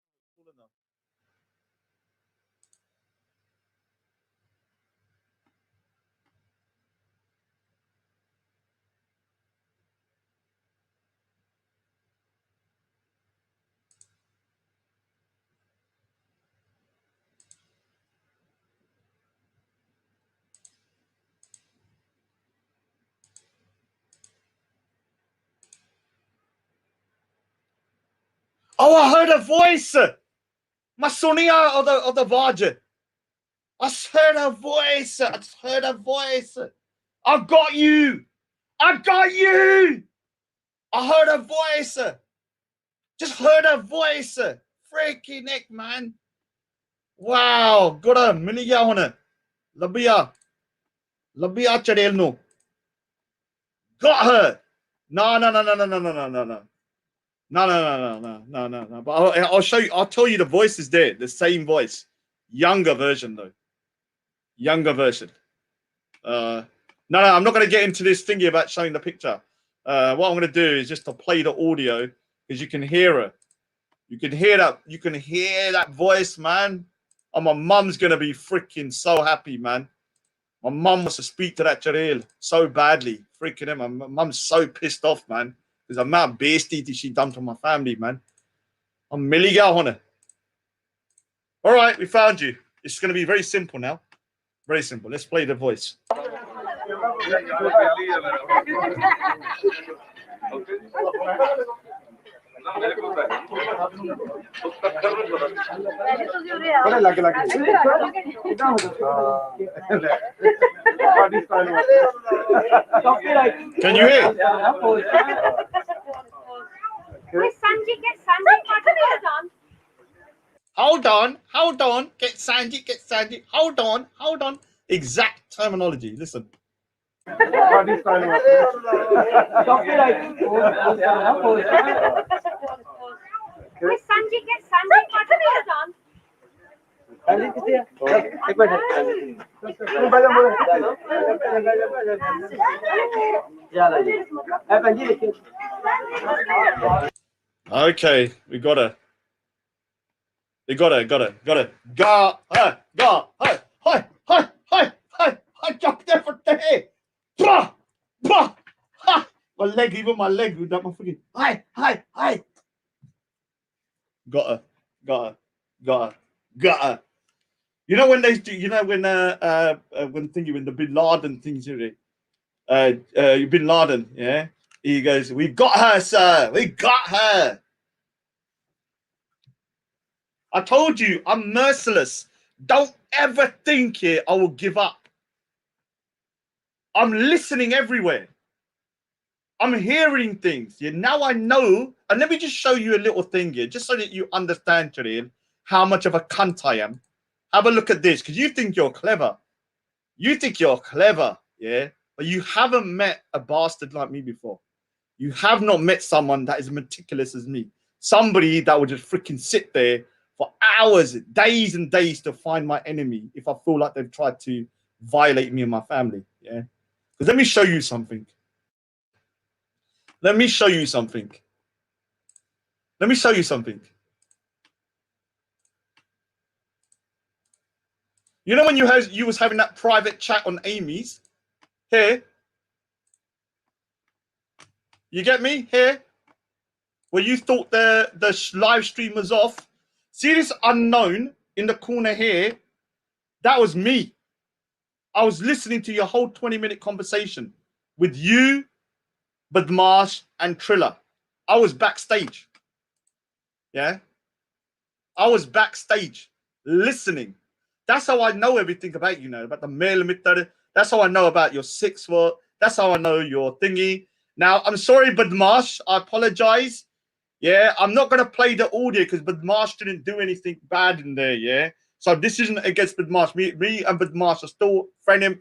Oh, I heard a voice. Masonia of the Varja. I heard a voice. I just heard a voice. I got you. I got you. I heard a voice. Just heard a voice. Freaky neck, man. Wow. Got a miniga on it. Labia. Labia Chadel no. Got her. No. No. But I'll show you. I'll tell you the voice is there. The same voice. Younger version though. Younger version. No, I'm not going to get into this thingy about showing the picture. What I'm going to do is just to play the audio because you can hear her. You can hear that. You can hear that voice, man. And my mum's going to be freaking so happy, man. My mum wants to speak to that Jareel so badly. Freaking him. My mum's so pissed off, man. Because the amount of bestie she done to my family, man. I'm milliga on her. All right, we found you. It's going to be very simple now. Very simple. Let's play the voice. Can you hear? Hold on. Get Sanji. Hold on. Exact terminology. Listen. Okay, we got her. Got her. Hi, jump there for there. Bah! Ha! My leg, even my leg, with that my freaking. Hi. Got her. You know when they do, you know when thingy, when the Bin Laden things, Bin Laden, yeah? He goes, "We got her, sir. We got her." I told you, I'm merciless. Don't ever think I will give up. I'm listening everywhere. I'm hearing things. Yeah, now I know. And let me just show you a little thing here, just so that you understand, Jareen, how much of a cunt I am. Have a look at this, because you think you're clever. Yeah? But you haven't met a bastard like me before. You have not met someone that is meticulous as me. Somebody that would just freaking sit there for hours, days and days to find my enemy if I feel like they've tried to violate me and my family. Yeah? Because let me show you something. You know when you was having that private chat on Amy's? Here. You get me? Here. Where you thought the live stream was off. See this unknown in the corner here? That was me. I was listening to your whole 20-minute conversation with you, Badmash, and Triller. I was backstage. Yeah? I was backstage listening. That's how I know everything about you, about the millimeter. That's how I know about your 6 foot. That's how I know your thingy. Now, I'm sorry, Badmash. I apologize. Yeah, I'm not going to play the audio because Badmash didn't do anything bad in there, yeah? So this isn't against Badmash. Me and Badmash are still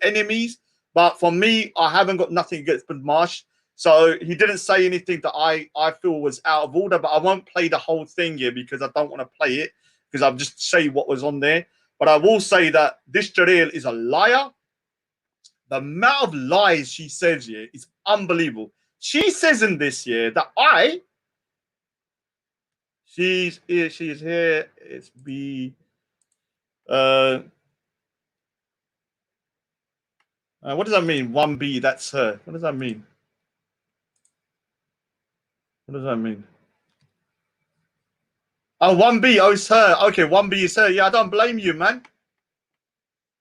enemies. But for me, I haven't got nothing against Badmash. So he didn't say anything that I feel was out of order. But I won't play the whole thing here because I don't want to play it. Because I'll just say what was on there. But I will say that this Jareel is a liar. The amount of lies she says here is unbelievable. She says in this year that she's here. It's B. What does that mean? 1B, that's her. What does that mean? What does that mean? Oh, 1B, oh, it's her. Okay, 1B is her. Yeah, I don't blame you, man.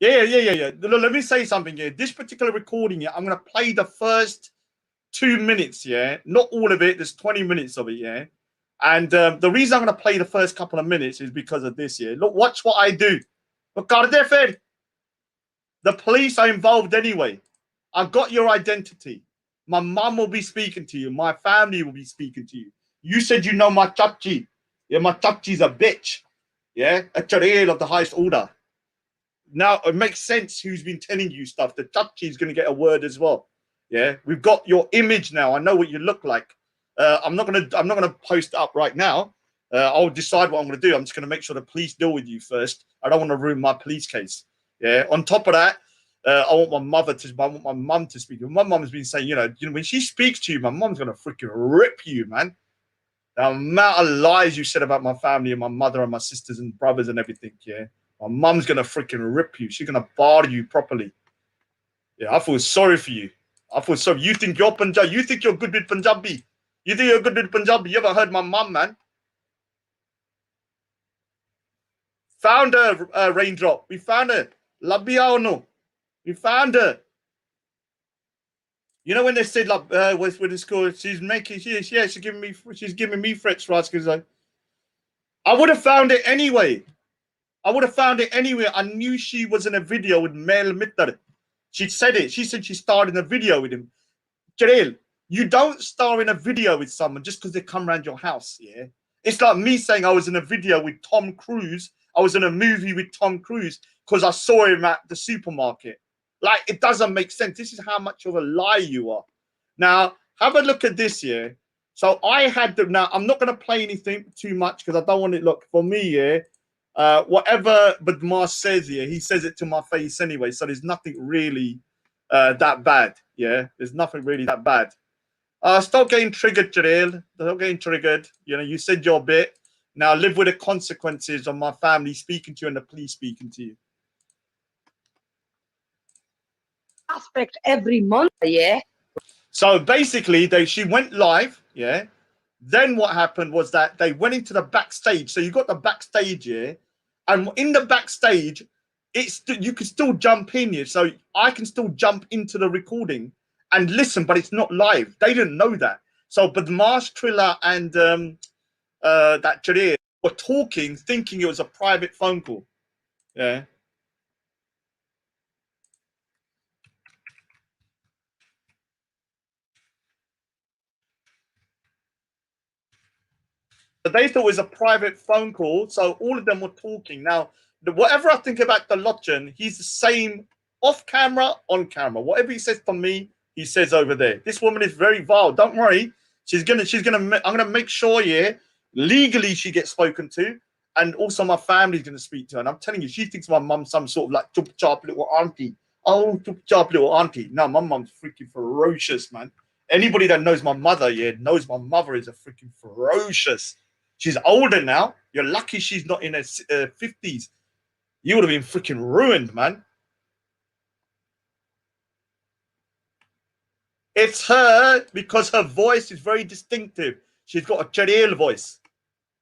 Yeah. Look, let me say something here. This particular recording, yeah, I'm going to play the first 2 minutes, yeah? Not all of it. There's 20 minutes of it, yeah? And the reason I'm going to play the first couple of minutes is because of this, yeah? Look, watch what I do. Look, the police are involved anyway. I got your identity. My mum will be speaking to you. My family will be speaking to you. You said you know my chachi. Yeah, my chachi's a bitch. Yeah, a chareel of the highest order. Now it makes sense who's been telling you stuff. The chachi's going to get a word as well. Yeah, we've got your image now. I know what you look like. I'm not gonna post it up right now. I'll decide what I'm going to do. I'm just going to make sure the police deal with you first. I don't want to ruin my police case. Yeah. On top of that, I want my mum to speak. My mum has been saying, you know, when she speaks to you, my mum's going to freaking rip you, man. The amount of lies you said about my family and my mother and my sisters and brothers and everything, yeah. My mum's going to freaking rip you. She's going to bar you properly. Yeah, I feel sorry for you. I feel sorry. You think you're Punjabi? You think you're good with Punjabi? You think you're good with Punjabi? You ever heard my mum, man? Found her, Raindrop. We found her. Labia or no? We found her. You know when they said like with the school, she's giving me threats, right? Because I would have found it anyway. I knew she was in a video with Mel Mittar. She said it. She said she starred in a video with him. Jalil, you don't star in a video with someone just because they come around your house, yeah? It's like me saying I was in a video with Tom Cruise. I was in a movie with Tom Cruise because I saw him at the supermarket. Like, it doesn't make sense. This is how much of a lie you are. Now, have a look at this here. So I had the, now I'm not going to play anything too much because I don't want it, look, for me, yeah, whatever Badmar says here, he says it to my face anyway. So there's nothing really that bad, yeah? There's nothing really that bad. Stop getting triggered, Jalil. Stop getting triggered. You know, you said your bit. Now live with the consequences of my family speaking to you and the police speaking to you. Aspect every month, yeah. So basically, she went live, yeah. Then what happened was that they went into the backstage. So you got the backstage, yeah, and in the backstage, you can still jump in here. So I can still jump into the recording and listen, but it's not live. They didn't know that. So Badmash, Triller, and that Jareer were talking, thinking it was a private phone call. Yeah. But they thought it was a private phone call, so all of them were talking. Now, whatever I think about the Lotjan, he's the same off camera, on camera. Whatever he says to me, he says over there. This woman is very vile. Don't worry. I'm gonna make sure, yeah, legally she gets spoken to, and also my family's gonna speak to her. And I'm telling you, she thinks my mum's some sort of like chup chop little auntie. Oh, chup chop little auntie. No, my mum's freaking ferocious, man. Anybody that knows my mother, yeah, knows my mother is a freaking ferocious. She's older now. You're lucky she's not in her 50s. You would have been freaking ruined, man. It's her because her voice is very distinctive. She's got a Jalil voice.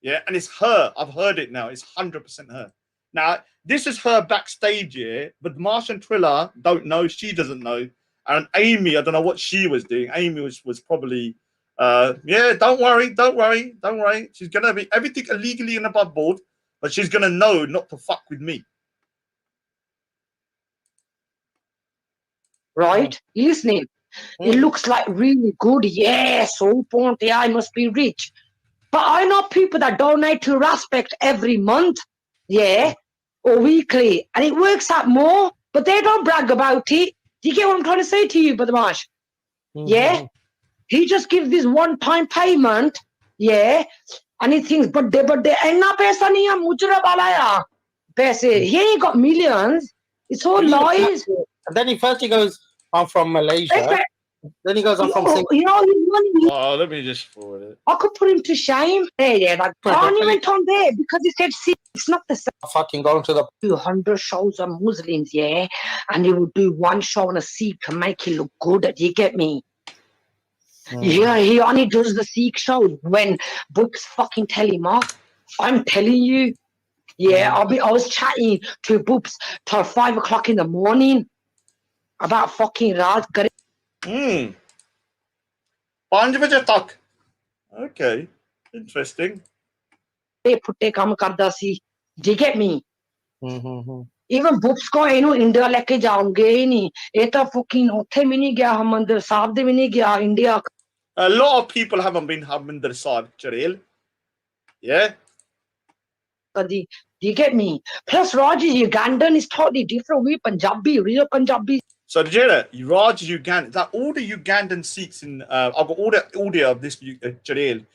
Yeah, and it's her. I've heard it now. It's 100% her. Now, this is her backstage, yeah, but Marsh and Triller don't know. She doesn't know. And Amy, I don't know what she was doing. Amy was probably... yeah, don't worry. She's gonna be everything illegally and above board, but she's gonna know not to fuck with me. Right? Listening. It looks like really good. Yeah, so point. Yeah, I must be rich. But I know people that donate to Respect every month, yeah, or weekly, and it works out more, but they don't brag about it. Do you get what I'm trying to say to you, Badmash? Yeah? He just gives this one-time payment, yeah, and he thinks, but they enna paisa nahi hai, mujra balaya. Paise. He ain't got millions. It's all lies. And then he goes, I'm from Malaysia. Then he goes on from saying, You know, Oh, let me just forward it. I could put him to shame. Yeah, like, I only went on there because he said, see, it's not the same. fucking going to the 200 shows on Muslims, yeah, and he would do one show on a Sikh to make it look good. Do you get me? Yeah, he only does the Sikh shows when books fucking tell him off. I'm telling you. Yeah, I was chatting to Boops till 5 o'clock in the morning about fucking Raj. Okay, interesting. Do you get me? Even Boops ko India leke jaunge nahi. Eta fucking uthe bhi nahi gaya, Harmandir Sahib de bhi nahi gaya, India. A lot of people haven't been Harmandir Sahib, Jaleel. Yeah. Do you get me? Plus, Raj is Ugandan is totally different. We Punjabi, real Punjabi. So, Jaleel, Raj Uganda, that all the Ugandan Sikhs in, I've got all the audio of this, Jaleel,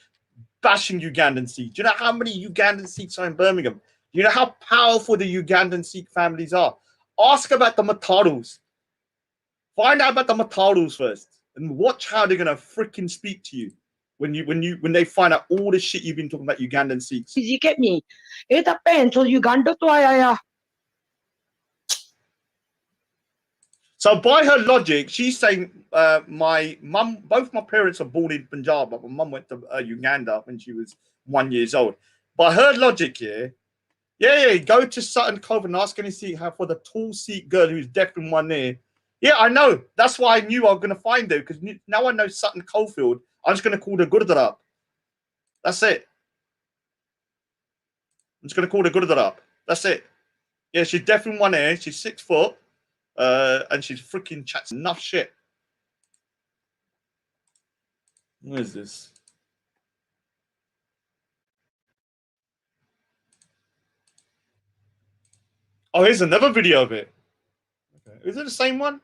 bashing Ugandan Sikhs. Do you know how many Ugandan Sikhs are in Birmingham? Do you know how powerful the Ugandan Sikh families are? Ask about the Matarus. Find out about the Matarus first, and watch how they're gonna freaking speak to you when they find out all the shit you've been talking about Ugandan Sikhs. Did you get me? Eta pen to Uganda to aaya. So by her logic, she's saying my mum, both my parents are born in Punjab, but my mum went to Uganda when she was 1 year old. By her logic here, go to Sutton Cove and ask any Sikh how for the tall Sikh girl who's deaf in one ear. Yeah, I know. That's why I knew I was going to find her, because now I know Sutton Coldfield. I'm just going to call her Gurdwara. That's it. I'm just going to call her Gurdwara. That's it. Yeah, she's deaf in one ear. She's 6 foot. And she's freaking chats enough shit. What is this? Oh, here's another video of it. Okay. Is it the same one?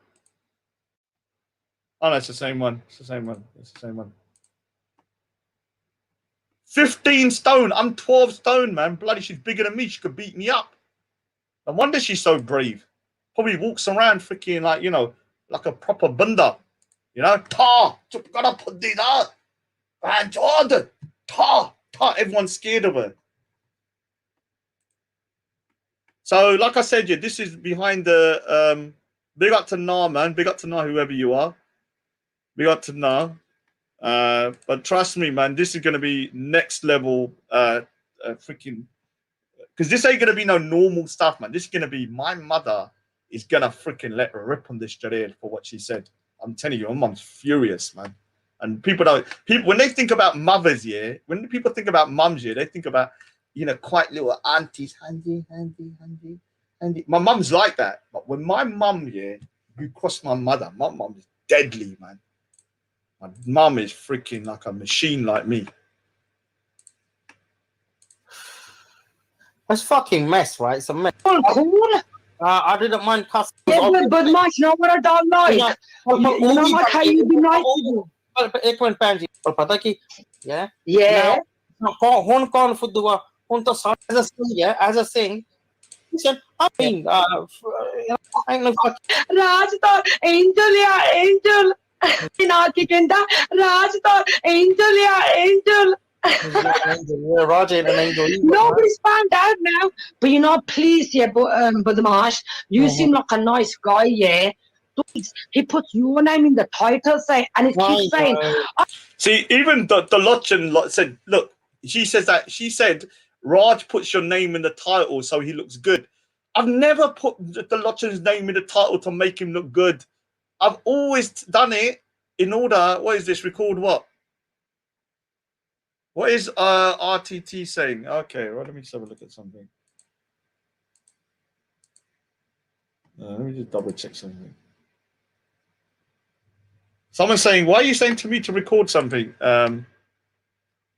Oh, no, it's the same one. It's the same one. It's the same one. 15 stone. I'm 12 stone, man. Bloody, she's bigger than me. She could beat me up. No wonder she's so brave. Probably walks around freaking like, you know, like a proper bunda. You know, gotta put these out. Man, Jordan. Everyone's scared of her. So, like I said, yeah, this is behind the big up to Nah, man. Big up to Nah, whoever you are. Big up to Nah. But trust me, man, this is gonna be next level freaking, because this ain't gonna be no normal stuff, man. This is gonna be, my mother is gonna freaking let her rip on this Jared for what she said. I'm telling you, my mom's furious, man. And people when they think about mothers, yeah, when people think about mums, yeah, they think about, you know, quite little aunties, handy. My mum's like that. But when my mum, yeah, you cross my mother, my mum is deadly, man. My mum is freaking like a machine like me. That's fucking mess, right? It's a mess. Cool. I didn't mind cussing. Yeah, but much, you know what I don't like? You know what, how you be nice to you? एक minute pan जी और पता कि Yeah. Hun कौन फुद्दुआ hun तो as a thing, yeah, as a thing. He said, I mean, I know fuck. Raj to angel ya angel. Na ki kenda Raj to angel ya angel. Raj ain't an angel. Nobody's found out now. But you know, please, yeah, but Marsh, you seem like a nice guy, yeah. He puts your name in the title, say, and it keeps saying. See, even the Lochin said, look, she said, Raj puts your name in the title so he looks good. I've never put the Lochin's name in the title to make him look good. I've always done it in order. What is this? Record what? What is RTT saying? Okay, well, let me just have a look at something. Let me just double check something. Someone's saying, why are you saying to me to record something?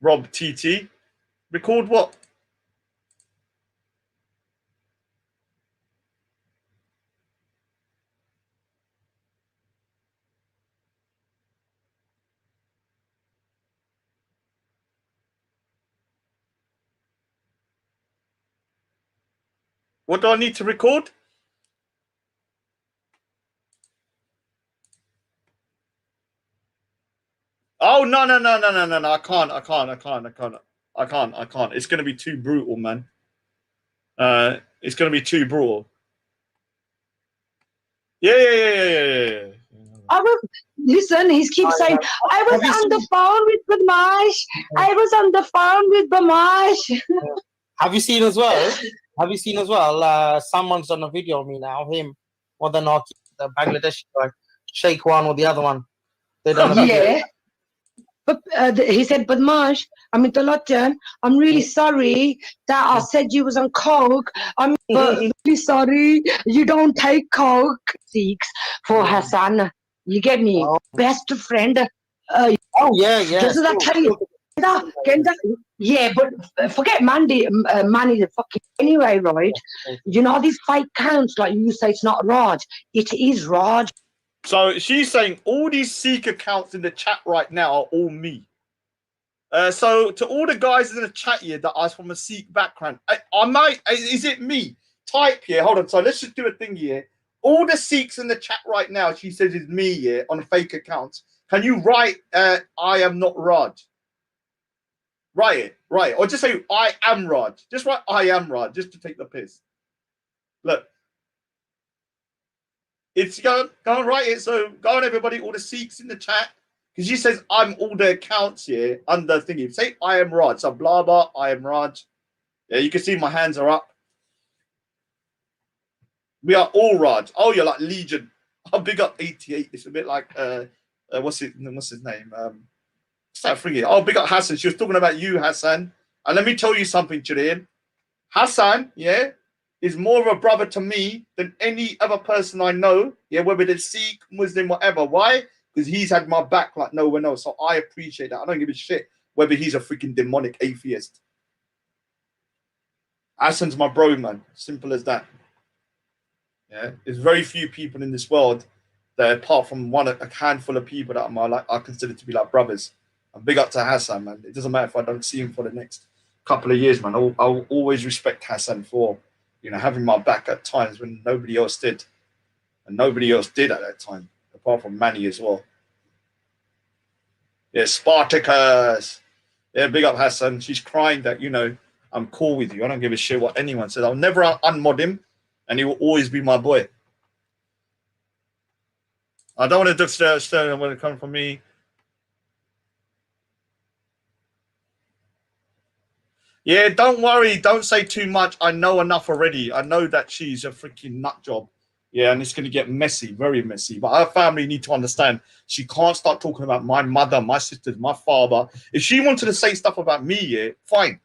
Rob TT. Record what? What do I need to record? Oh no. I can't. It's gonna be too brutal, man. It's gonna be too brutal. Yeah. I was listen. He keeps saying, "I was on the phone with Bamash. I was on the phone with Bamash." Have you seen as well? Someone's done a video of me now. Him or the Bangladeshi guy, Sheikh one or the other one. They done a video. Yeah. But he said, "Badmash, I'm really sorry that I said you was on coke. I'm really sorry you don't take coke." Seeks for Hassan. You get me? Best friend. Yeah. Doesn't that tell you? Yeah, but forget Mandy. Manny the fucking anyway, right? You know these fake counts, like you say, it's not Raj. It is Raj. So she's saying all these Sikh accounts in the chat right now are all me. So to all the guys in the chat here that are from a Sikh background, is it me? Type here. Hold on. So let's just do a thing here. All the Sikhs in the chat right now, she says is me here on fake accounts. Can you write I am not Raj? Write it. Right. Or just say I am Raj. Just write I am Raj just to take the piss. Look. It's go on, write it. So go on, everybody, all the Sikhs in the chat. Because she says I'm all the accounts here under thingy. Say I am Raj. So blah blah, I am Raj. Yeah, you can see my hands are up. We are all Raj. Oh, you're like Legion. I'll big up 88. It's a bit like what's his name? What's that thingy? Oh, big up Hassan. She was talking about you, Hassan. And let me tell you something, Chireen. Hassan, yeah, is more of a brother to me than any other person I know, yeah, whether they're Sikh, Muslim, whatever. Why? Because he's had my back like no one else. So I appreciate that. I don't give a shit whether he's a freaking demonic atheist. Hassan's my bro, man. Simple as that. Yeah, there's very few people in this world that, apart from a handful of people that I consider to be like brothers. And big up to Hassan, man. It doesn't matter if I don't see him for the next couple of years, man. I'll always respect Hassan for, having my back at times when nobody else did. And nobody else did at that time, apart from Manny as well. Yeah, Spartacus. Yeah, big up Hassan. She's crying that, I'm cool with you. I don't give a shit what anyone says. I'll never unmod him, and he will always be my boy. I don't want to disturb when it comes from me. Yeah, don't worry. Don't say too much. I know enough already. I know that she's a freaking nut job. Yeah, and it's going to get messy, very messy. But our family need to understand she can't start talking about my mother, my sisters, my father. If she wanted to say stuff about me, yeah, fine.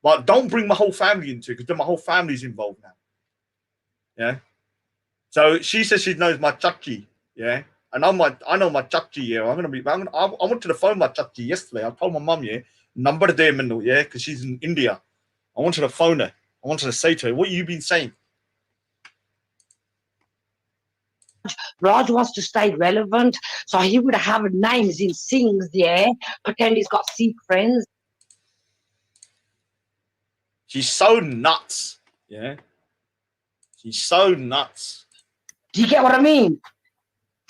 But don't bring my whole family into it, because then my whole family's involved now. Yeah. So she says she knows my chachi. Yeah. And I know my chachi. Yeah. I went to the phone my chachi yesterday. I told my mum, yeah, number there, yeah, because she's in India. I wanted to phone her. I wanted to say to her, what you been saying? Raj wants to stay relevant, so he would have names in sings, yeah. Pretend he's got Sikh friends. She's so nuts, yeah. She's so nuts. Do you get what I mean?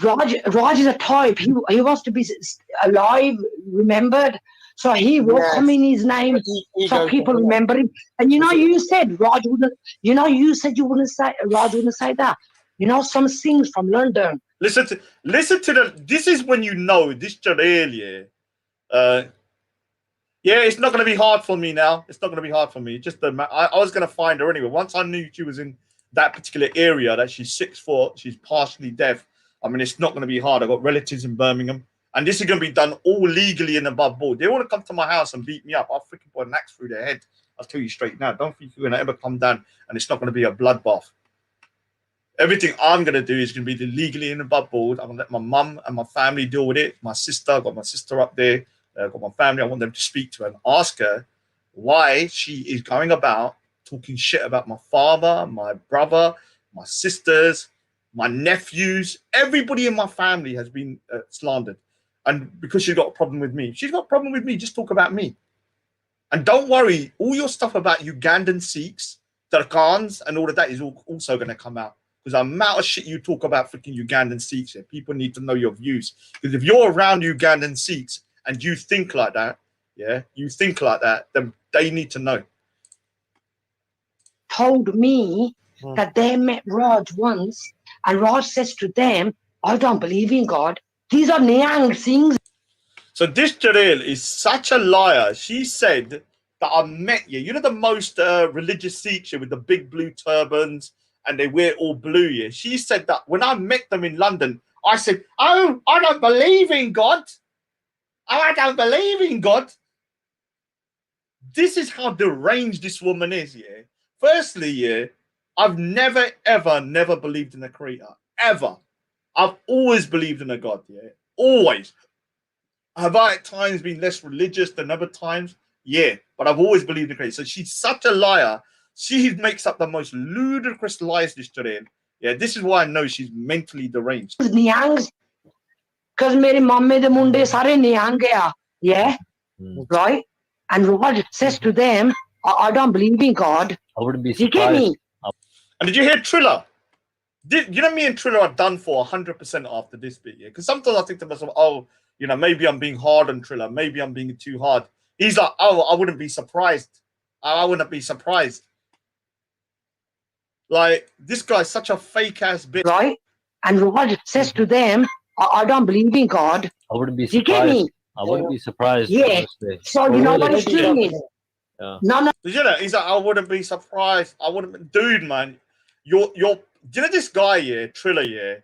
Raj is a type. He wants to be alive, remembered. So he will come in his name, so people remember him. And you said Raj wouldn't. You said you wouldn't say Raj wouldn't say that. Some sings from London. Listen to this is when this Jaleel, yeah, it's not going to be hard for me now. It's not going to be hard for me. Just I was going to find her anyway. Once I knew she was in that particular area, that she's 6'4", she's partially deaf. I mean, it's not going to be hard. I got relatives in Birmingham, and this is going to be done all legally and above board. They want to come to my house and beat me up. I'll freaking put an axe through their head. I'll tell you straight now. Don't think you're going to ever come down and it's not going to be a bloodbath. Everything I'm going to do is going to be legally and above board. I'm going to let my mum and my family deal with it. My sister, I've got my sister up there. I've got my family. I want them to speak to her and ask her why she is going about talking shit about my father, my brother, my sisters, my nephews. Everybody in my family has been slandered. And because she's got a problem with me. If she's got a problem with me, just talk about me. And don't worry, all your stuff about Ugandan Sikhs, Darkhans, and all of that is also going to come out. Because the amount of shit you talk about freaking Ugandan Sikhs, people need to know your views. Because if you're around Ugandan Sikhs and you think like that, yeah, you think like that, then they need to know. Told me that they met Raj once, and Raj says to them, I don't believe in God. These are Niang things. So this Jalil is such a liar. She said that I met you. You know the most religious teacher with the big blue turbans and they wear all blue, yeah? She said that when I met them in London, I said, oh, I don't believe in God. Oh, I don't believe in God. This is how deranged this woman is, yeah? Firstly, yeah, I've never, ever, never believed in a creator. Ever. I've always believed in a God, yeah? Always. Have I at times been less religious than other times? Yeah, but I've always believed in creator. So she's such a liar. She makes up the most ludicrous lies this today. Yeah, this is why I know she's mentally deranged. Niangs. Because my mummy the munde sare Niang gaya. Yeah? Right? And Raj says to them, I don't believe in God. I wouldn't be You get me? And did you hear Triller? You know, me and Triller are done for 100% after this bit, yeah? Because sometimes I think to myself, oh, you know, maybe I'm being hard on Triller. Maybe I'm being too hard. He's like, oh, I wouldn't be surprised. I wouldn't be surprised. Like, this guy's such a fake-ass bitch. Right? And Raj says to them, I don't believe in God. I wouldn't be You get me? surprised. I wouldn't be surprised. Yeah. honestly. So you know what he's doing is? Yeah. No. Did you know? He's like, I wouldn't be surprised. I wouldn't. Dude, man, you're. Do you know this guy? Yeah, Triller. Yeah.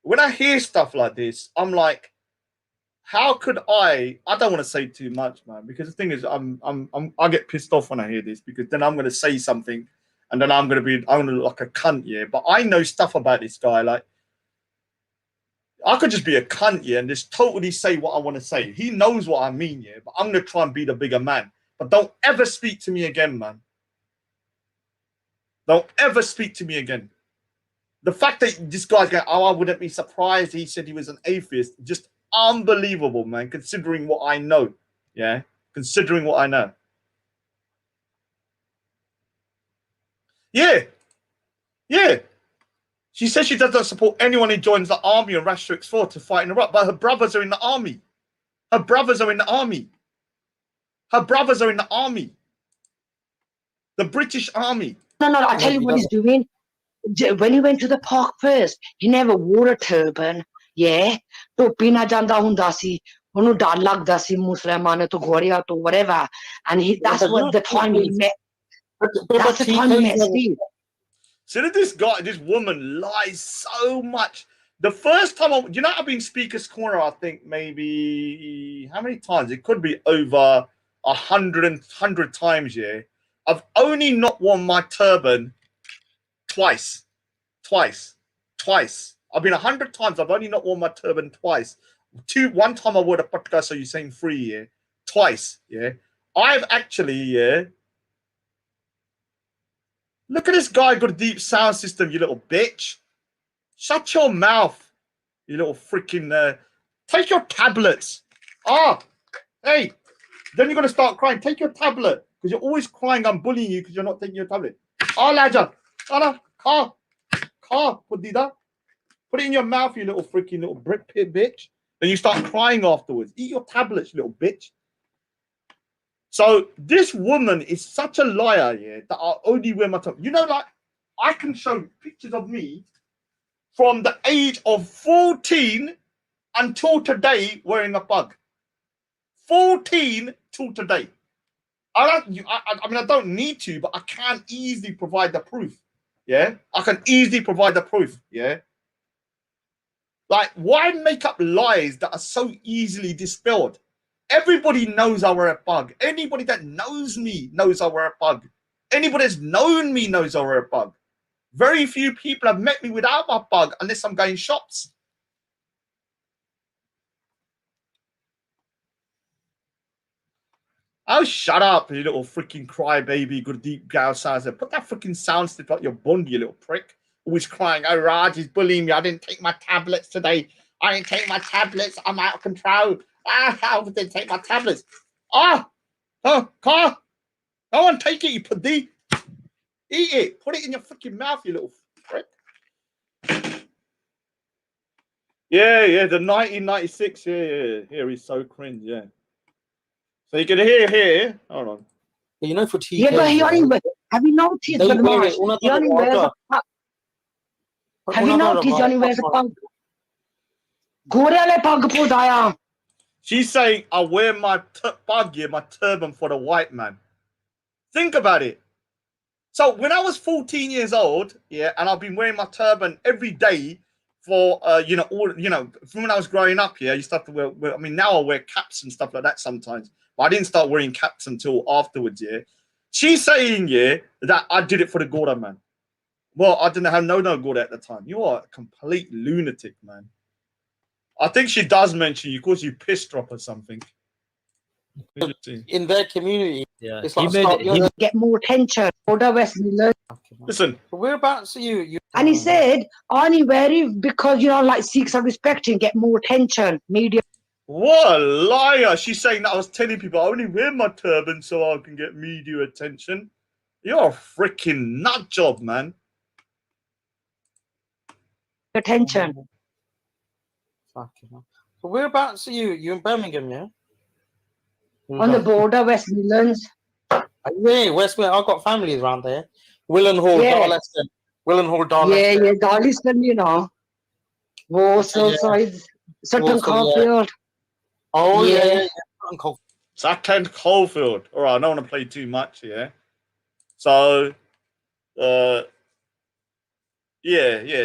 When I hear stuff like this, I'm like, how could I don't want to say too much, man, because the thing is, I get pissed off when I hear this because then I'm going to say something, and then I'm going to look like a cunt, yeah. But I know stuff about this guy, like. I could just be a cunt, yeah, and just totally say what I want to say. He knows what I mean, yeah, but I'm going to try and be the bigger man. But don't ever speak to me again, man. Don't ever speak to me again. The fact that this guy's going, oh, I wouldn't be surprised he said he was an atheist, just unbelievable, man, considering what I know, yeah? Considering what I know. Yeah. Yeah. She says she doesn't support anyone who joins the army on Rastrix 4 to fight in Iraq, but her brothers are in the army. Her brothers are in the army. Her brothers are in the army. The British army. No, I'll tell you what he's doing. When he went to the park first, he never wore a turban. Yeah? Topi na janda hunda si. Onu dar lagda si Musliman to Goria to whatever. And that's what the time he met. That's the time he met Steve. So this guy, this woman lies so much. The first time, you know, I've been Speaker's Corner, I think maybe, how many times? It could be over 100 times, yeah. I've only not worn my turban twice. I've been 100 times. I've only not worn my turban twice. One time I wore a patka, so you're saying 3, yeah. Twice, yeah. I've actually, yeah. Look at this guy got a deep sound system, you little bitch. Shut your mouth, you little freaking... take your tablets. Hey. Then you're going to start crying. Take your tablet. Because you're always crying. I'm bullying you because you're not taking your tablet. Laja. Car. Put it in your mouth, you little freaking little brick pit bitch. Then you start crying afterwards. Eat your tablets, little bitch. So this woman is such a liar, yeah, that I only wear my top. You know, like, I can show pictures of me from the age of 14 until today wearing a pug. 14 till today. I mean, I don't need to, but I can easily provide the proof. Yeah? I can easily provide the proof. Yeah? Like, why make up lies that are so easily dispelled? Everybody knows I wear a pug. Anybody that knows me knows I wear a pug. Anybody that's known me knows I wear a pug. Very few people have met me without my pug unless I'm going shops. Oh, shut up, you little freaking crybaby, good deep gal sounds. Put that freaking sound slip out your bund, you little prick. Always crying, oh, Raj is bullying me. I didn't take my tablets today. I didn't take my tablets. I'm out of control. How did they take my tablets? Car. Go on, take it, you puddy. Eat it. Put it in your freaking mouth, you little prick. Yeah, the 1996. Yeah, he's so cringe, yeah. So you can hear. Hold on. You know, for TK. Yeah, but he only have you noticed the Marsh? He only wears a pug. Have you noticed he only wears a pug? She's saying, I wear my pug here, my turban for the white man. Think about it. So when I was 14 years old, yeah, and I've been wearing my turban every day for from when I was growing up, yeah, you start to wear. I mean, now I wear caps and stuff like that sometimes, but I didn't start wearing caps until afterwards, yeah. She's saying, yeah, that I did it for the Gorda man. Well, I didn't have no Gorda at the time. You are a complete lunatic, man. I think she does mention you because you pissed her off or something. In their community, it's like he get more attention. Listen, whereabouts are you? And he said, I only wear it because, like Sikhs are respecting, get more attention, media. What a liar. She's saying that I was telling people I only wear my turban so I can get media attention. You're a freaking nut job, man. Attention. Fucking hell. So whereabouts are you? You in Birmingham, yeah? On the border, West Midlands. Yeah, West Midlands. I've got families around there. Willenhall, Yeah. Darlington. Willenhall, Darlington. Yeah, Darlington, Warsaw sides. Sutton Coldfield. Oh, yeah. Sutton Coldfield. All right, I don't want to play too much, yeah. So, yeah.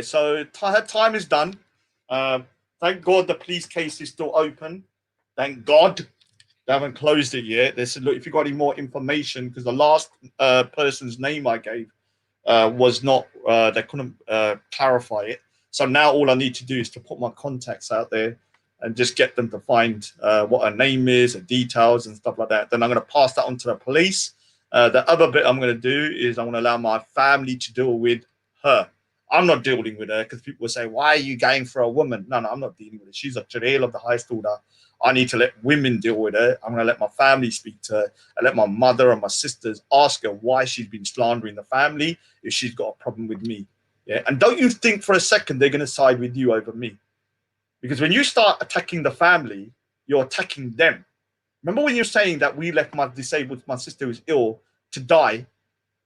So her time is done. Thank God the police case is still open. Thank God they haven't closed it yet. They said, look, if you got any more information, because the last person's name I gave was not, they couldn't clarify it. So now all I need to do is to put my contacts out there and just get them to find what her name is, her details and stuff like that. Then I'm going to pass that on to the police. The other bit I'm going to do is I'm going to allow my family to deal with her. I'm not dealing with her because people will say, why are you going for a woman? No, I'm not dealing with her. She's a Jareel of the highest order. I need to let women deal with her. I'm going to let my family speak to her. I let my mother and my sisters ask her why she's been slandering the family if she's got a problem with me. Yeah, and don't you think for a second they're going to side with you over me. Because when you start attacking the family, you're attacking them. Remember when you're saying that we left my sister who's ill to die?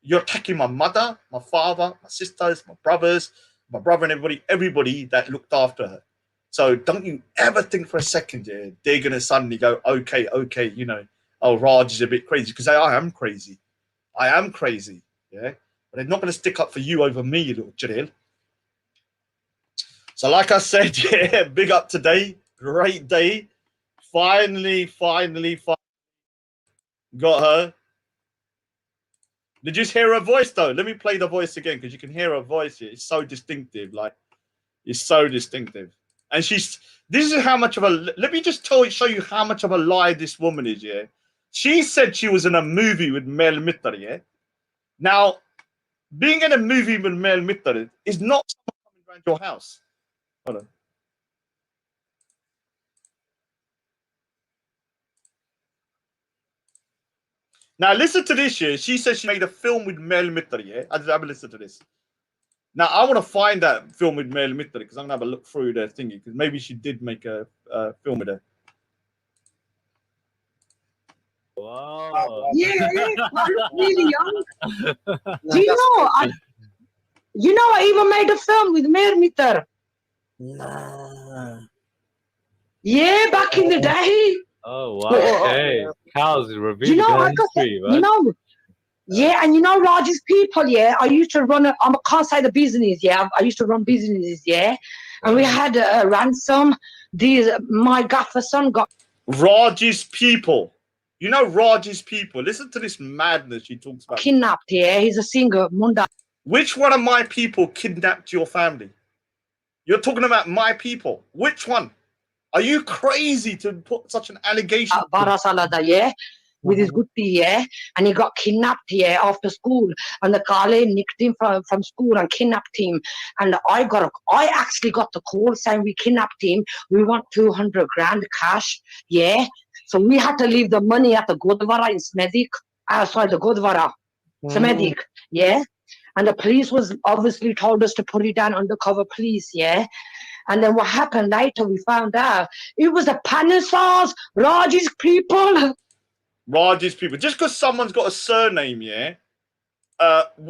You're attacking my mother, my father, my sisters, my brothers, my brother and everybody that looked after her. So don't you ever think for a second, yeah, they're going to suddenly go, okay, oh, Raj is a bit crazy. Because I am crazy. Yeah. But they're not going to stick up for you over me, you little Jareel. So like I said, yeah, big up today. Great day. Finally got her. Did you just hear her voice though? Let me play the voice again because you can hear her voice here. It's so distinctive. Like, it's so distinctive. And this is how much of a, let me just show you how much of a lie this woman is, yeah? She said she was in a movie with Mel Mittar, yeah? Now, being in a movie with Mel Mittar is not someone coming around your house. Hold on. Now listen to this here. She says she made a film with Mel Mittar, yeah? Have a listen to this. Now I want to find that film with Mel Mittar because I'm gonna have a look through the thingy because maybe she did make a film with her. Wow. Yeah, I look really young. Do you know I even made a film with Mel Mittar. Nah. Yeah, back in the day. Oh wow! Okay, cows revealed history, right? Yeah, and Raj's people, yeah. I used to run. I can't say the business, yeah. I used to run businesses, yeah. And we had a ransom. My gaffer son got Raj's people. You know Raj's people. Listen to this madness she talks about. Kidnapped, yeah. He's a singer, Munda. Which one of my people kidnapped your family? You're talking about my people. Which one? Are you crazy to put such an allegation? Barasalada, yeah, with his good tea, yeah, and he got kidnapped, yeah, after school, and the Kale nicked him from school and kidnapped him, and I actually got the call saying we kidnapped him. We want 200 grand cash, yeah. So we had to leave the money at the Gurdwara in Smedik, outside the Gurdwara, Smedik, yeah. And the police was obviously told us to put it down undercover police, yeah. And then what happened later, we found out it was the Panisars, Raj's people. Raj's people. Just because someone's got a surname, yeah,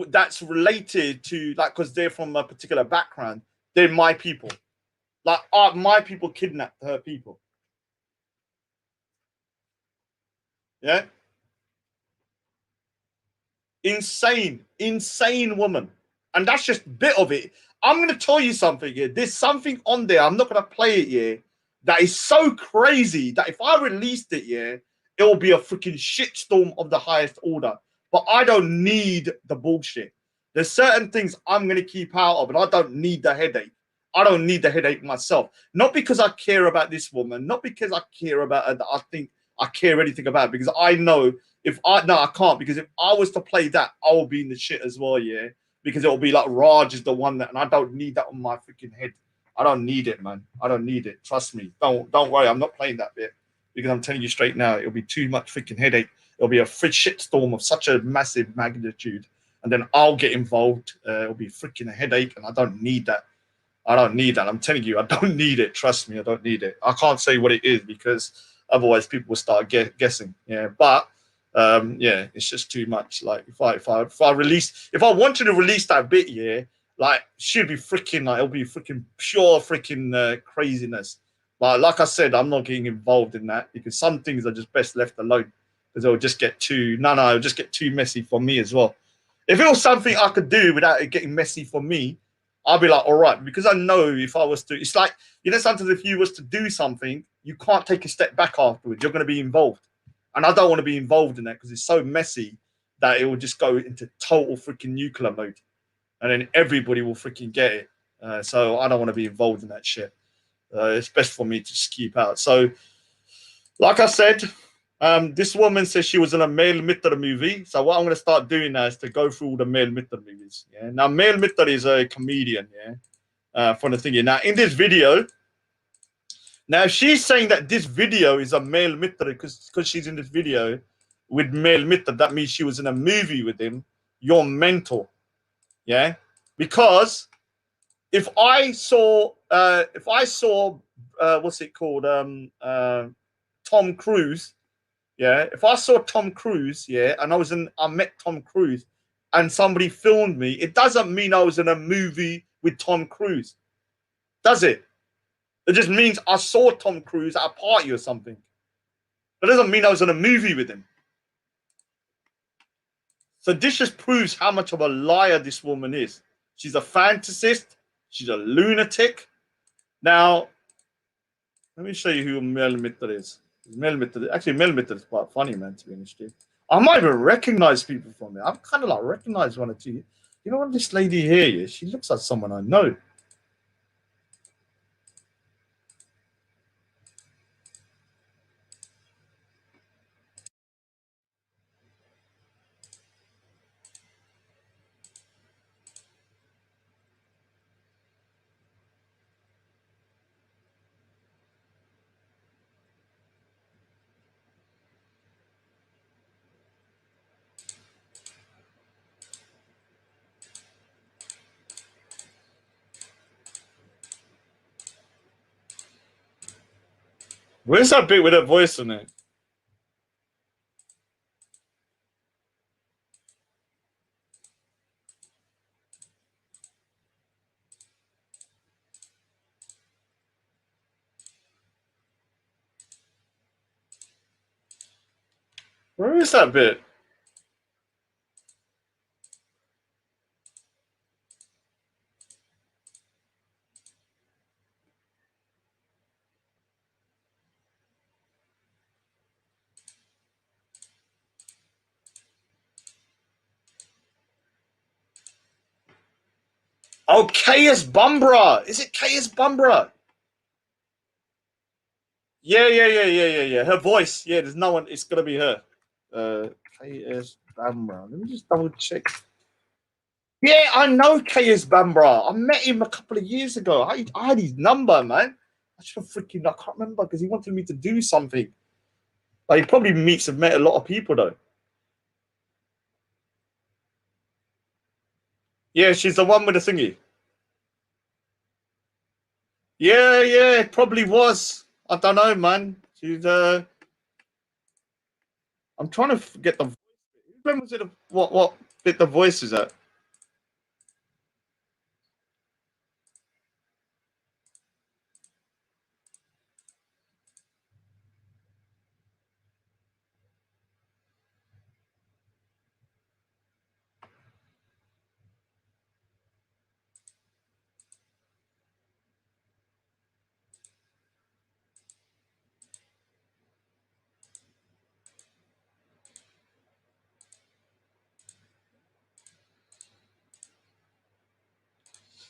that's related to, like, because they're from a particular background, they're my people. Like, my people kidnapped her people. Yeah. Insane woman. And that's just a bit of it. I'm going to tell you something here. There's something on there. I'm not going to play it here. That is so crazy that if I released it, yeah, it will be a freaking shitstorm of the highest order. But I don't need the bullshit. There's certain things I'm going to keep out of, and I don't need the headache. I don't need the headache myself. Not because I care about this woman, not because I care about her, that I think I care anything about it, because I know I can't, because if I was to play that, I will be in the shit as well, yeah. Because it will be like Raj is the one that, and I don't need that on my freaking head. I don't need it, man. I don't need it. Trust me. Don't worry. I'm not playing that bit, because I'm telling you straight now, it'll be too much freaking headache. It'll be a shitstorm of such a massive magnitude, and then I'll get involved. It'll be freaking a headache, and I don't need that. I don't need that. I'm telling you, I don't need it. Trust me, I don't need it. I can't say what it is, because otherwise people will start guessing. Yeah, but yeah, it's just too much. Like if I wanted to release that bit, yeah, like she'd be freaking, like it'll be freaking pure freaking craziness. But like I said, I'm not getting involved in that, because some things are just best left alone, because it'll just get too it'll just get too messy for me as well. If it was something I could do without it getting messy for me, I'll be like, all right, because I know if I was to, it's like, you know, sometimes if you was to do something, you can't take a step back afterwards. You're going to be involved. And I don't want to be involved in that, because it's so messy that it will just go into total freaking nuclear mode. And then everybody will freaking get it. So I don't want to be involved in that shit. It's best for me to just keep out. So, like I said, this woman says she was in a Male Mitter movie. So what I'm going to start doing now is to go through all the Male Mitter movies. Yeah. Now, Male Mitter is a comedian, yeah, from the thing. Now, in this video, now she's saying that this video is a Male Mitter because she's in this video with Male Mitter. That means she was in a movie with him. You're mental, yeah. Because if I saw what's it called, Tom Cruise. Yeah, if I saw Tom Cruise, yeah, and I met Tom Cruise, and somebody filmed me, it doesn't mean I was in a movie with Tom Cruise, does it? It just means I saw Tom Cruise at a party or something. That doesn't mean I was in a movie with him. So this just proves how much of a liar this woman is. She's a fantasist. She's a lunatic. Now, let me show you who Mel Mitter is. Actually, Mel Mitter is quite funny, man, to be honest with you. I might even recognize people from it. I've kind of like recognized one or two. You know what, this lady here is? She looks like someone I know. Where's that bit with her voice in it? Where is that bit? Oh, KS Bumbra. Is it KS Bumbra? Yeah. Her voice. Yeah, there's no one. It's going to be her. KS Bumbra. Let me just double check. Yeah, I know KS Bambra. I met him a couple of years ago. I had his number, man. I can't remember, because he wanted me to do something. Like, he probably met a lot of people, though. Yeah, she's the one with the thingy. Yeah, it probably was. I don't know, man. She's, I I'm trying to get the. When was it? What bit the voice is at?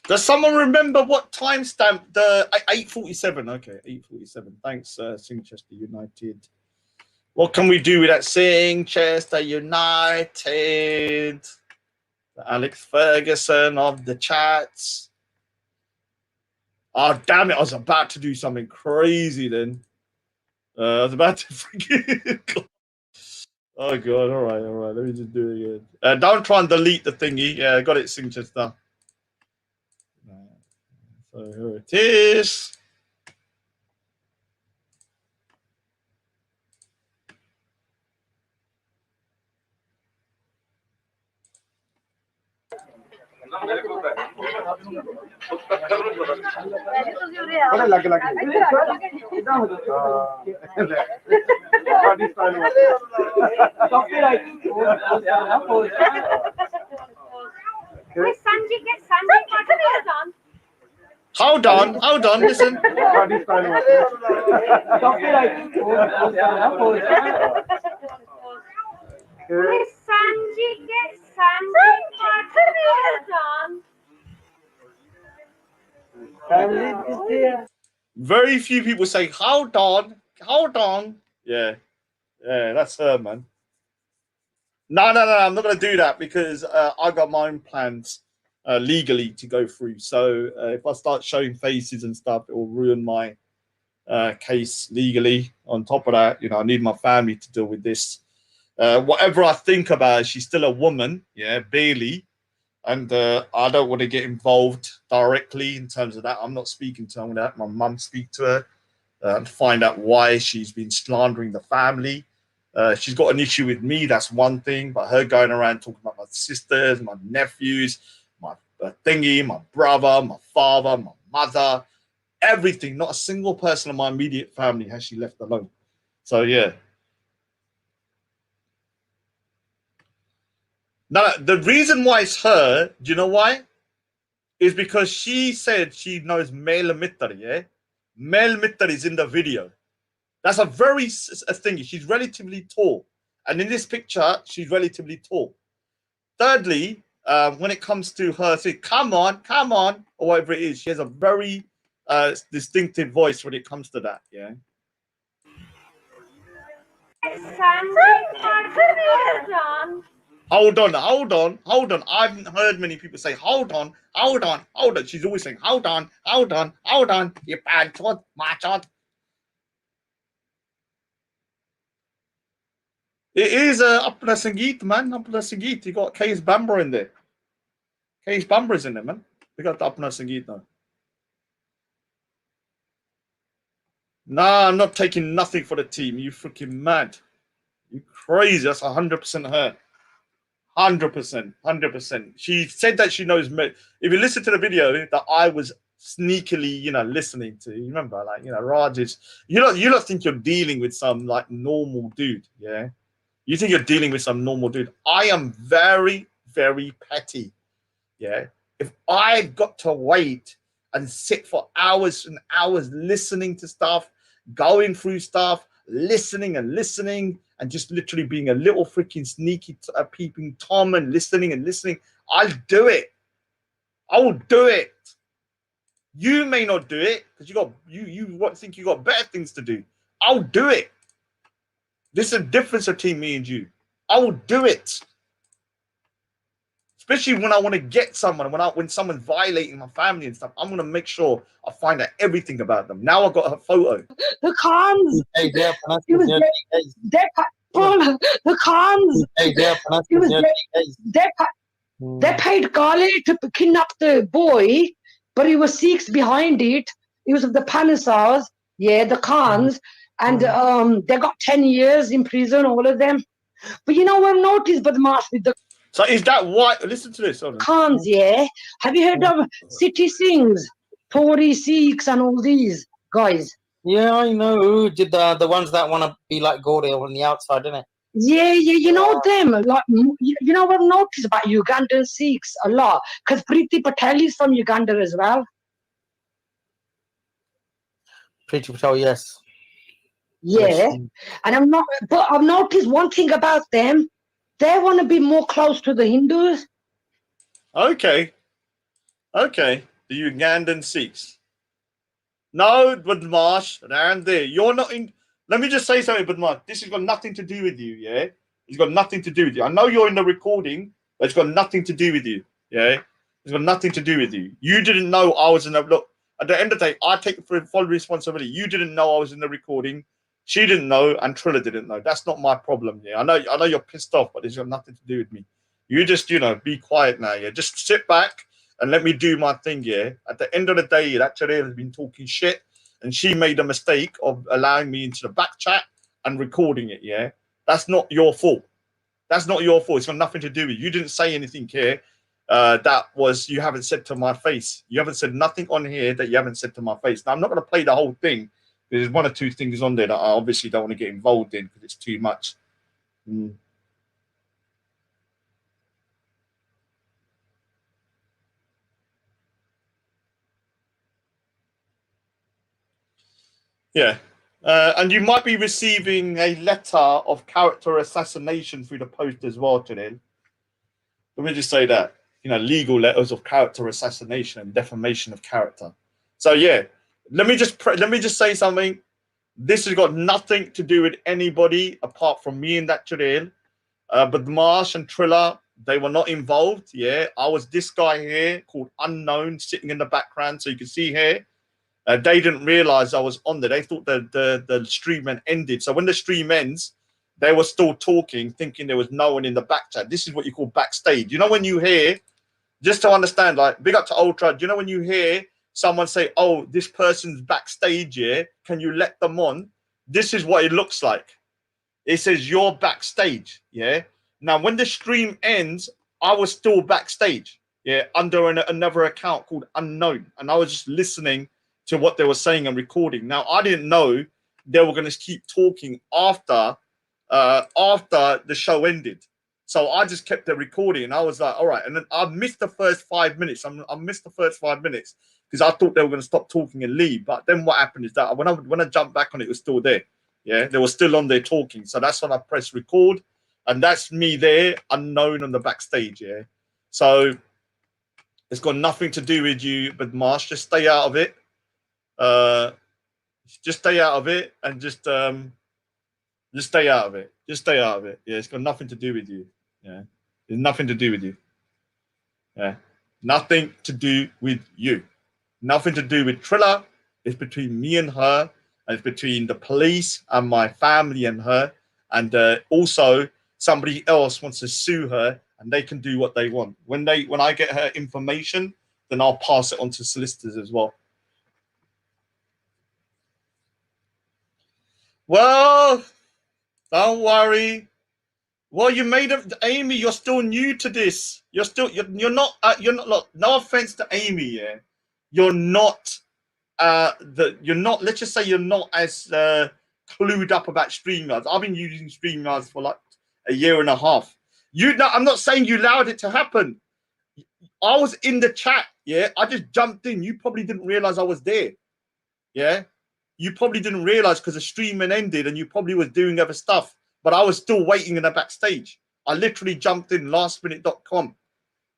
Does someone remember what timestamp the 8:47? Okay, 8:47. Thanks, Singchester United. What can we do with that Singchester United? The Alex Ferguson of the chats. Oh damn it! I was about to do something crazy then. I was about to freaking. Oh god! All right. Let me just do it again. Don't try and delete the thingy. Yeah, I got it, Singchester. So here it is. Hold on, listen. Very few people say, hold on. Yeah, that's her, man. No, I'm not going to do that because I got my own plans legally to go through. So if I start showing faces and stuff, it will ruin my case legally. On top of that, I need my family to deal with this. Whatever I think about her, she's still a woman, barely. And I don't want to get involved directly in terms of that. I'm not speaking to her. I'm going to have my mum speak to her and find out why she's been slandering the family. She's got an issue with me, that's one thing. But her going around talking about my sisters, my nephews, my thingy, my brother, my father, my mother, everything. Not a single person in my immediate family has she left alone. So, yeah. Now, the reason why it's her, do you know why? Is because she said she knows Mel Mittar, yeah? Mel Mittar is in the video. That's a very thing. She's relatively tall. And in this picture, she's relatively tall. Thirdly, when it comes to her saying, come on, or whatever it is, she has a very distinctive voice when it comes to that, yeah? Hold on. I haven't heard many people say, hold on. She's always saying, hold on. You bad chod, my chod. It is Apna Sangeet, man. Apna Sangeet. You got Case Bamber in there. Case Bamber's in there, man. We got the Apna Sangeet now. Nah, I'm not taking nothing for the team. You freaking mad. You crazy. That's 100% her. 100%. She said that she knows me. If you listen to the video that I was sneakily, listening to, you remember, like, Raj is, you don't think you're dealing with some like normal dude, yeah? You think you're dealing with some normal dude. I am very, very petty, yeah? If I've got to wait and sit for hours and hours listening to stuff, going through stuff, listening and just literally being a little freaking sneaky peeping Tom and listening, I'll do it. I will do it. You may not do it because you think you got better things to do. I'll do it. There's a difference between me and you. I will do it. Especially when I want to get someone, when someone's violating my family and stuff, I'm going to make sure I find out everything about them. Now I've got her photo. The Khans. The Khans. They paid Kale to kidnap the boy, but he was Sikhs behind it. He was of the Panisars, the Khans, and they got 10 years in prison, all of them. But you know what I've noticed, but with the So is that why? Listen to this. Khans, yeah. Have you heard of City Sings, Tory Sikhs, and all these guys? Yeah, I know. Did the ones that want to be like Gordy on the outside, didn't it? Yeah, you know them. Like, you know what I've noticed about Ugandan Sikhs a lot, because Priti Patel is from Uganda as well. Priti Patel, yes. Yeah, Yes. and I've noticed one thing about them. They want to be more close to the Hindus. Okay. Okay. The Ugandan Sikhs. No, Badmash, around there. You're not in. Let me just say something, Badmash. This has got nothing to do with you, yeah? It's got nothing to do with you. I know you're in the recording, but it's got nothing to do with you, yeah? It's got nothing to do with you. You didn't know I was in the. Look, at the end of the day, I take full responsibility. You didn't know I was in the recording. She didn't know, and Trilla didn't know. That's not my problem, yeah? I know you're pissed off, but it's got nothing to do with me. You just, be quiet now, yeah? Just sit back and let me do my thing, yeah? At the end of the day, that Charelle has been talking shit, and she made a mistake of allowing me into the back chat and recording it, yeah? That's not your fault. That's not your fault. It's got nothing to do with you. You didn't say anything here you haven't said to my face. You haven't said nothing on here that you haven't said to my face. Now, I'm not going to play the whole thing. There's one or two things on there that I obviously don't want to get involved in because it's too much. Yeah. And you might be receiving a letter of character assassination through the post as well today. Let me just say that. Legal letters of character assassination and defamation of character. So yeah, let me just say something. This has got nothing to do with anybody apart from me and that Jaleel. But Marsh and Trilla, they were not involved. Yeah, I was this guy here called Unknown sitting in the background. So you can see here, they didn't realize I was on there. They thought the stream had ended. So when the stream ends, they were still talking, thinking there was no one in the back chat. This is what you call backstage. When you hear, just to understand, like, big up to Ultra, when you hear someone say, oh, this person's backstage here, can you let them on? This is what it looks like. It says you're backstage, yeah? Now, when the stream ends, I was still backstage, yeah, under another account called Unknown. And I was just listening to what they were saying and recording. Now, I didn't know they were going to keep talking after the show ended. So I just kept the recording and I was like, all right. And then I missed the first 5 minutes. I missed the first 5 minutes because I thought they were going to stop talking and leave. But then what happened is that when I jumped back on it, it was still there. Yeah, they were still on there talking. So that's when I pressed record. And that's me there, Unknown on the backstage, yeah. So it's got nothing to do with you, but Marsh, just stay out of it. Just stay out of it and just stay out of it. Just stay out of it. Yeah, it's got nothing to do with you. Yeah, there's nothing to do with you. Yeah, nothing to do with you. Nothing to do with Trilla. It's between me and her, and it's between the police and my family and her. And also, somebody else wants to sue her, and they can do what they want. When I get her information, then I'll pass it on to solicitors as well. Well, don't worry. Well, you made it, Amy. You're still new to this. You're not. Look, no offense to Amy. Yeah, you're not. You're not. Let's just say you're not as clued up about StreamYards. I've been using StreamYards for like a year and a half. I'm not saying you allowed it to happen. I was in the chat. Yeah, I just jumped in. You probably didn't realize I was there. Yeah, you probably didn't realize because the stream had ended and you probably was doing other stuff. But I was still waiting in the backstage. I literally jumped in lastminute.com.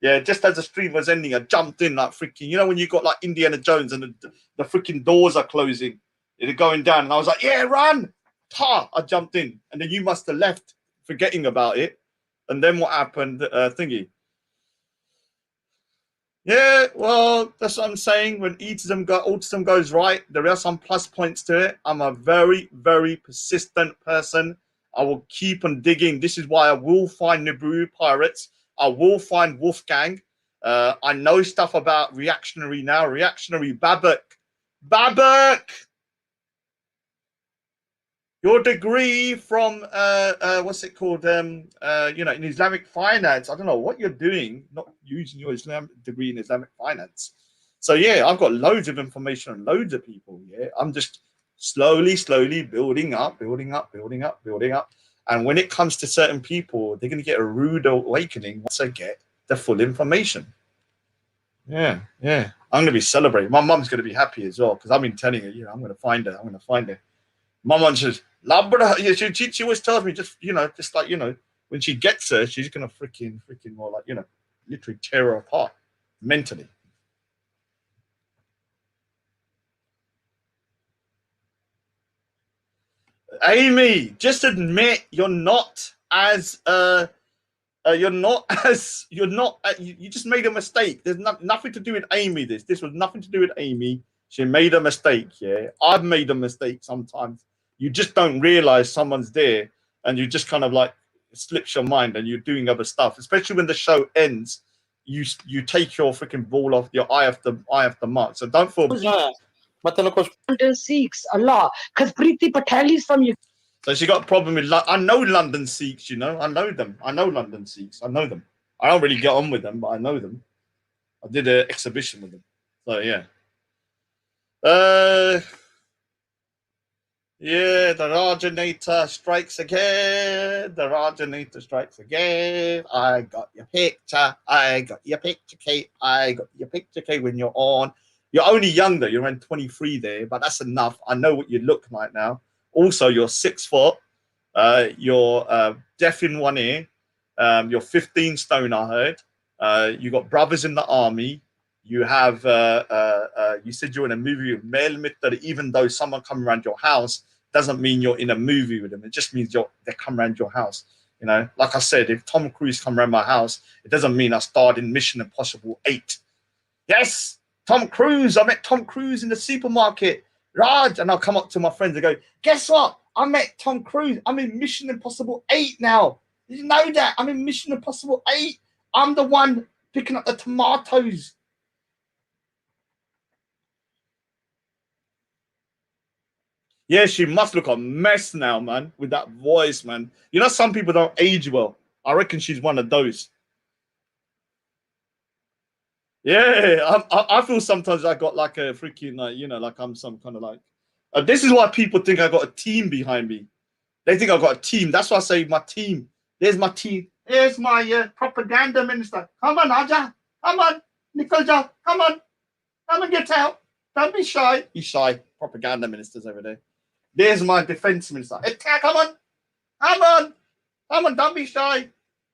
Yeah, just as the stream was ending, I jumped in like freaking, when you got like Indiana Jones and the freaking doors are closing, they're going down. And I was like, yeah, run. I jumped in. And then you must have left forgetting about it. And then what happened, thingy. Yeah, well, that's what I'm saying. When autism goes right, there are some plus points to it. I'm a very, very persistent person. I will keep on digging. This is why I will find Nibiru Pirates. I will find Wolfgang. I know stuff about Reactionary now. Reactionary Babak. Your degree from what's it called? In Islamic finance. I don't know what you're doing, not using your Islamic degree in Islamic finance. So yeah, I've got loads of information on loads of people. Yeah, I'm just slowly building up. And when it comes to certain people, they're gonna get a rude awakening once they get the full information. Yeah. I'm gonna be celebrating. My mum's gonna be happy as well because I've been telling her, I'm gonna find her. My mum says, she always tells me just like, when she gets her, she's gonna freaking more like, literally tear her apart mentally. Amy, just admit you're not as you just made a mistake. There's nothing to do with Amy. This was nothing to do with Amy. She made a mistake. Yeah, I've made a mistake sometimes. You just don't realize someone's there, and you just kind of like slips your mind, and you're doing other stuff. Especially when the show ends, you take your freaking ball off your eye off the mark. So don't fall. London Sikhs, Allah, because Preeti Patel is from you. So she got a problem with. I know London Sikhs. I know them. I know London Sikhs. I know them. I don't really get on with them, but I know them. I did an exhibition with them. So yeah. Yeah, the Rajanator strikes again. The Rajanator strikes again. I got your picture. Kate. I got your picture, Kate, when you're on. You're only young though. You're around 23 there, but that's enough. I know what you look like now. Also, you're 6 foot. You're deaf in one ear. You're 15 stone, I heard. You got brothers in the army. You have. You said you're in a movie with Mel Mitter. Even though someone come around your house, doesn't mean you're in a movie with them. It just means they come around your house. Like I said, if Tom Cruise come around my house, it doesn't mean I starred in Mission Impossible 8. Yes, Tom Cruise. I met Tom Cruise in the supermarket. Raj, and I'll come up to my friends and go, guess what? I met Tom Cruise. I'm in Mission Impossible 8 now. Did you know that? I'm in Mission Impossible 8. I'm the one picking up the tomatoes. Yeah, she must look a mess now, man, with that voice, man. Some people don't age well. I reckon she's one of those. Yeah, I feel sometimes I got like a freaking, like I'm some kind of like. This is why people think I got a team behind me. They think I got a team. That's why I say my team. There's my team. Here's my propaganda minister. Come on, Aja. Come on, Nikolja. Come on and get out. Don't be shy. He's shy. Propaganda ministers over there. There's my defense minister. Hey, come on. Don't be shy.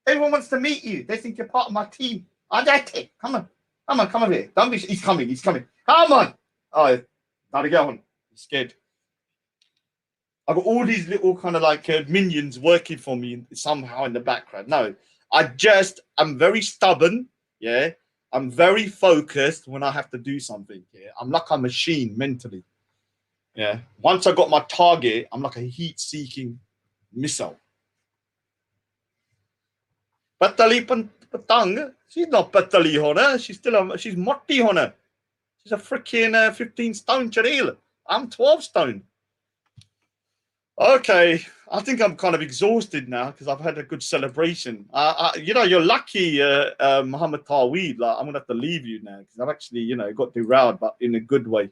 Everyone wants to meet you. They think you're part of my team. Aja, come on. Come over here. Don't be. He's coming. Come on. Oh, gotta get on. He's scared. I've got all these little kind of like minions working for me somehow in the background. No, I'm very stubborn. Yeah. I'm very focused when I have to do something. Yeah. I'm like a machine mentally. Yeah. Once I got my target, I'm like a heat-seeking missile. Patali Patang. She's not Patali Hona. She's Motti Hona. She's a freaking 15 stone Charil. I'm 12 stone. Okay, I think I'm kind of exhausted now because I've had a good celebration. You're lucky, Muhammad Taweed. Like, I'm gonna have to leave you now because I've actually, got derailed, but in a good way.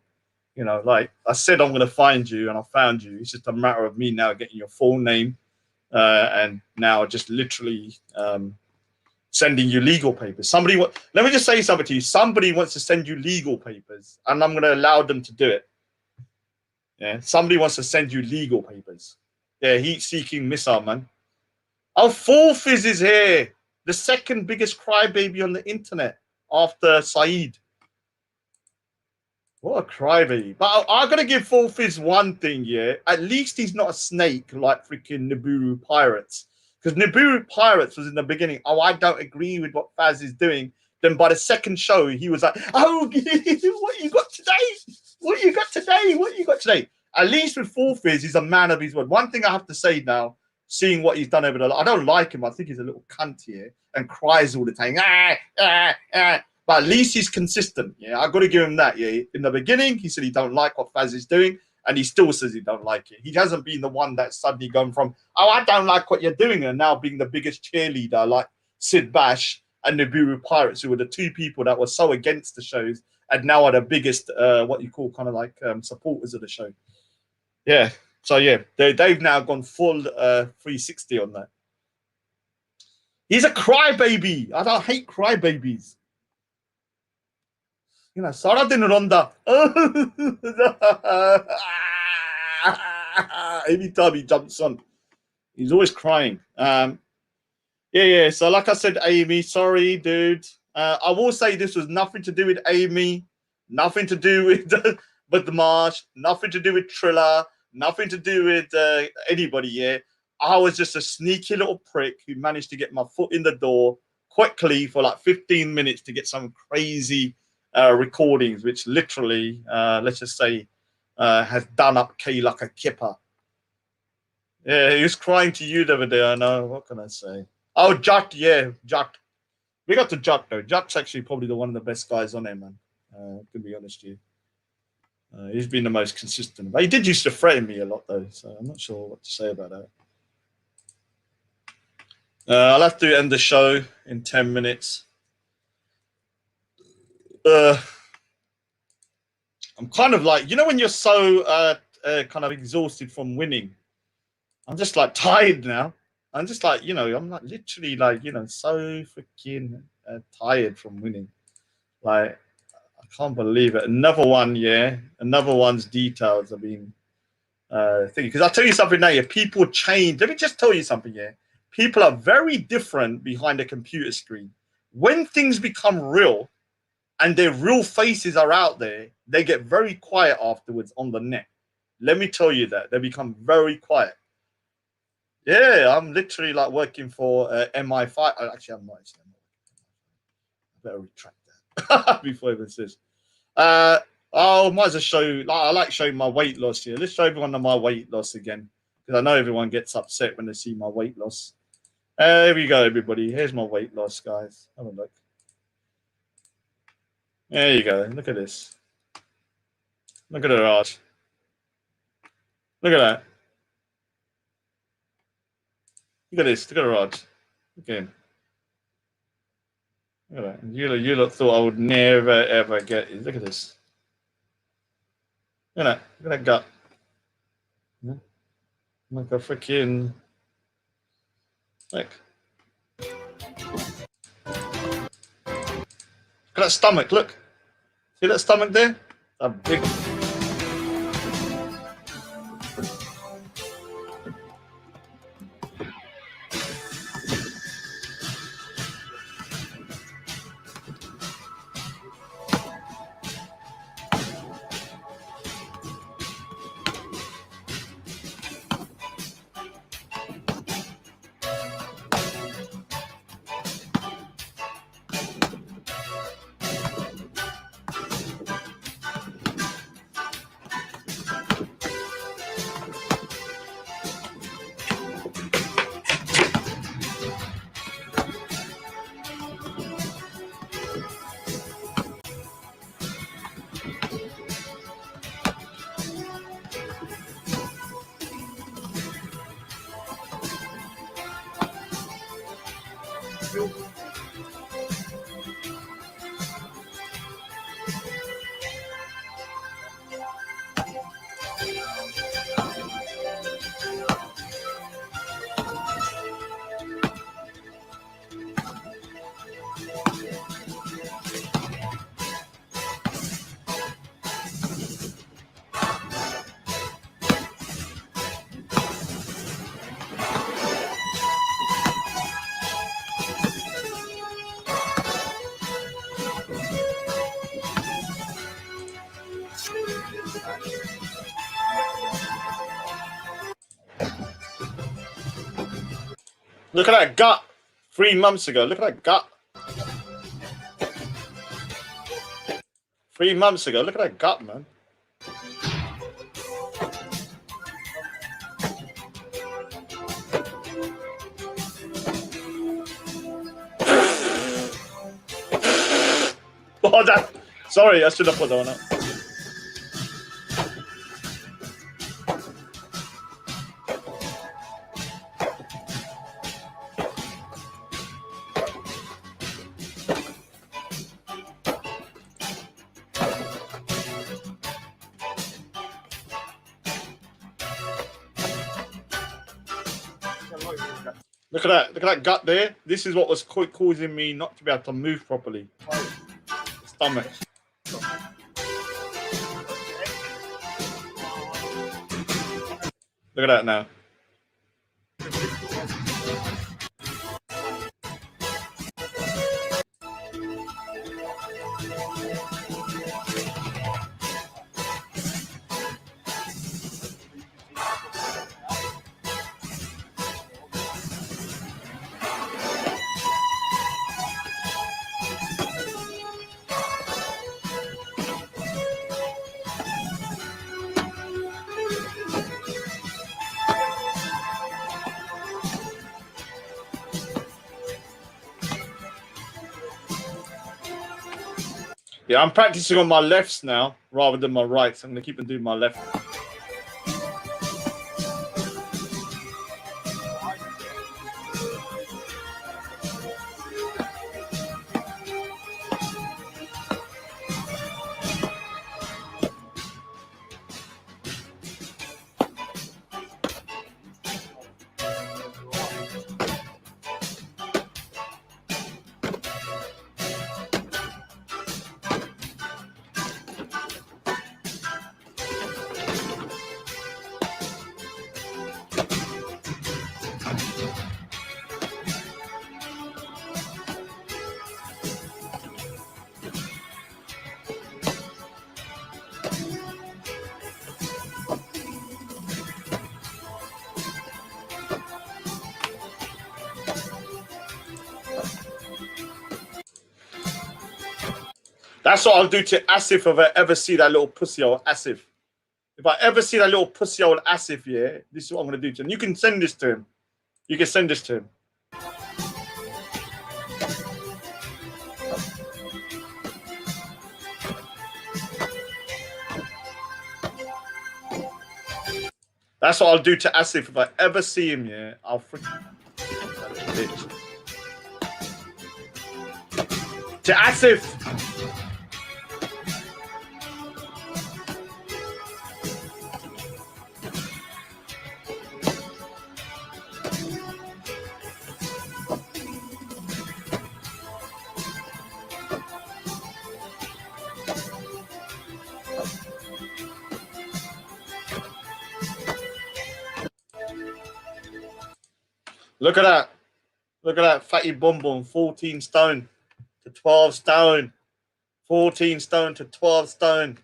Like I said, I'm gonna find you, and I found you. It's just a matter of me now getting your full name, and now just literally sending you legal papers. Let me just say something to you. Somebody wants to send you legal papers, and I'm gonna allow them to do it. Yeah, somebody wants to send you legal papers. Yeah, heat-seeking missile, man. Oh, Fazs is here. The second biggest crybaby on the internet after Saeed. What a crybaby. But I got to give Fazs one thing, yeah. At least he's not a snake like freaking Nibiru Pirates. Because Nibiru Pirates was in the beginning, oh, I don't agree with what Fazs is doing. Then by the second show, he was like, oh, what you got today? What you got today? At least with Fazs, he's a man of his word. One thing I have to say now, seeing what he's done over the, I don't like him. I think he's a little cunt here and cries all the time. But at least he's consistent. Yeah, I got to give him that. Yeah, in the beginning, he said he don't like what Fazs is doing, and he still says he don't like it. He hasn't been the one that's suddenly gone from, oh, I don't like what you're doing, and now being the biggest cheerleader like Sid Bash and the Buru Pirates, who were the two people that were so against the shows and now are the biggest, what you call kind of like supporters of the show. Yeah. So yeah, they've now gone full 360 on that. He's a crybaby. I don't hate crybabies. You know, Saradin Ronda. Every time he jumps on, he's always crying. Yeah. So like I said, Amy, sorry, dude. I will say this was nothing to do with Amy, nothing to do with the Marsh, nothing to do with Triller, nothing to do with anybody here. I was just a sneaky little prick who managed to get my foot in the door quickly for like 15 minutes to get some crazy recordings, which literally, let's just say, has done up K like a kipper. Yeah, he was crying to you the other day. I know. What can I say? Oh, Jack. Yeah, Jack. We got to Jack, though. Jack's actually probably one of the best guys on there, man. To be honest with you. He's been the most consistent. But he did used to threaten me a lot, though, so I'm not sure what to say about that. I'll have to end the show in 10 minutes. I'm kind of like, you know, when you're so kind of exhausted from winning, I'm just like tired now. I'm just like, you know, I'm like literally like, you know, so freaking tired from winning. Like, I can't believe it. Another one, yeah. Another one's details are being thinking. Because I'll tell you something now, yeah. People change. Let me just tell you something, yeah. People are very different behind a computer screen. When things become real and their real faces are out there, they get very quiet afterwards on the net. Let me tell you that. They become very quiet. Yeah, I'm literally like working for MI5. Actually, I'm not. I better retract that before even says. Oh, might as well show. I like showing my weight loss here. Let's show everyone my weight loss again, because I know everyone gets upset when they see my weight loss. There we go, everybody. Here's my weight loss, guys. Have a look. There you go. Look at this. Look at it, Raj. Look at that. Look at this. Look at Raj. Again. Look at that. You lot thought I would never, ever get it. Look at this. Look at that. Look at that gut. Yeah. Like a freaking... Look. Look at that stomach. Look. See that stomach there? A big... Look at that gut 3 months ago. Look at that gut. 3 months ago. Look at that gut, man. Oh, that. Sorry, I should have put that one up. Look at that. Look at that gut there. This is what was causing me not to be able to move properly. Stomach. Look at that now. Yeah, I'm practicing on my lefts now rather than my rights. I'm going to keep on doing my left. That's what I'll do to Asif if I ever see that little pussy old Asif. If I ever see that little pussy old Asif, yeah, this is what I'm going to do to him. You can send this to him. You can send this to him. That's what I'll do to Asif if I ever see him, yeah. I'll freaking... bitch. To Asif! Look at that. Look at that fatty bum bum. 14 stone to 12 stone. 14 stone to 12 stone.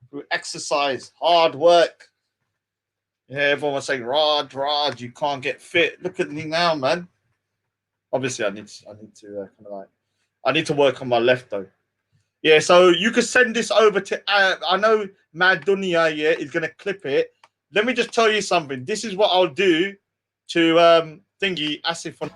Through exercise, hard work. Yeah, everyone was saying, Raj, you can't get fit. Look at me now, man. Obviously, I need to work on my left though. Yeah, so you could send this over to. I know Mad Dunya, yeah, is gonna clip it. Let me just tell you something. This is what I'll do to thingy Asif on.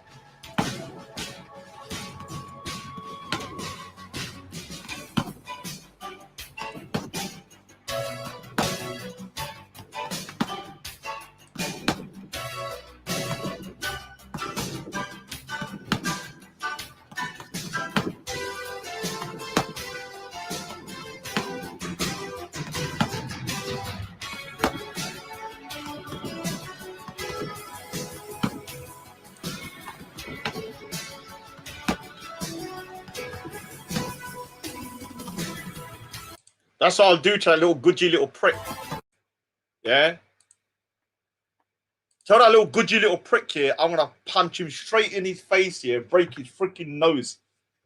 That's what I'll do to that little goodgy little prick. Yeah? Tell that little goodgy little prick here, I'm going to punch him straight in his face here, break his freaking nose.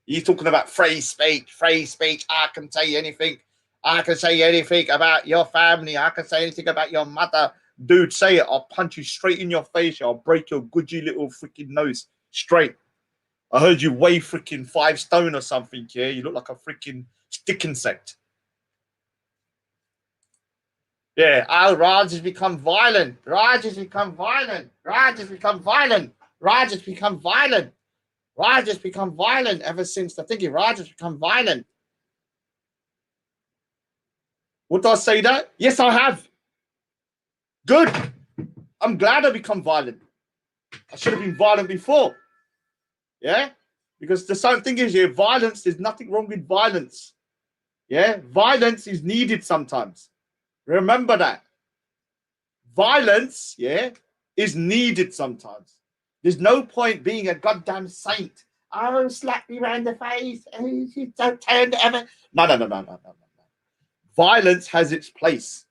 He's talking about free speech. I can say anything. I can say anything about your family. I can say anything about your mother. Dude, say it. I'll punch you straight in your face. I'll break your goodgy little freaking nose straight. I heard you weigh freaking 5 stone or something, yeah? You look like a freaking stick insect. Yeah, Raj has become violent. Raj has become violent. Raj has become violent. Raj has become violent. Raj has become violent ever since the thingy. Raj has become violent. Would I say that? Yes, I have. Good. I'm glad I become violent. I should have been violent before. Yeah? Because the same thing is here, violence, there's nothing wrong with violence. Yeah? Violence is needed sometimes. Remember that. Violence, yeah, is needed sometimes. There's no point being a goddamn saint. Oh, slap me round the face. Oh, you don't turn ever. No. Violence has its place.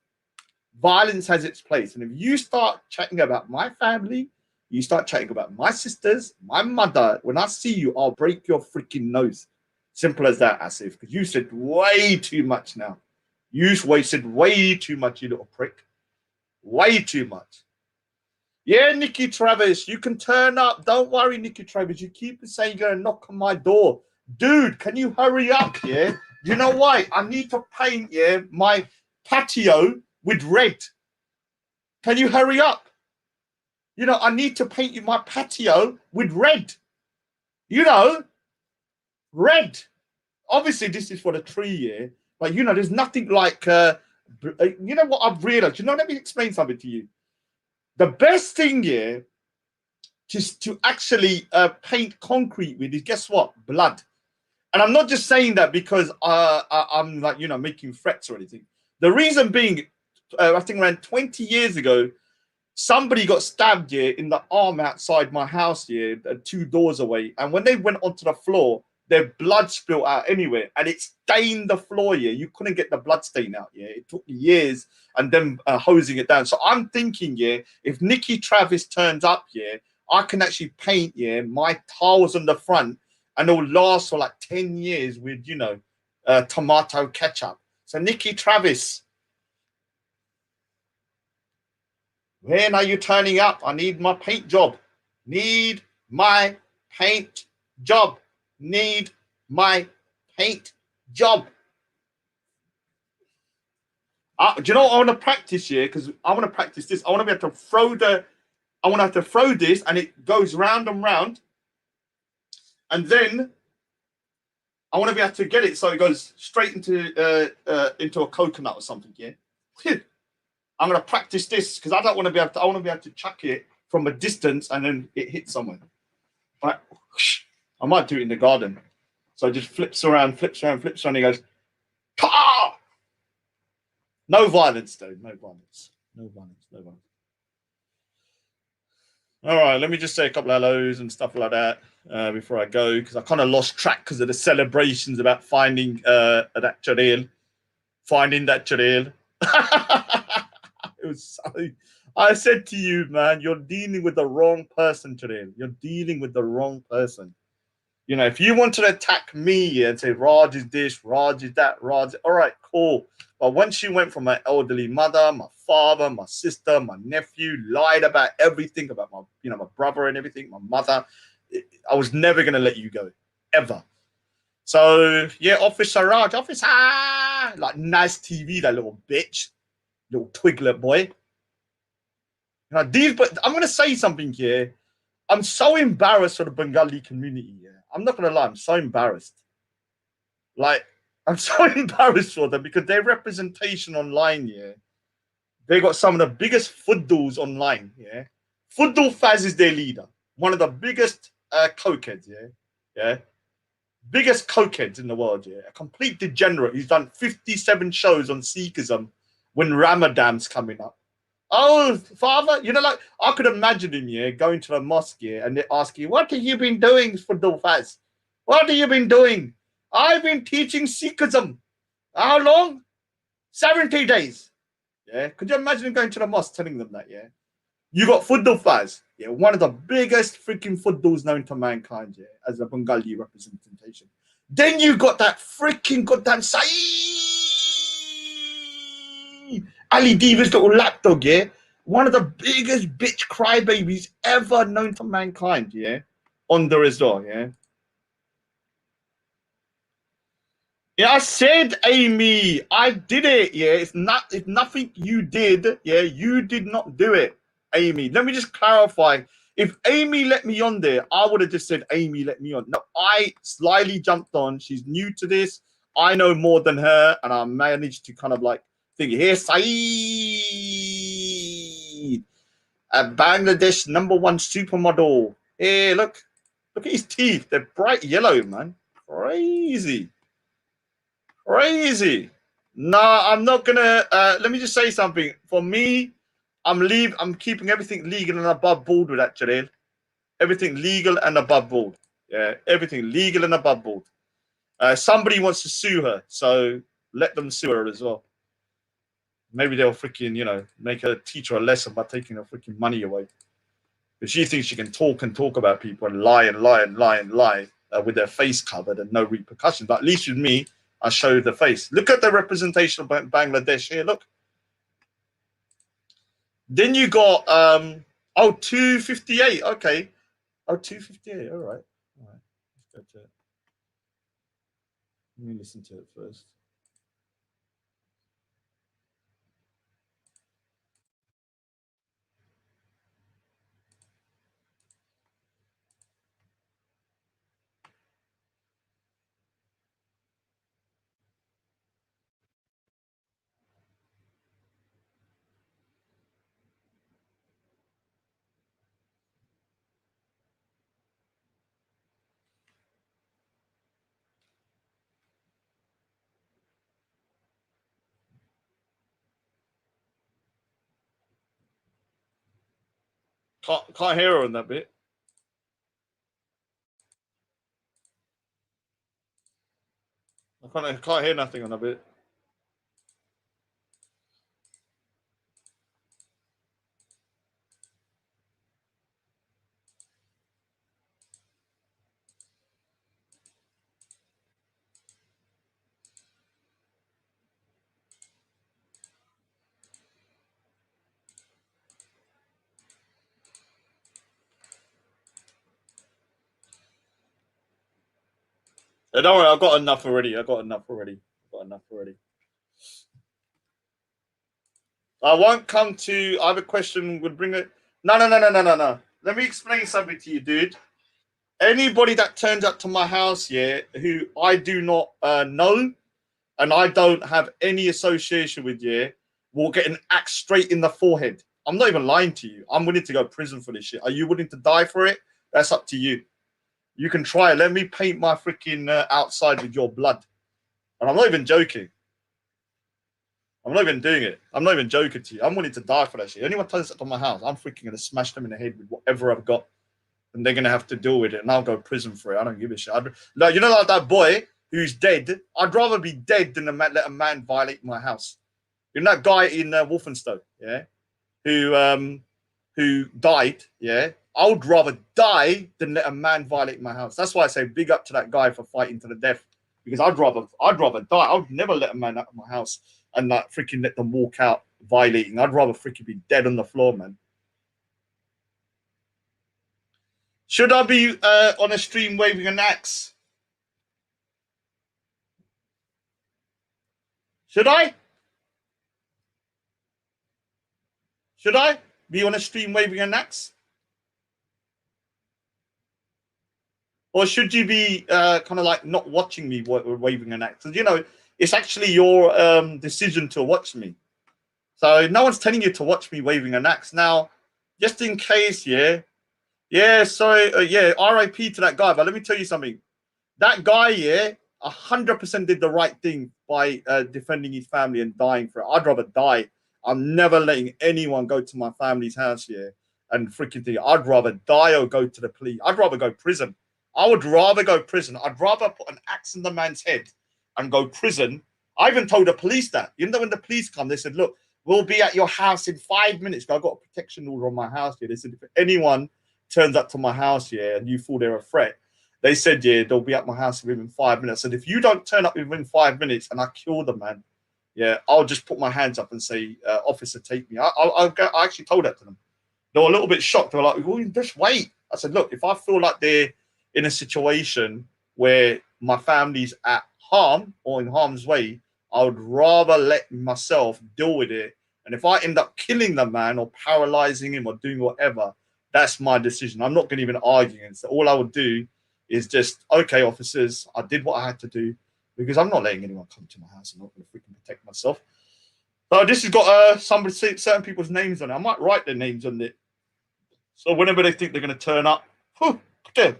Violence has its place. And if you start chatting about my family, you start chatting about my sisters, my mother, when I see you, I'll break your freaking nose. Simple as that, Asif. Because you said way too much now. You wasted way too much, you little prick. Way too much. Yeah, Nikki Travis, you can turn up. Don't worry, Nikki Travis. You keep saying you're going to knock on my door. Dude, can you hurry up, yeah? You know why? I need to paint, yeah, my patio with red. Can you hurry up? You know, I need to paint you my patio with red. You know, red. Obviously, this is for the tree, yeah? But, you know, there's nothing like, you know what I've realized? You know, let me explain something to you. The best thing here to actually paint concrete with is, guess what? Blood. And I'm not just saying that because I'm like, you know, making threats or anything. The reason being, I think around 20 years ago, somebody got stabbed here in the arm outside my house here, 2 doors away. And when they went onto the floor, their blood spilled out anywhere, and it stained the floor here. You couldn't get the blood stain out here. It took years and them hosing it down. So I'm thinking, yeah, if Nikki Travis turns up here, I can actually paint, yeah, my tiles on the front, and it'll last for like 10 years with, you know, tomato ketchup. So Nikki Travis, when are you turning up? I need my paint job. Need my paint job. Need my paint job. Do you know what I want to practice here? Because I want to practice this. I want to be able to throw I want to have to throw this, and it goes round and round. And then I want to be able to get it so it goes straight into a coconut or something. Yeah. I'm going to practice this because I don't want to be able to. I want to be able to chuck it from a distance and then it hits somewhere. Right. I might do it in the garden. So it just flips around, and he goes, "Ka!" No violence, though. No violence. All right, let me just say a couple of hellos and stuff like that before I go, because I kind of lost track because of the celebrations about finding that Jalil. Finding that Jalil. It was so... I said to you, man, you're dealing with the wrong person, Jalil. You're dealing with the wrong person. You know, if you want to attack me and say Raj is this, Raj is that, Raj, all right, cool. But once you went from my elderly mother, my father, my sister, my nephew, lied about everything, about my, you know, my brother and everything, my mother, I was never gonna let you go, ever. So yeah, Officer Raj, Officer, like nice TV, that little bitch, little twiglet boy. You know, but I'm gonna say something here. I'm so embarrassed for the Bengali community. Yeah, I'm not gonna lie. I'm so embarrassed. Like, I'm so embarrassed for them because their representation online. Yeah, they got some of the biggest Fudus online. Yeah, Fudu Fazs is their leader. One of the biggest cokeheads. Yeah, biggest cokeheads in the world. Yeah, a complete degenerate. He's done 57 shows on Sikhism when Ramadan's coming up. Oh, father, you know, like I could imagine him, yeah, going to the mosque, yeah, and they ask you, "What have you been doing for Fazs? What have you been doing?" "I've been teaching Sikhism." "How long?" 70 days. Yeah, could you imagine him going to the mosque telling them that? Yeah, you got Fudu Fazs, yeah, one of the biggest freaking Fudus known to mankind, yeah, as a Bengali representation. Then you got that freaking goddamn Saeed Ali Diva's little lapdog, yeah, one of the biggest bitch crybabies ever known to mankind, yeah, on there as well, yeah. Yeah, I said, Amy, I did it, yeah. It's nothing you did, yeah, you did not do it, Amy. Let me just clarify. If Amy let me on there, I would have just said, Amy, let me on. No, I slyly jumped on. She's new to this. I know more than her, and I managed to kind of like think, here, Saeed, a Bangladesh #1 supermodel. Hey, look at his teeth. They're bright yellow, man. Crazy. No, I'm not gonna. Let me just say something. For me, I'm keeping everything legal and above board with that, Jalil. Everything legal and above board. Yeah, everything legal and above board. Somebody wants to sue her, so let them sue her as well. Maybe they'll freaking, make her teach her a lesson by taking her freaking money away. But she thinks she can talk and talk about people and lie and lie and lie and lie with their face covered and no repercussions. But at least with me, I show the face. Look at the representation of Bangladesh here. Look. Then you got 258. Okay. 258. All right. Let's go to it. Let me listen to it first. Can't hear her on that bit. I can't hear nothing on that bit. Don't worry, I've got enough already. I won't come to. I have a question. Would bring it. No. Let me explain something to you, dude. Anybody that turns up to my house, who I do not know, and I don't have any association with, will get an axe straight in the forehead. I'm not even lying to you. I'm willing to go to prison for this shit. Are you willing to die for it? That's up to you. You can try it. Let me paint my freaking outside with your blood. And I'm not even joking. I'm not even doing it. I'm not even joking to you. I'm willing to die for that shit. Anyone turns up to my house, I'm freaking going to smash them in the head with whatever I've got. And they're going to have to deal with it. And I'll go to prison for it. I don't give a shit. Like that boy who's dead, I'd rather be dead than let a man violate my house. You know that guy in Wolfenstone, who died, I would rather die than let a man violate my house. That's why I say big up to that guy for fighting to the death. Because I'd rather die. I would never let a man out of my house and freaking let them walk out violating. I'd rather freaking be dead on the floor, man. Should I be on a stream waving an axe? Should I? Should I be on a stream waving an axe? Or should you be kind of like not watching me waving an axe? Because, it's actually your decision to watch me. So no one's telling you to watch me waving an axe. Now, just in case, RIP to that guy. But let me tell you something. That guy, 100% did the right thing by defending his family and dying for it. I'd rather die. I'm never letting anyone go to my family's house and freaking think. I'd rather die or go to the police. I'd rather go prison. I would rather go prison. I'd rather put an axe in the man's head and go prison. I even told the police that. When the police come, they said, look, we'll be at your house in 5 minutes. I've got a protection order on my house here. They said, if anyone turns up to my house and you feel they're a threat, they said, they'll be at my house within 5 minutes. I said, if you don't turn up within 5 minutes and I kill the man, I'll just put my hands up and say, officer, take me. I actually told that to them. They were a little bit shocked. They were like, well, just wait. I said, look, if I feel like they're in a situation where my family's at harm or in harm's way, I would rather let myself deal with it. And if I end up killing the man or paralyzing him or doing whatever, that's my decision. I'm not going to even argue against it. All I would do is just, okay, officers, I did what I had to do because I'm not letting anyone come to my house. I'm not going to freaking protect myself. So this has got certain people's names on it. I might write their names on it. So whenever they think they're going to turn up, okay.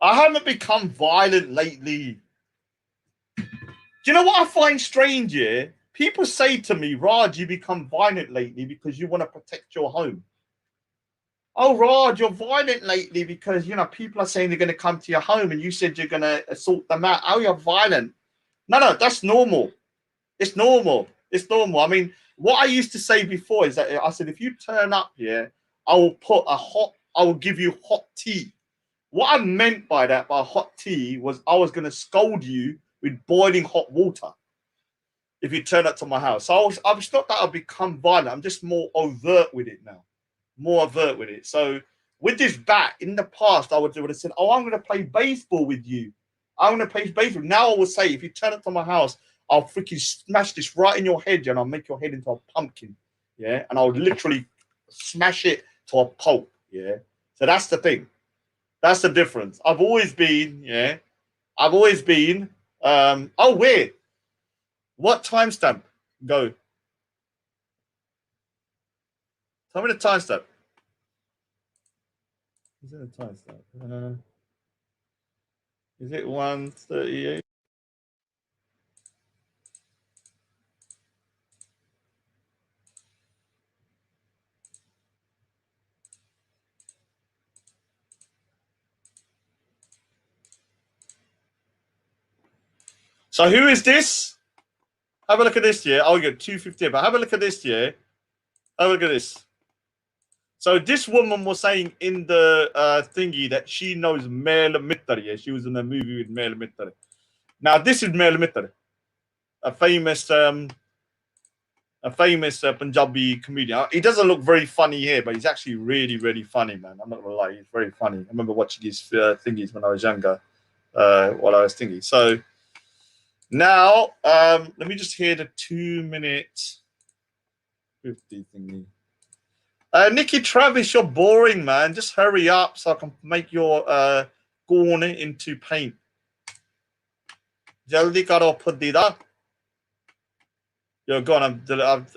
I haven't become violent lately. Do you know what I find strange, People say to me, Raj, you become violent lately because you want to protect your home. oh, Raj, you're violent lately because, you know, people are saying they're going to come to your home and you said you're going to assault them out. Oh, you're violent. No, that's normal. It's normal. It's normal. I mean, what I used to say before is that I said, if you turn up here, I will give you hot tea. What I meant by that, by hot tea, was I was going to scold you with boiling hot water if you turn up to my house. So I was not that I've become violent. I'm just more overt with it now. More overt with it. So with this bat, in the past, I would have said, oh, I'm going to play baseball with you. I'm going to play baseball. Now I will say, if you turn up to my house, I'll freaking smash this right in your head, and I'll make your head into a pumpkin. Yeah. And I'll literally smash it to a pulp. Yeah. So that's the thing. That's the difference. I've always been, oh, where? What timestamp? Go. Tell me the timestamp. Is it a timestamp? Is it 1:38? So who is this? Have a look at this, yeah. I'll get 250, but have a look at this, yeah. Have a look at this. So this woman was saying in the thingy that she knows Mel Mittar, yeah. She was in a movie with Mel Mittar. Now this is Mel Mittar, a famous Punjabi comedian. He doesn't look very funny here, but he's actually really, really funny, man. I'm not gonna lie, he's very funny. I remember watching his thingies when I was younger, while I was thinking. So now, let me just hear the 2-minute 50 thingy. Nikki Travis, you're boring, man. Just hurry up so I can make your corner into paint. Jaldi karo pudida. You're gone.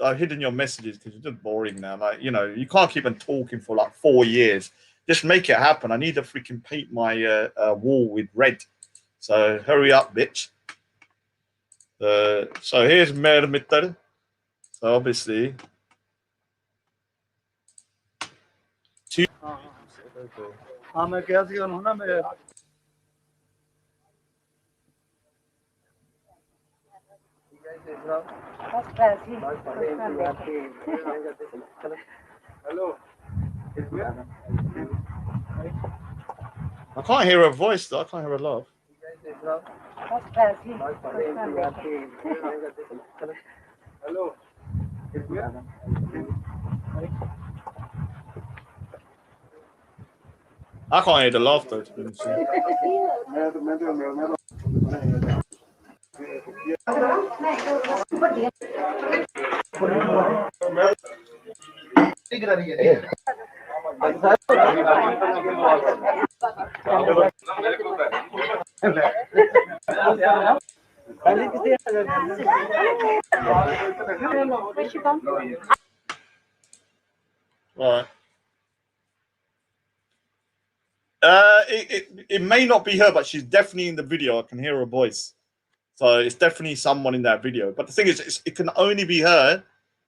I've hidden your messages because you're just boring now. Like, you know, you can't keep on talking for like 4 years. Just make it happen. I need to freaking paint my wall with red. So hurry up, bitch. So here's Mermitter. So obviously, मैं क्या सी हूं ना मैं Hello. I can't hear her voice though. I can't hear her laugh. Hello. I can't hear the laughter. Right. It may not be her, but she's definitely in the video. I can hear her voice. So it's definitely someone in that video. But the thing is, it can only be her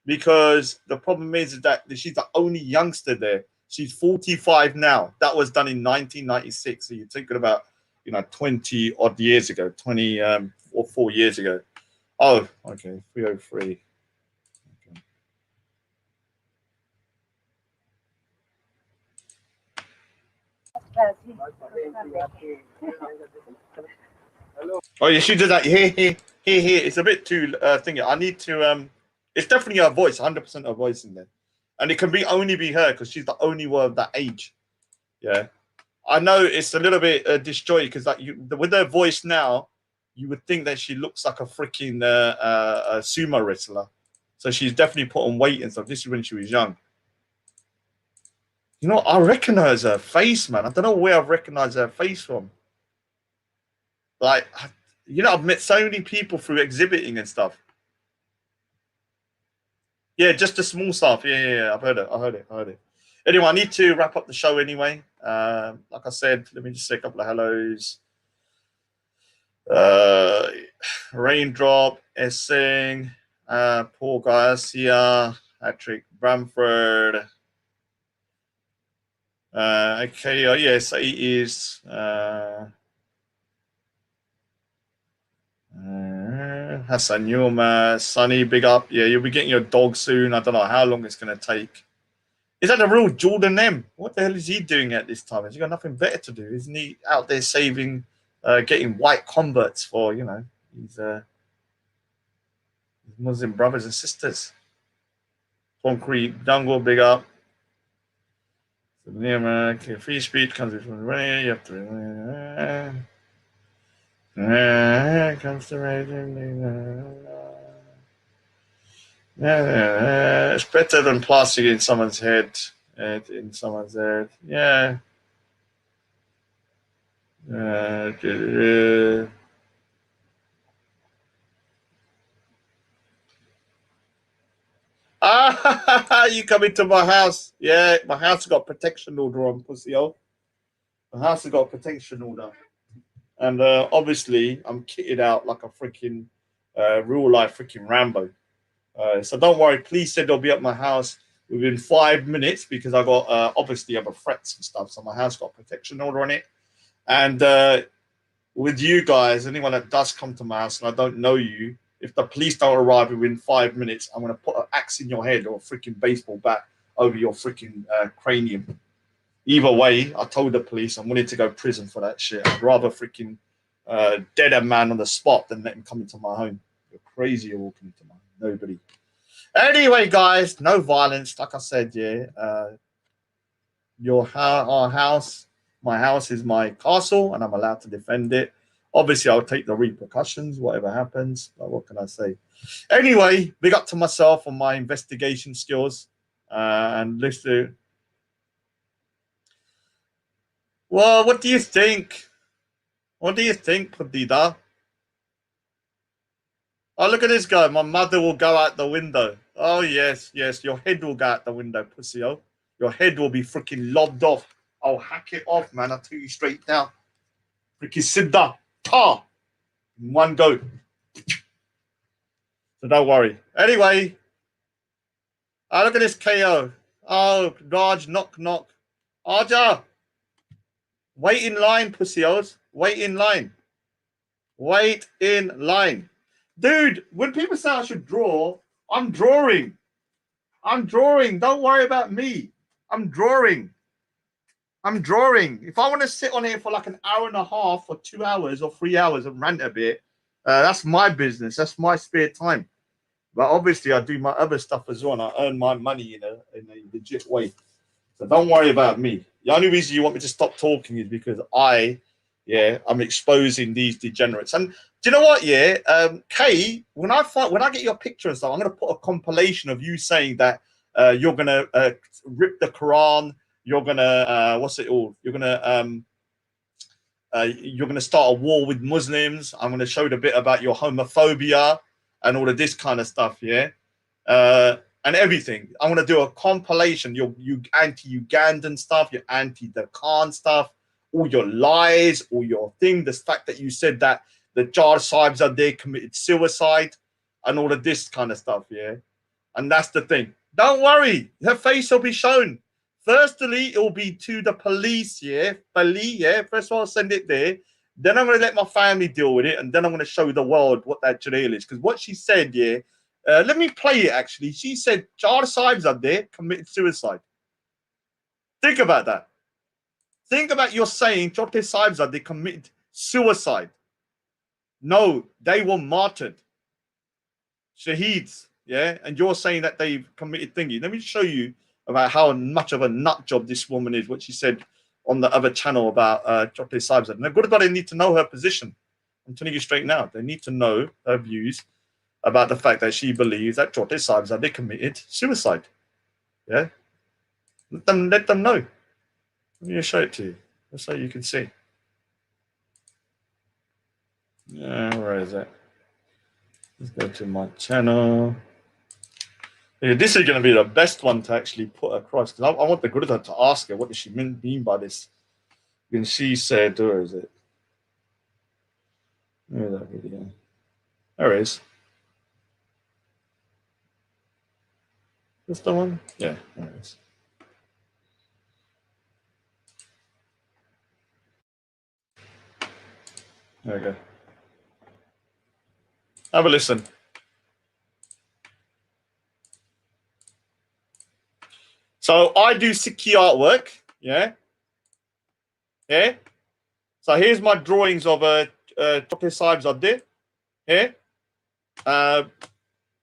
because the problem is that she's the only youngster there. She's 45 now. That was done in 1996. So you're thinking about, 20 odd years ago, 20 or 4 years ago. Oh, okay, 303. Oh yeah, she did that. Here. It's a bit too thingy. I need to. It's definitely her voice, 100% her voice in there, and it can only be her because she's the only one of that age. Yeah, I know it's a little bit disjointed because like with her voice now, you would think that she looks like a freaking a sumo wrestler. So she's definitely put on weight and stuff. This is when she was young. I recognize her face, man. I don't know where I've recognized her face from. Like, I've met so many people through exhibiting and stuff. Yeah, just the small stuff. Yeah. I've heard it. Anyway, I need to wrap up the show anyway. Like I said, let me just say a couple of hellos. Raindrop, Essing, Paul Garcia, Patrick Bramford, Okay, yes, it is. Hassan Yuma, Sunny, big up. Yeah, you'll be getting your dog soon. I don't know how long it's going to take. Is that the real Jordan M? What the hell is he doing at this time? Has he got nothing better to do? Isn't he out there saving, getting white converts for, you know, his Muslim brothers and sisters? Concrete, Jungle, big up. Free speech comes from the way. You have to. Comes to it's better than plastic in someone's head. In someone's head. Yeah. You come into my house. Yeah, my house has got a protection order on, pussy. My house has got a protection order. And obviously, I'm kitted out like a freaking real life freaking Rambo. So don't worry. Please say they'll be at my house within 5 minutes because I got obviously I have threats and stuff. So my house got a protection order on it. And with you guys, anyone that does come to my house and I don't know you, if the police don't arrive within 5 minutes, I'm going to put an axe in your head or a freaking baseball bat over your freaking cranium. Either way, I told the police I'm willing to go to prison for that shit. I'd rather freaking dead a man on the spot than let him come into my home. You're crazy, you're walking into my home. Nobody. Anyway, guys, no violence. Like I said, yeah. Our house, my house is my castle, and I'm allowed to defend it. Obviously, I'll take the repercussions, whatever happens. But what can I say? Anyway, big up to myself on my investigation skills. And let's do. Well, what do you think? What do you think, Padida? Oh, look at this guy. My mother will go out the window. Oh, yes, yes. Your head will go out the window, pussy. Oh, your head will be freaking lobbed off. I'll hack it off, man. I'll tell you straight now. Freaking Siddha. Ta! In one go. So don't worry. Anyway. Oh, look at this KO. Oh, Raj, knock, knock. Aja. Wait in line, pussy-os. Wait in line. Wait in line. Dude, when people say I should draw, I'm drawing. I'm drawing. Don't worry about me. I'm drawing. I'm drawing. If I want to sit on here for like an hour and a half or 2 hours or 3 hours and rant a bit, that's my business. That's my spare time. But obviously, I do my other stuff as well, and I earn my money in a legit way. So don't worry about me. The only reason you want me to stop talking is because I'm exposing these degenerates. And do you know what? Yeah, Kay, when I get your picture and stuff, I'm gonna put a compilation of you saying that you're gonna rip the Quran. You're gonna You're gonna start a war with Muslims. I'm gonna show the bit about your homophobia and all of this kind of stuff. Yeah. And everything. I'm going to do a compilation. You anti-Ugandan stuff, your anti-the Khan stuff, all your lies, all your thing. The fact that you said that the Jar Sahibs are there committed suicide and all of this kind of stuff, yeah? And that's the thing. Don't worry. Her face will be shown. Firstly, it will be to the police, yeah? First of all, I'll send it there. Then I'm going to let my family deal with it. And then I'm going to show the world what that Jaleel is. Because what she said, yeah, let me play it, actually. She said, Jar Sahibs are there, committed suicide. Think about that. Think about you're saying Chote Sahibs are they committed suicide. No, they were martyred. Shaheeds, yeah? And you're saying that they've committed thingy. Let me show you about how much of a nut job this woman is, what she said on the other channel about Chote Sahibs. And they need to know her position. I'm telling you straight now. They need to know her views about the fact that she believes that Chote Sahibs they committed suicide. Yeah? Let them know. Let me show it to you. Just so you can see. Yeah, where is it? Let's go to my channel. Yeah, this is going to be the best one to actually put across because I want the Gurudha to ask her what does she mean by this. And she said, where is it? Where is that video? There it is. This the one? Yeah, there it is. There you go. Have a listen. So I do Sikhi artwork, yeah. Yeah. So here's my drawings of Chote Sahibzade. Yeah.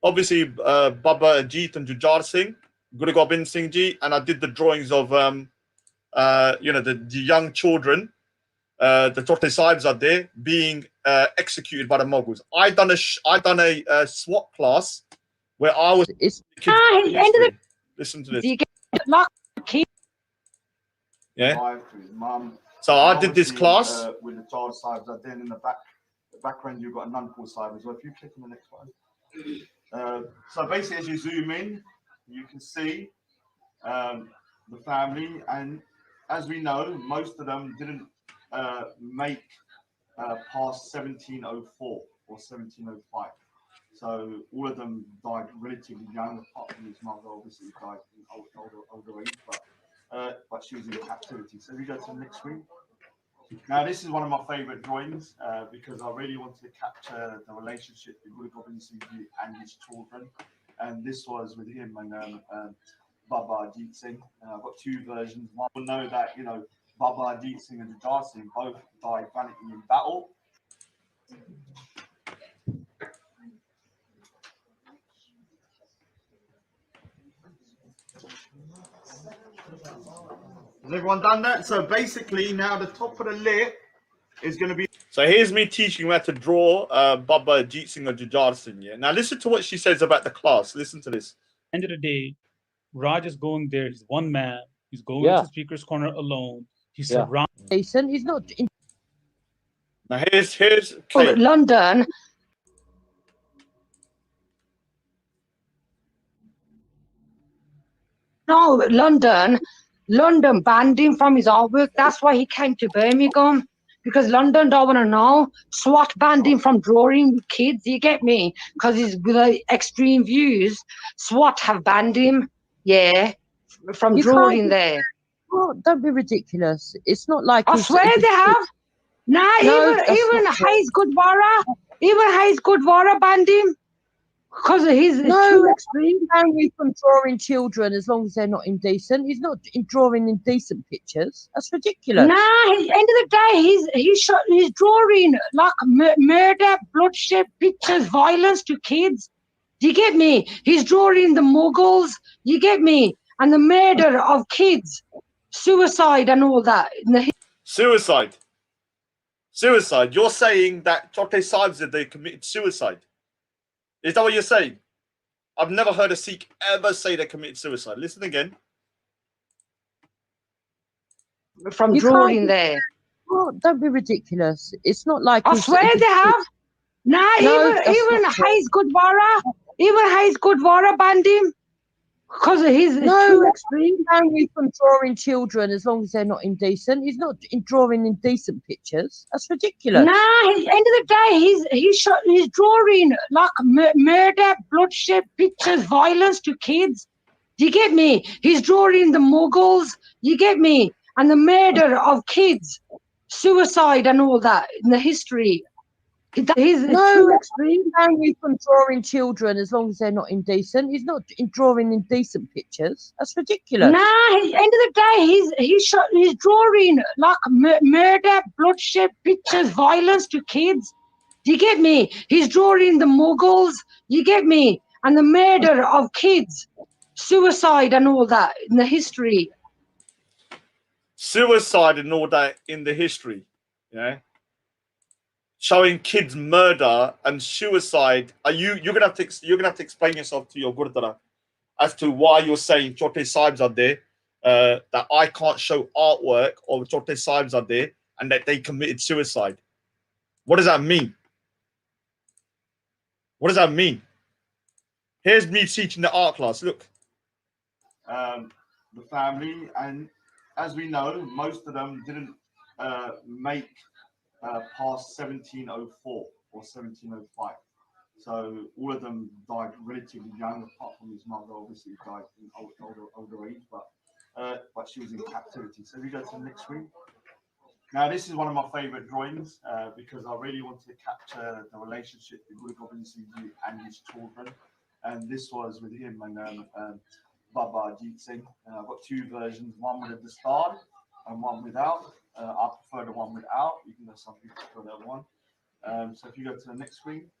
Obviously Baba Ajit and Jujar Singh, Guru Gobind Singh Ji, and I did the drawings of the young children, the Chote Sahibzade being executed by the Mughals. I done a SWAT class where I was listen to this. Yeah. So I did this class with the child sibes. Then in the background, you've got a nun called Sahib as well. If you click on the next one. So basically, as you zoom in, you can see the family, and as we know, most of them didn't make past 1704 or 1705. So all of them died relatively young, apart from his mother, obviously died in older age, but she was in captivity. So we go to the next screen. Now this is one of my favourite drawings because I really wanted to capture the relationship with Guru Gobind Singh Ji and his children, and this was with him and Baba Ajit Singh. I've got two versions. One will know that Baba Ajit Singh and Jujar Singh both died valiantly in battle. Has everyone done that? So basically now the top of the lip is going to be... So here's me teaching you how to draw Baba Ajit Singh or Jujar Singh. Yeah? Now listen to what she says about the class. Listen to this. End of the day, Raj is going there. He's one man. He's going to Speaker's Corner alone. He's surrounded. He's not... Now here's London. No, London banned him from his artwork. That's why he came to Birmingham. Because London don't want to know. SWAT banned him from drawing with kids. You get me? Because he's with extreme views. SWAT have banned him. Yeah, from drawing there. Oh, don't be ridiculous. It's not like... I swear they have. Nah, No, even Hayes Gurdwara banned him. Because he's too extreme. Only from drawing children as long as they're not indecent. He's not drawing indecent pictures. That's ridiculous. Nah, end of the day, he's drawing like murder, bloodshed pictures, violence to kids. Do you get me? He's drawing the Mughals. You get me? And the murder of kids, suicide and all that. Suicide. You're saying that Chote Sahibzade committed suicide. Is that what you're saying? I've never heard a Sikh ever say they committed suicide. Listen again. From drawing there. Oh, don't be ridiculous. It's not like... I swear they have. Nah, even Hayes Gurdwara banned him. Because he's too extreme. Only from drawing children as long as they're not indecent. He's not drawing indecent pictures. That's ridiculous. Nah, end of the day, he's drawing like murder, bloodshed pictures, violence to kids. Do you get me? He's drawing the Mughals. You get me? And the murder of kids, suicide and all that in the history. He's too extreme. Only from drawing children as long as they're not indecent. He's not drawing indecent pictures. That's ridiculous. Nah, end of the day, he's drawing like murder, bloodshed pictures, violence to kids. Do you get me? He's drawing the Mughals. You get me? And the murder of kids, suicide and all that in the history. Suicide and all that in the history. Yeah. Showing kids murder and suicide. You're gonna have to explain yourself to your Gurdwara as to why you're saying Chote Sahibzade that I can't show artwork of Chote Sahibzade and that they committed suicide. What does that mean? What does that mean? Here's me teaching the art class. Look, the family, and as we know, most of them didn't make past 1704 or 1705. So all of them died relatively young, apart from his mother, obviously died in older age, but she was in captivity. So we go to the next screen. Now, this is one of my favorite drawings because I really wanted to capture the relationship with Guru Gobind Singh Ji and his children. And this was with him and Baba Ajit Singh. I've got two versions, one with the star and one without. I prefer the one without, even though some people prefer that one. So if you go to the next screen.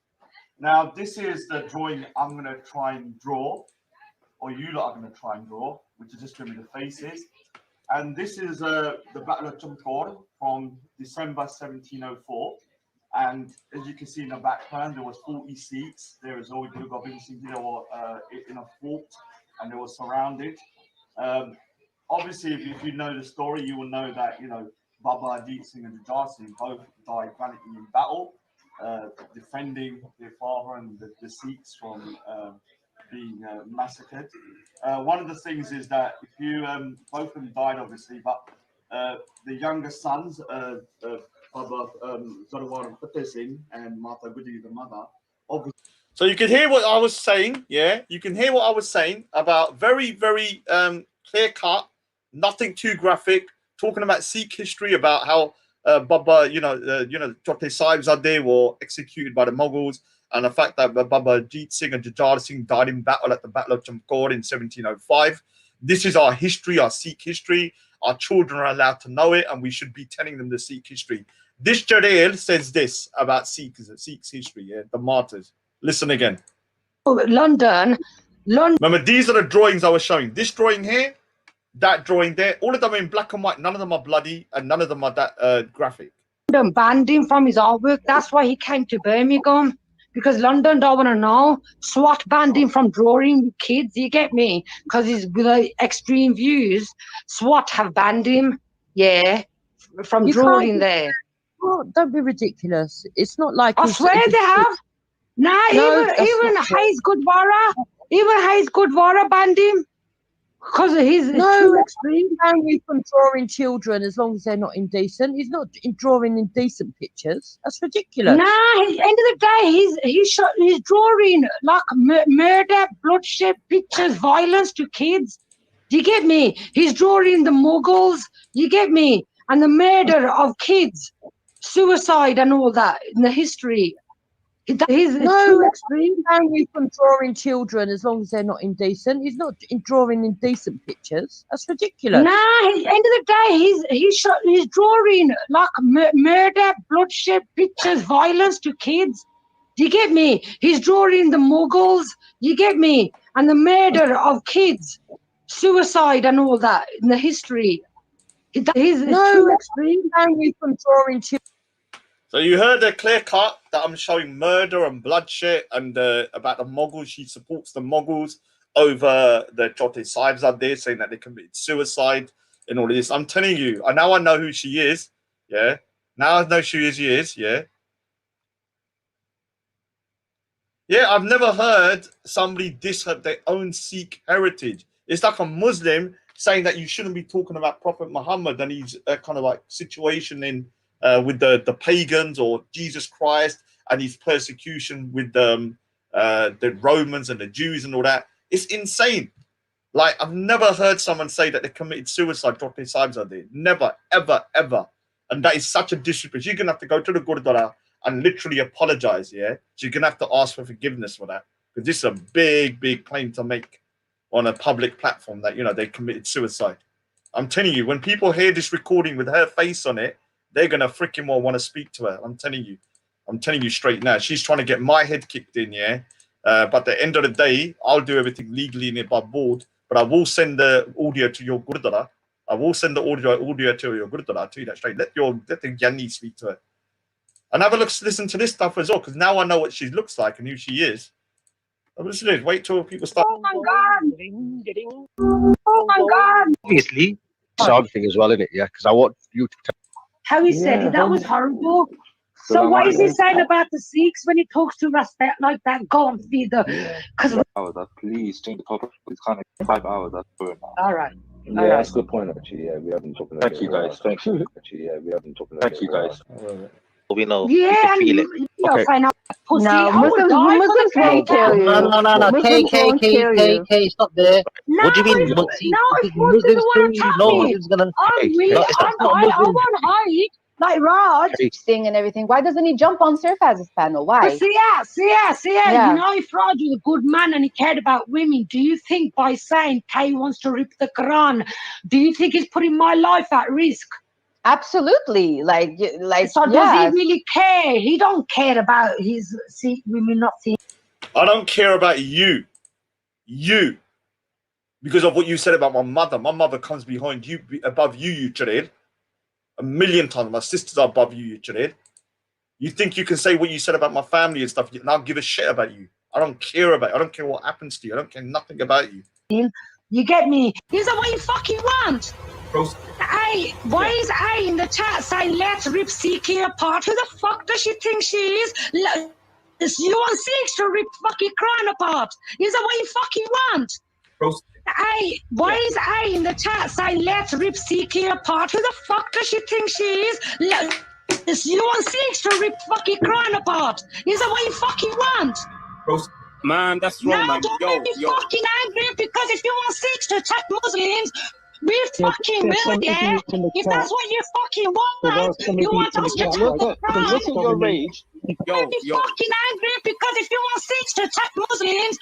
Now, this is the drawing I'm going to try and draw, or you lot are going to try and draw, which is just going to be the faces. And this is the Battle of Chamkor from December 1704. And as you can see in the background, there was 40 Sikhs. There was all Guru Gobind Singh Ji. They were in a fort and they were surrounded. Obviously, if you know the story, you will know that, you know, Baba Ajit Singh and Jujhar Singh both died valiantly in battle, defending their father and the Sikhs from being massacred. One of the things is that if you both of them died, obviously, but the younger sons, Baba Zorawar and Fateh Singh and Mata Gujri, the mother, obviously. So you can hear what I was saying, yeah? You can hear what I was saying about very, very clear cut, nothing too graphic, talking about Sikh history, about how Baba, Chote Sahibs were executed by the Mughals, and the fact that Baba Ajit Singh and Jujhar Singh died in battle at the Battle of Chamkor in 1705. This is our history, our Sikh history. Our children are allowed to know it, and we should be telling them the Sikh history. This Jareel says this about Sikhs history, yeah, the martyrs. Listen again. London. Remember, these are the drawings I was showing. This drawing here, that drawing there, all of them are in black and white. None of them are bloody, and none of them are that graphic. London banned him from his artwork. That's why he came to Birmingham. Because London don't want to know. SWAT banned him from drawing kids, you get me? Because he's with extreme views. SWAT have banned him, yeah, from drawing there. Oh, don't be ridiculous. It's not like... I swear they have. Nah, No, even Hayes Gurdwara banned him. Because he's too extreme. Angry from drawing children as long as they're not indecent. He's not drawing indecent pictures. That's ridiculous. Nah, end of the day, he's drawing like murder, bloodshed pictures, violence to kids. Do you get me? He's drawing the Mughals. You get me? And the murder of kids, suicide and all that in the history. He's too extreme. Angry from drawing children as long as they're not indecent. He's not drawing indecent pictures. That's ridiculous. Nah, end of the day, he's drawing like murder, bloodshed pictures, violence to kids. Do you get me? He's drawing the Mughals. You get me? And the murder of kids, suicide and all that in the history. He's too extreme. Angry from drawing children. So you heard a clear cut that I'm showing murder and bloodshed and about the Mughals. She supports the Mughals over the Chote Sahibs out there, saying that they committed suicide and all of this. I'm telling you, now I know who she is. Yeah. Now I know who she is. Yeah. Yeah, I've never heard somebody diss their own Sikh heritage. It's like a Muslim saying that you shouldn't be talking about Prophet Muhammad and his kind of like situation in with the pagans or Jesus Christ and his persecution with the Romans and the Jews and all that. It's insane. Like, I've never heard someone say that they committed suicide. Chote Sahibs are there. Never, ever, ever. And that is such a disrespect. You're going to have to go to the Gurdwara and literally apologize, yeah? So you're going to have to ask for forgiveness for that. Because this is a big, big claim to make on a public platform that, you know, they committed suicide. I'm telling you, when people hear this recording with her face on it, they're going to freaking well want to speak to her. I'm telling you straight now. She's trying to get my head kicked in, yeah? But at the end of the day, I'll do everything legally and above board. But I will send the audio to your Gurdwara. I will send the audio to your Gurdwara. I'll tell you that straight. Let the Gyani speak to her. And have a look, listen to this stuff as well, because now I know what she looks like and who she is. Listen to this. Wait till people start. Oh my God! Oh my God! Obviously, it's everything as well, isn't it? Yeah, because I want you to tell. How he said it, that was horrible. So what is he saying about the Sikhs when he talks to respect like that? Go and feed the... Because... Please change the topic. It's kind of 5 hours. That's good. All right. Yeah, that's a good point, actually. Yeah, we haven't talked about it. Thank you, guys. Thank you. Actually, yeah, we haven't talked about it. Thank you, guys. We know. Yeah, and feel it. Okay. Find out pussy. No, Muslims won't kill you. No. KK, stop there. No, What do you mean? no, if Muslims want to attack me, I won't hide. Like Raj. Sing and everything. Why doesn't he jump on Sir Faz's panel? Why? See, Yeah. you know, if Raj was a good man and he cared about women, do you think by saying Kay wants to rip the Quran, do you think he's putting my life at risk? Absolutely. Like so does he really care? He don't care about his women not seeing. I don't care about you. Because of what you said about my mother. My mother comes behind you, above you, you dread. A million times. My sisters are above you, you dread. You think you can say what you said about my family and stuff, and I'll give a shit about you. I don't care about you. I don't care what happens to you. I don't care nothing about you. You get me? Is that what you fucking want? Why is A in the chat saying let's rip CK apart? Who the fuck does she think she is? You want Six to rip fucking Quran apart? Is that what you fucking want? Why is A in the chat saying let's rip CK apart? Who the fuck does she think she is? You want Six to rip fucking Quran apart? Is that what you fucking want? Man, that's wrong, man. Don't make me fucking angry, because if you want Six to attack Muslims, we fucking will, yeah? If that's what you fucking want, you want us to attack the Quran. Look at your rage. Don't be fucking angry, because if you want Six to attack Muslims,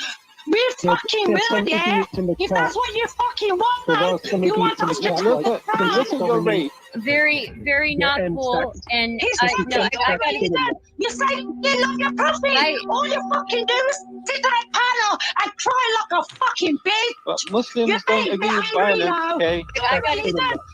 we fucking will, yeah? If that's what you fucking want, you want us to attack the Quran. Look at your rage. Very not cool. And no, I got it. You say you love your prophet. All you fucking do is sit on a panel and cry like a fucking bitch. But Muslims don't agree with violence, okay?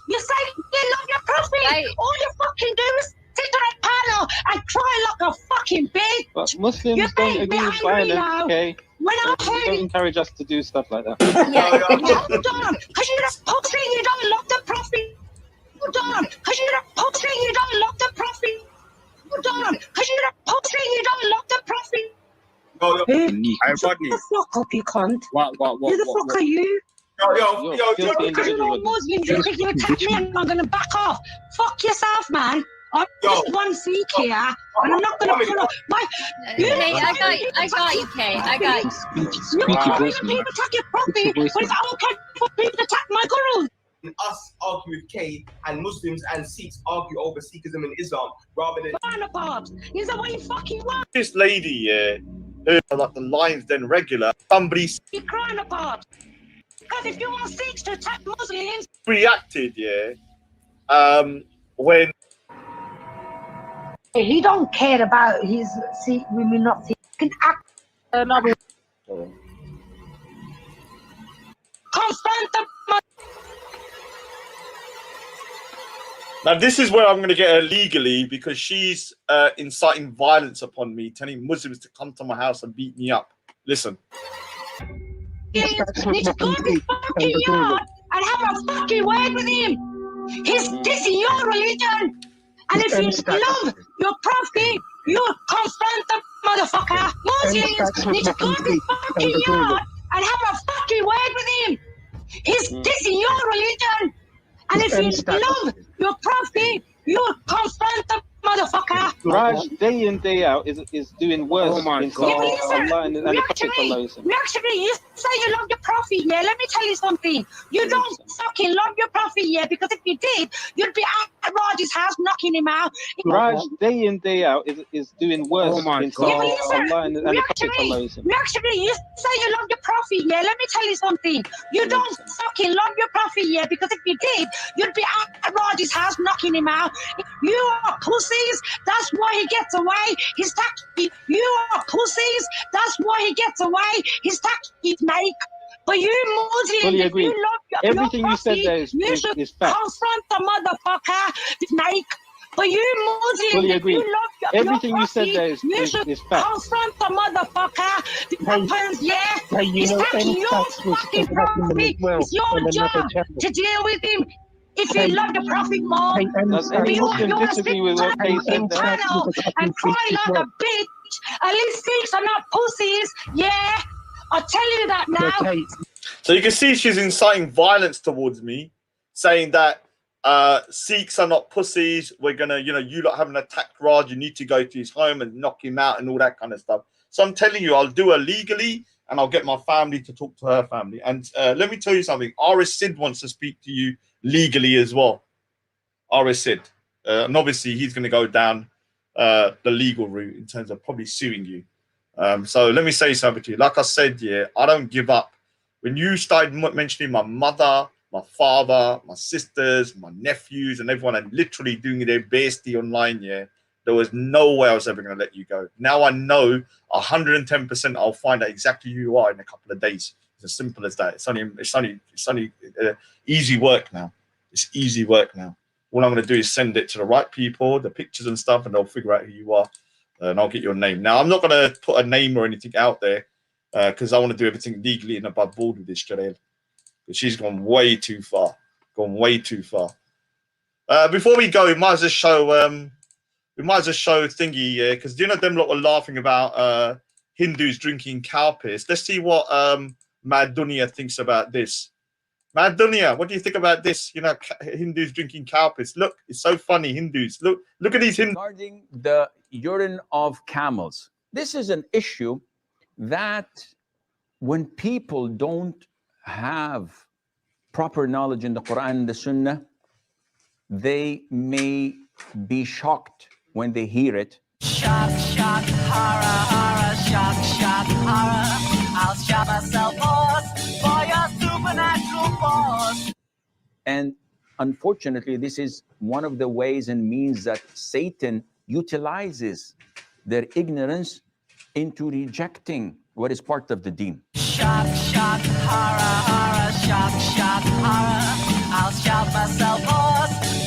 You say you love your prophet. All you fucking do is sit on a panel and cry like a fucking bitch. But Muslims don't agree with violence, okay? When I Don't encourage us to do stuff like that. Hold on, because you're a pussy, you don't love the prophet. Hold on, because you're a pussy, you don't love the prophet. Hold on, because you're a pussy, you don't love the prophet. Shut the fuck up, you cunt. What? Who the fuck are you? Yo, Because you're not Muslim, you think you attack me and I'm gonna back off. Fuck yourself, man. I'm just one Sikh here, and I'm not gonna pull up my. Kay, I got you, Kay. I got you. You can't even people attack your prophet, but it's okay for people to attack my guru. Us argue with K, and Muslims and Sikhs argue over Sikhism and Islam rather than. Apart. Is that what you fucking want? This lady, like the lines then regular. Somebody crying apart. Because if you want Sikhs to attack Muslims, reacted, when. He don't care about his women not Sikh. He can act another. Confront them. Now this is where I'm going to get her legally, because she's inciting violence upon me, telling Muslims to come to my house and beat me up. Listen. Need to go to his fucking yard and have a fucking word with him. This is your religion. And if you love your prophet, you confront the motherfucker. Muslims need to go to his fucking yard and have a fucking word with him. This is your religion. And if you love your prophet, you confront the motherfucker. Raj, day in, day out, is doing worse in Allah and the Prophet. Actually, you say you love your prophet, yeah? Let me tell you something. You don't fucking love your prophet, yeah? Because if you did, you'd be at Raj's house knocking him out. Raj, day in, day out, is doing worse in Allah and the Prophet. Actually, you say you love your prophet, yeah? Let me tell you something. You don't fucking love your prophet, yeah? Because if you did, you'd be at Raj's house knocking him out. You are pussies. That's why he gets away. His tactic. You are pussies. That's why he gets away. His tactic, mate. But you Muslims, if you love everything you said there you should confront the motherfucker, mate. But you Muslims, if you love everything you said there you should confront the motherfucker. Yeah, he's taking your fucking prophet. It's your job to deal with him. If you love the prophet more, you disagree with what they said there and cry like a bitch. At least Sikhs are not pussies. Yeah, I'll tell you that now. So you can see she's inciting violence towards me, saying that Sikhs are not pussies. We're gonna, you lot haven't attacked Raj. You need to go to his home and knock him out and all that kind of stuff. So I'm telling you, I'll do her legally, and I'll get my family to talk to her family. And let me tell you something. RS Sid wants to speak to you legally as well. RS Sid. And obviously, he's going to go down the legal route in terms of probably suing you. So let me say something to you. Like I said, yeah, I don't give up. When you started mentioning my mother, my father, my sisters, my nephews, and everyone, and literally doing their bestie online, yeah, there was no way I was ever going to let you go. Now I know 110% I'll find out exactly who you are in a couple of days. It's as simple as that. It's only easy work now. It's easy work now. All I'm going to do is send it to the right people, the pictures and stuff, and they'll figure out who you are, and I'll get your name. Now I'm not going to put a name or anything out there because I want to do everything legally and above board with this Jaleel. But she's gone way too far. Gone way too far. Before we go, we might as well show. We might as well show thingy, yeah, because you know them lot were laughing about Hindus drinking cow piss. Let's see what Mad Dunya thinks about this. Mad Dunya, what do you think about this? You know, Hindus drinking cow piss. Look, it's so funny. Hindus, look at these Hindus. Regarding the urine of camels, this is an issue that when people don't have proper knowledge in the Quran and the Sunnah, they may be shocked when they hear it. Shock, shock, horror, horror, shock, shock, horror. I'll shock myself for your supernatural force. And unfortunately, this is one of the ways and means that Satan utilizes their ignorance into rejecting what is part of the deen. Shock, shock, horror, horror, shock, shock, horror. I'll shock myself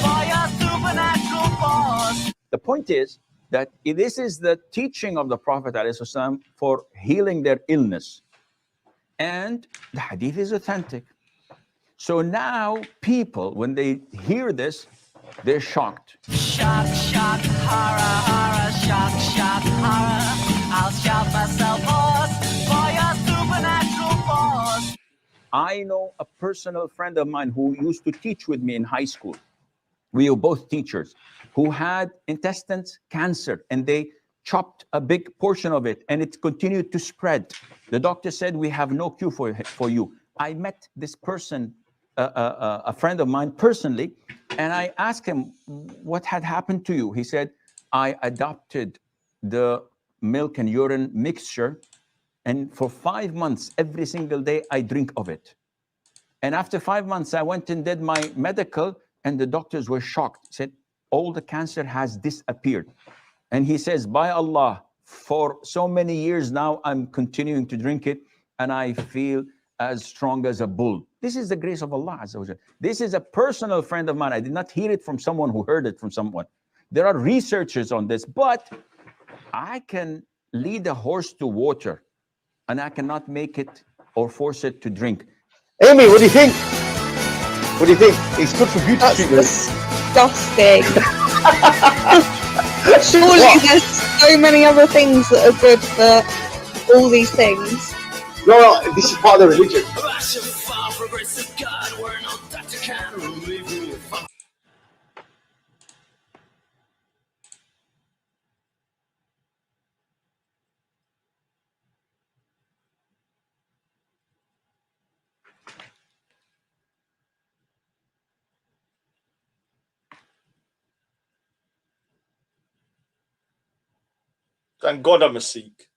for your supernatural force. The point is that this is the teaching of the Prophet ﷺ for healing their illness. And the hadith is authentic. So now people, when they hear this, they're shocked. Shock, shock, horror, horror, shock, shock, horror. I'll shock myself for your supernatural force. I know a personal friend of mine who used to teach with me in high school. We were both teachers, who had intestines cancer, and they chopped a big portion of it, and it continued to spread. The doctor said, we have no cure for you. I met this person, a friend of mine personally, and I asked him, what had happened to you? He said, I adopted the milk and urine mixture, and for 5 months, every single day, I drink of it. And after 5 months, I went and did my medical, and the doctors were shocked. Said, all the cancer has disappeared. And he says, by Allah, for so many years now, I'm continuing to drink it, and I feel as strong as a bull. This is the grace of Allah Azza wa Jalla. This is a personal friend of mine. I did not hear it from someone who heard it from someone. There are researchers on this, but I can lead a horse to water, and I cannot make it or force it to drink. Amy, what do you think? What do you think? It's good for beauty treatments. Disgusting. Surely there's so many other things that are good for all these things. No, this is part of the religion. Thank God I'm a Sikh.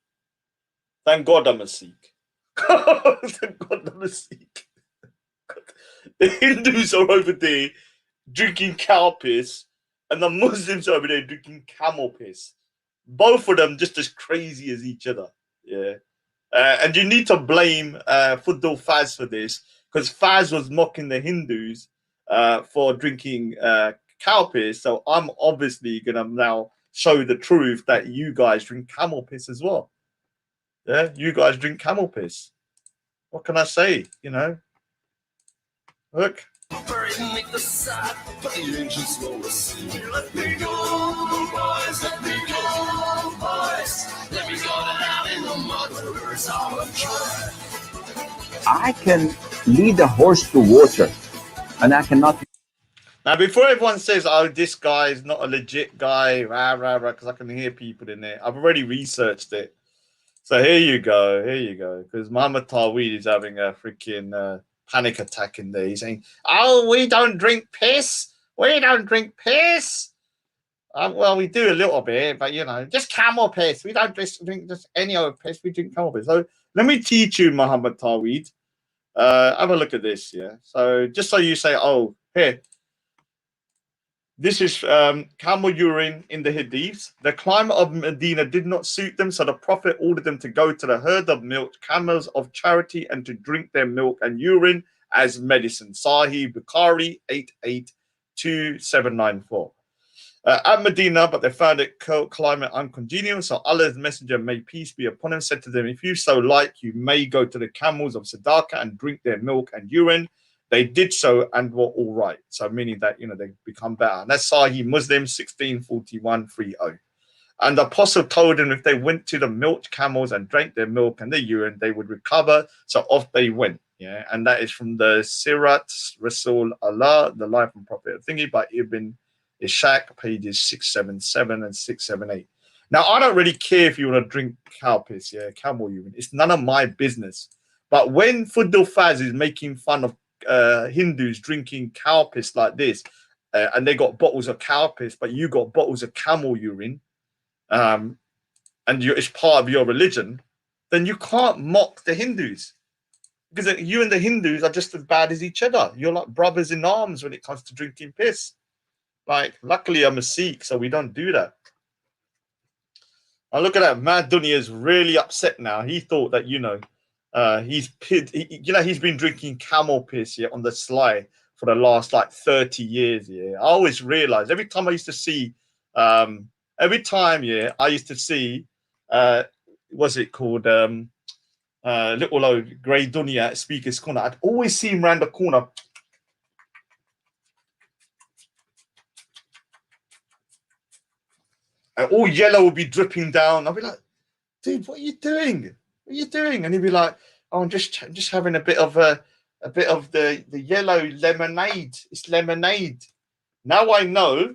Thank God I'm a Sikh. Thank God I'm a Sikh. The Hindus are over there drinking cow piss, and the Muslims are over there drinking camel piss. Both of them just as crazy as each other. Yeah. And you need to blame Fudu Fazs for this, because Fazs was mocking the Hindus for drinking cow piss. So I'm obviously going to now show the truth that you guys drink camel piss as well. Yeah, you guys drink camel piss. What can I say? You know, look. Let me go, boys. Let me go, boys. Let me go down in the mud where the rivers are dry. I can lead a horse to water, and I cannot. Now, before everyone says, oh, this guy is not a legit guy, rah, rah, rah, because I can hear people in there. I've already researched it. So here you go. Here you go. Because Muhammad Taweed is having a freaking panic attack in there. He's saying, "Oh, we don't drink piss. We don't drink piss." Well, we do a little bit, but you know, just camel piss. We don't just drink just any other piss. We drink camel piss. So let me teach you, Muhammad Taweed. Have a look at this. Yeah. So just so you say, "Oh, here." This is camel urine in the Hadiths. The climate of Medina did not suit them, so the Prophet ordered them to go to the herd of milked camels of charity and to drink their milk and urine as medicine. Sahih Bukhari 882794. At Medina, but they found it climate uncongenial, so Allah's Messenger, may peace be upon him, said to them, "If you so like, you may go to the camels of Sadaqah and drink their milk and urine." They did so and were all right. So meaning that, you know, they become better. And that's Sahih Muslim 164130. And the Apostle told them if they went to the milked camels and drank their milk and their urine, they would recover. So off they went. Yeah. And that is from the Sirat Rasul Allah, the Life and Prophet thingy by Ibn Ishaq, pages 677 and 678. Now, I don't really care if you want to drink cow piss, yeah, camel urine. It's none of my business. But when Fudu Fazs is making fun of Hindus drinking cow piss like this, and they got bottles of cow piss, but you got bottles of camel urine, and it's part of your religion, then you can't mock the Hindus, because you and the Hindus are just as bad as each other. You're like brothers in arms when it comes to drinking piss. Like, luckily I'm a Sikh, so we don't do that. Now look at that. Mad Dunya is really upset now. He thought that, you know, he's been drinking camel piss, yeah, on the sly for the last like 30 years. Yeah, I always realized every time I used to see, what's it called, little old grey Dunya at Speaker's Corner. I'd always see him round the corner. And all yellow would be dripping down. I'd be like, "Dude, what are you doing? What are you doing?" And he'd be like, "Oh, I'm just having a bit of the yellow lemonade. It's lemonade." Now I know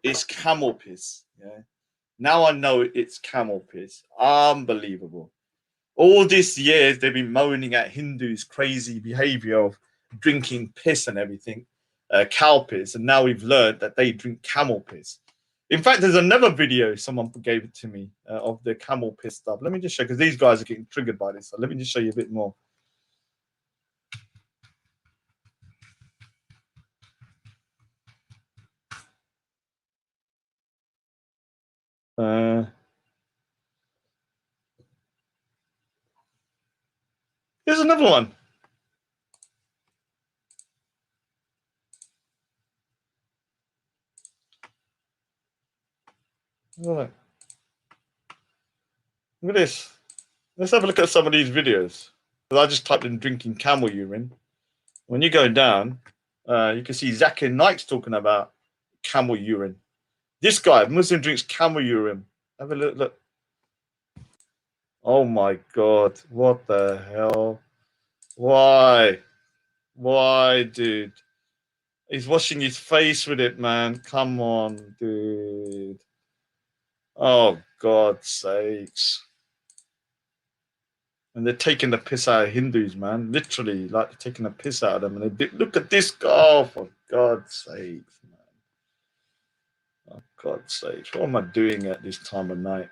it's camel piss. Yeah. Now I know it's camel piss. Unbelievable. All these years they've been moaning at Hindus' crazy behavior of drinking piss and everything, cow piss, and now we've learned that they drink camel piss. In fact, there's another video someone gave it to me of the camel piss stuff. Let me just show, because these guys are getting triggered by this. So let me just show you a bit more. Here's another one. Right. Look at this. Let's have a look at some of these videos. Because I just typed in drinking camel urine. When you go down, you can see Zakir Naik's talking about camel urine. This guy, Muslim, drinks camel urine. Have a look. Oh my God. What the hell? Why? Why, dude? He's washing his face with it, man. Come on, dude. Oh, God's sakes. And they're taking the piss out of Hindus, man. Literally, like taking the piss out of them. And they look at this guy. Oh, for God's sakes, man. Oh, God's sakes. What am I doing at this time of night?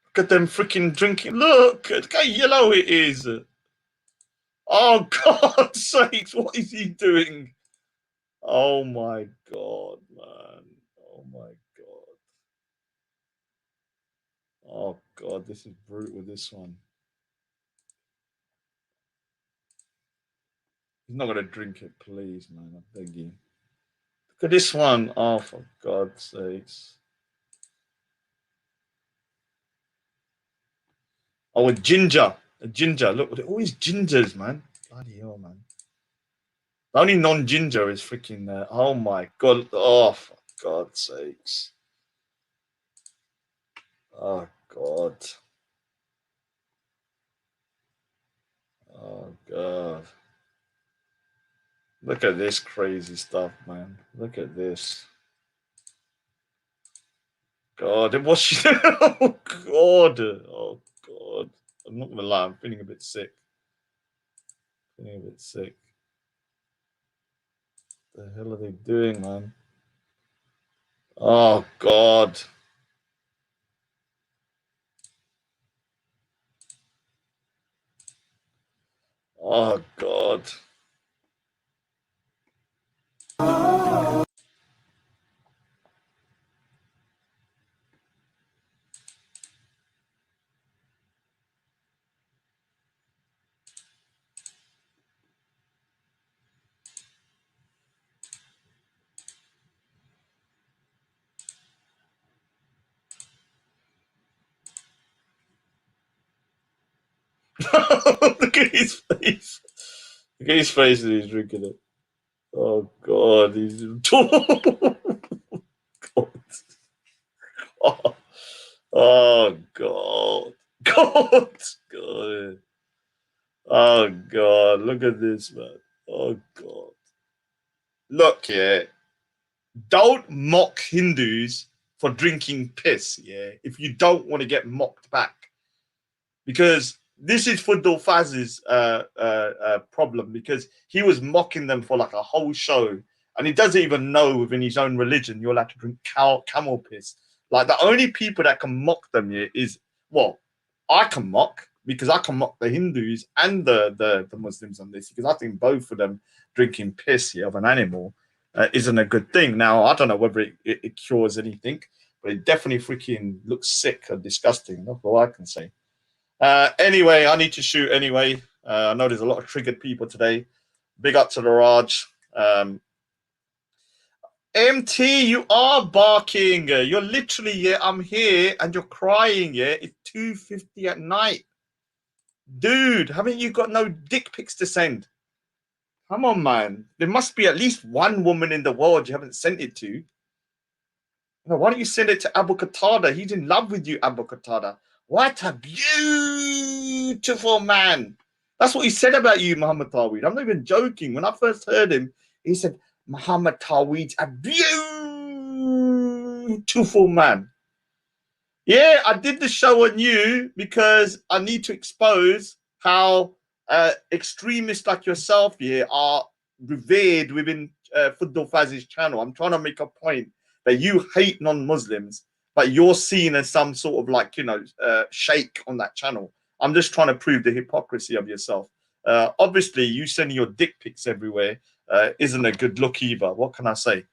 Look at them freaking drinking. Look how yellow it is. Oh, God's sakes. What is he doing? Oh, my God, man. Oh, my God. Oh, God, this is brutal, this one. He's not going to drink it, please, man. I beg you. Look at this one. Oh, for God's sakes. Oh, a ginger. A ginger. Look, they're always gingers, man. Bloody hell, man. The only non-ginger is freaking... oh, my God. Oh, for God's sakes. Oh, God. Oh, God. Look at this crazy stuff, man. Look at this. God, it was. Oh God. Oh God. I'm not gonna lie. I'm feeling a bit sick. Feeling a bit sick. What the hell are they doing, man? Oh God. Oh God. Look at his face. Look at his face as he's drinking it. Oh God, he's God. Oh God. God. God. Oh God. Look at this, man. Oh God. Look, yeah. Don't mock Hindus for drinking piss, yeah, if you don't want to get mocked back. Because this is Fudu Faz's problem, because he was mocking them for like a whole show, and he doesn't even know within his own religion you're allowed to drink camel piss. Like, the only people that can mock them here is, well, I can mock, because I can mock the Hindus and the Muslims on this, because I think both of them drinking piss here of an animal isn't a good thing. Now, I don't know whether it cures anything, but it definitely freaking looks sick and disgusting. That's all I can say. Anyway, I need to shoot anyway. I know there's a lot of triggered people today. Big up to the Raj. MT, you are barking. You're literally, yeah, I'm here and you're crying, yeah. It's 2:50 at night. Dude, haven't you got no dick pics to send? Come on, man. There must be at least one woman in the world you haven't sent it to. Why don't you send it to Abu Qatada? He's in love with you, Abu Qatada. What a beautiful man. That's what he said about you, Muhammad Taweed. I'm not even joking. When I first heard him, he said, Muhammad Taweed's a beautiful man. Yeah, I did the show on you because I need to expose how extremists like yourself here are revered within Fudu Faz's channel. I'm trying to make a point that you hate non-Muslims, but you're seen as some sort of like, you know, sheikh on that channel. I'm just trying to prove the hypocrisy of yourself. Obviously, you sending your dick pics everywhere isn't a good look either. What can I say?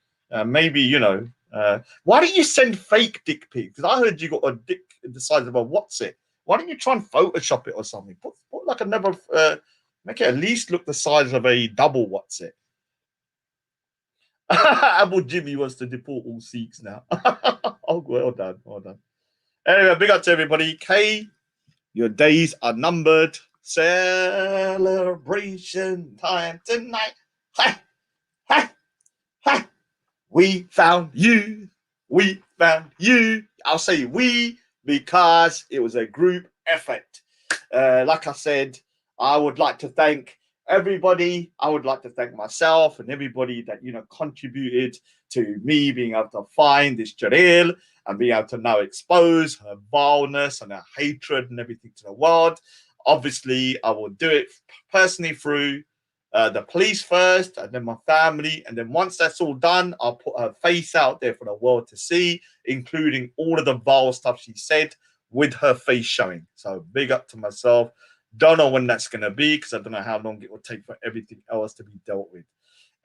Maybe, you know, why don't you send fake dick pics? Because I heard you got a dick the size of a WhatsApp. Why don't you try and Photoshop it or something? Put like another, make it at least look the size of a double WhatsApp. Abu Jimmy wants to deport all Sikhs now. Oh, well done, well done. Anyway, big up to everybody. Kay, your days are numbered. Celebration time tonight. Ha, ha, ha. We found you. We found you. I'll say we because it was a group effort. Like I said, I would like to thank everybody. I would like to thank myself and everybody that, you know, contributed to me being able to find this Jareel and being able to now expose her vileness and her hatred and everything to the world. Obviously, I will do it personally through the police first, and then my family. And then once that's all done, I'll put her face out there for the world to see, including all of the vile stuff she said with her face showing. So big up to myself. Don't know when that's going to be because I don't know how long it will take for everything else to be dealt with.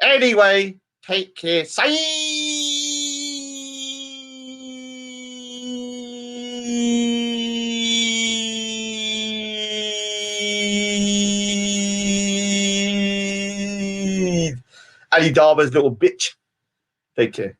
Anyway, take care. Ali Darba's little bitch. Take care.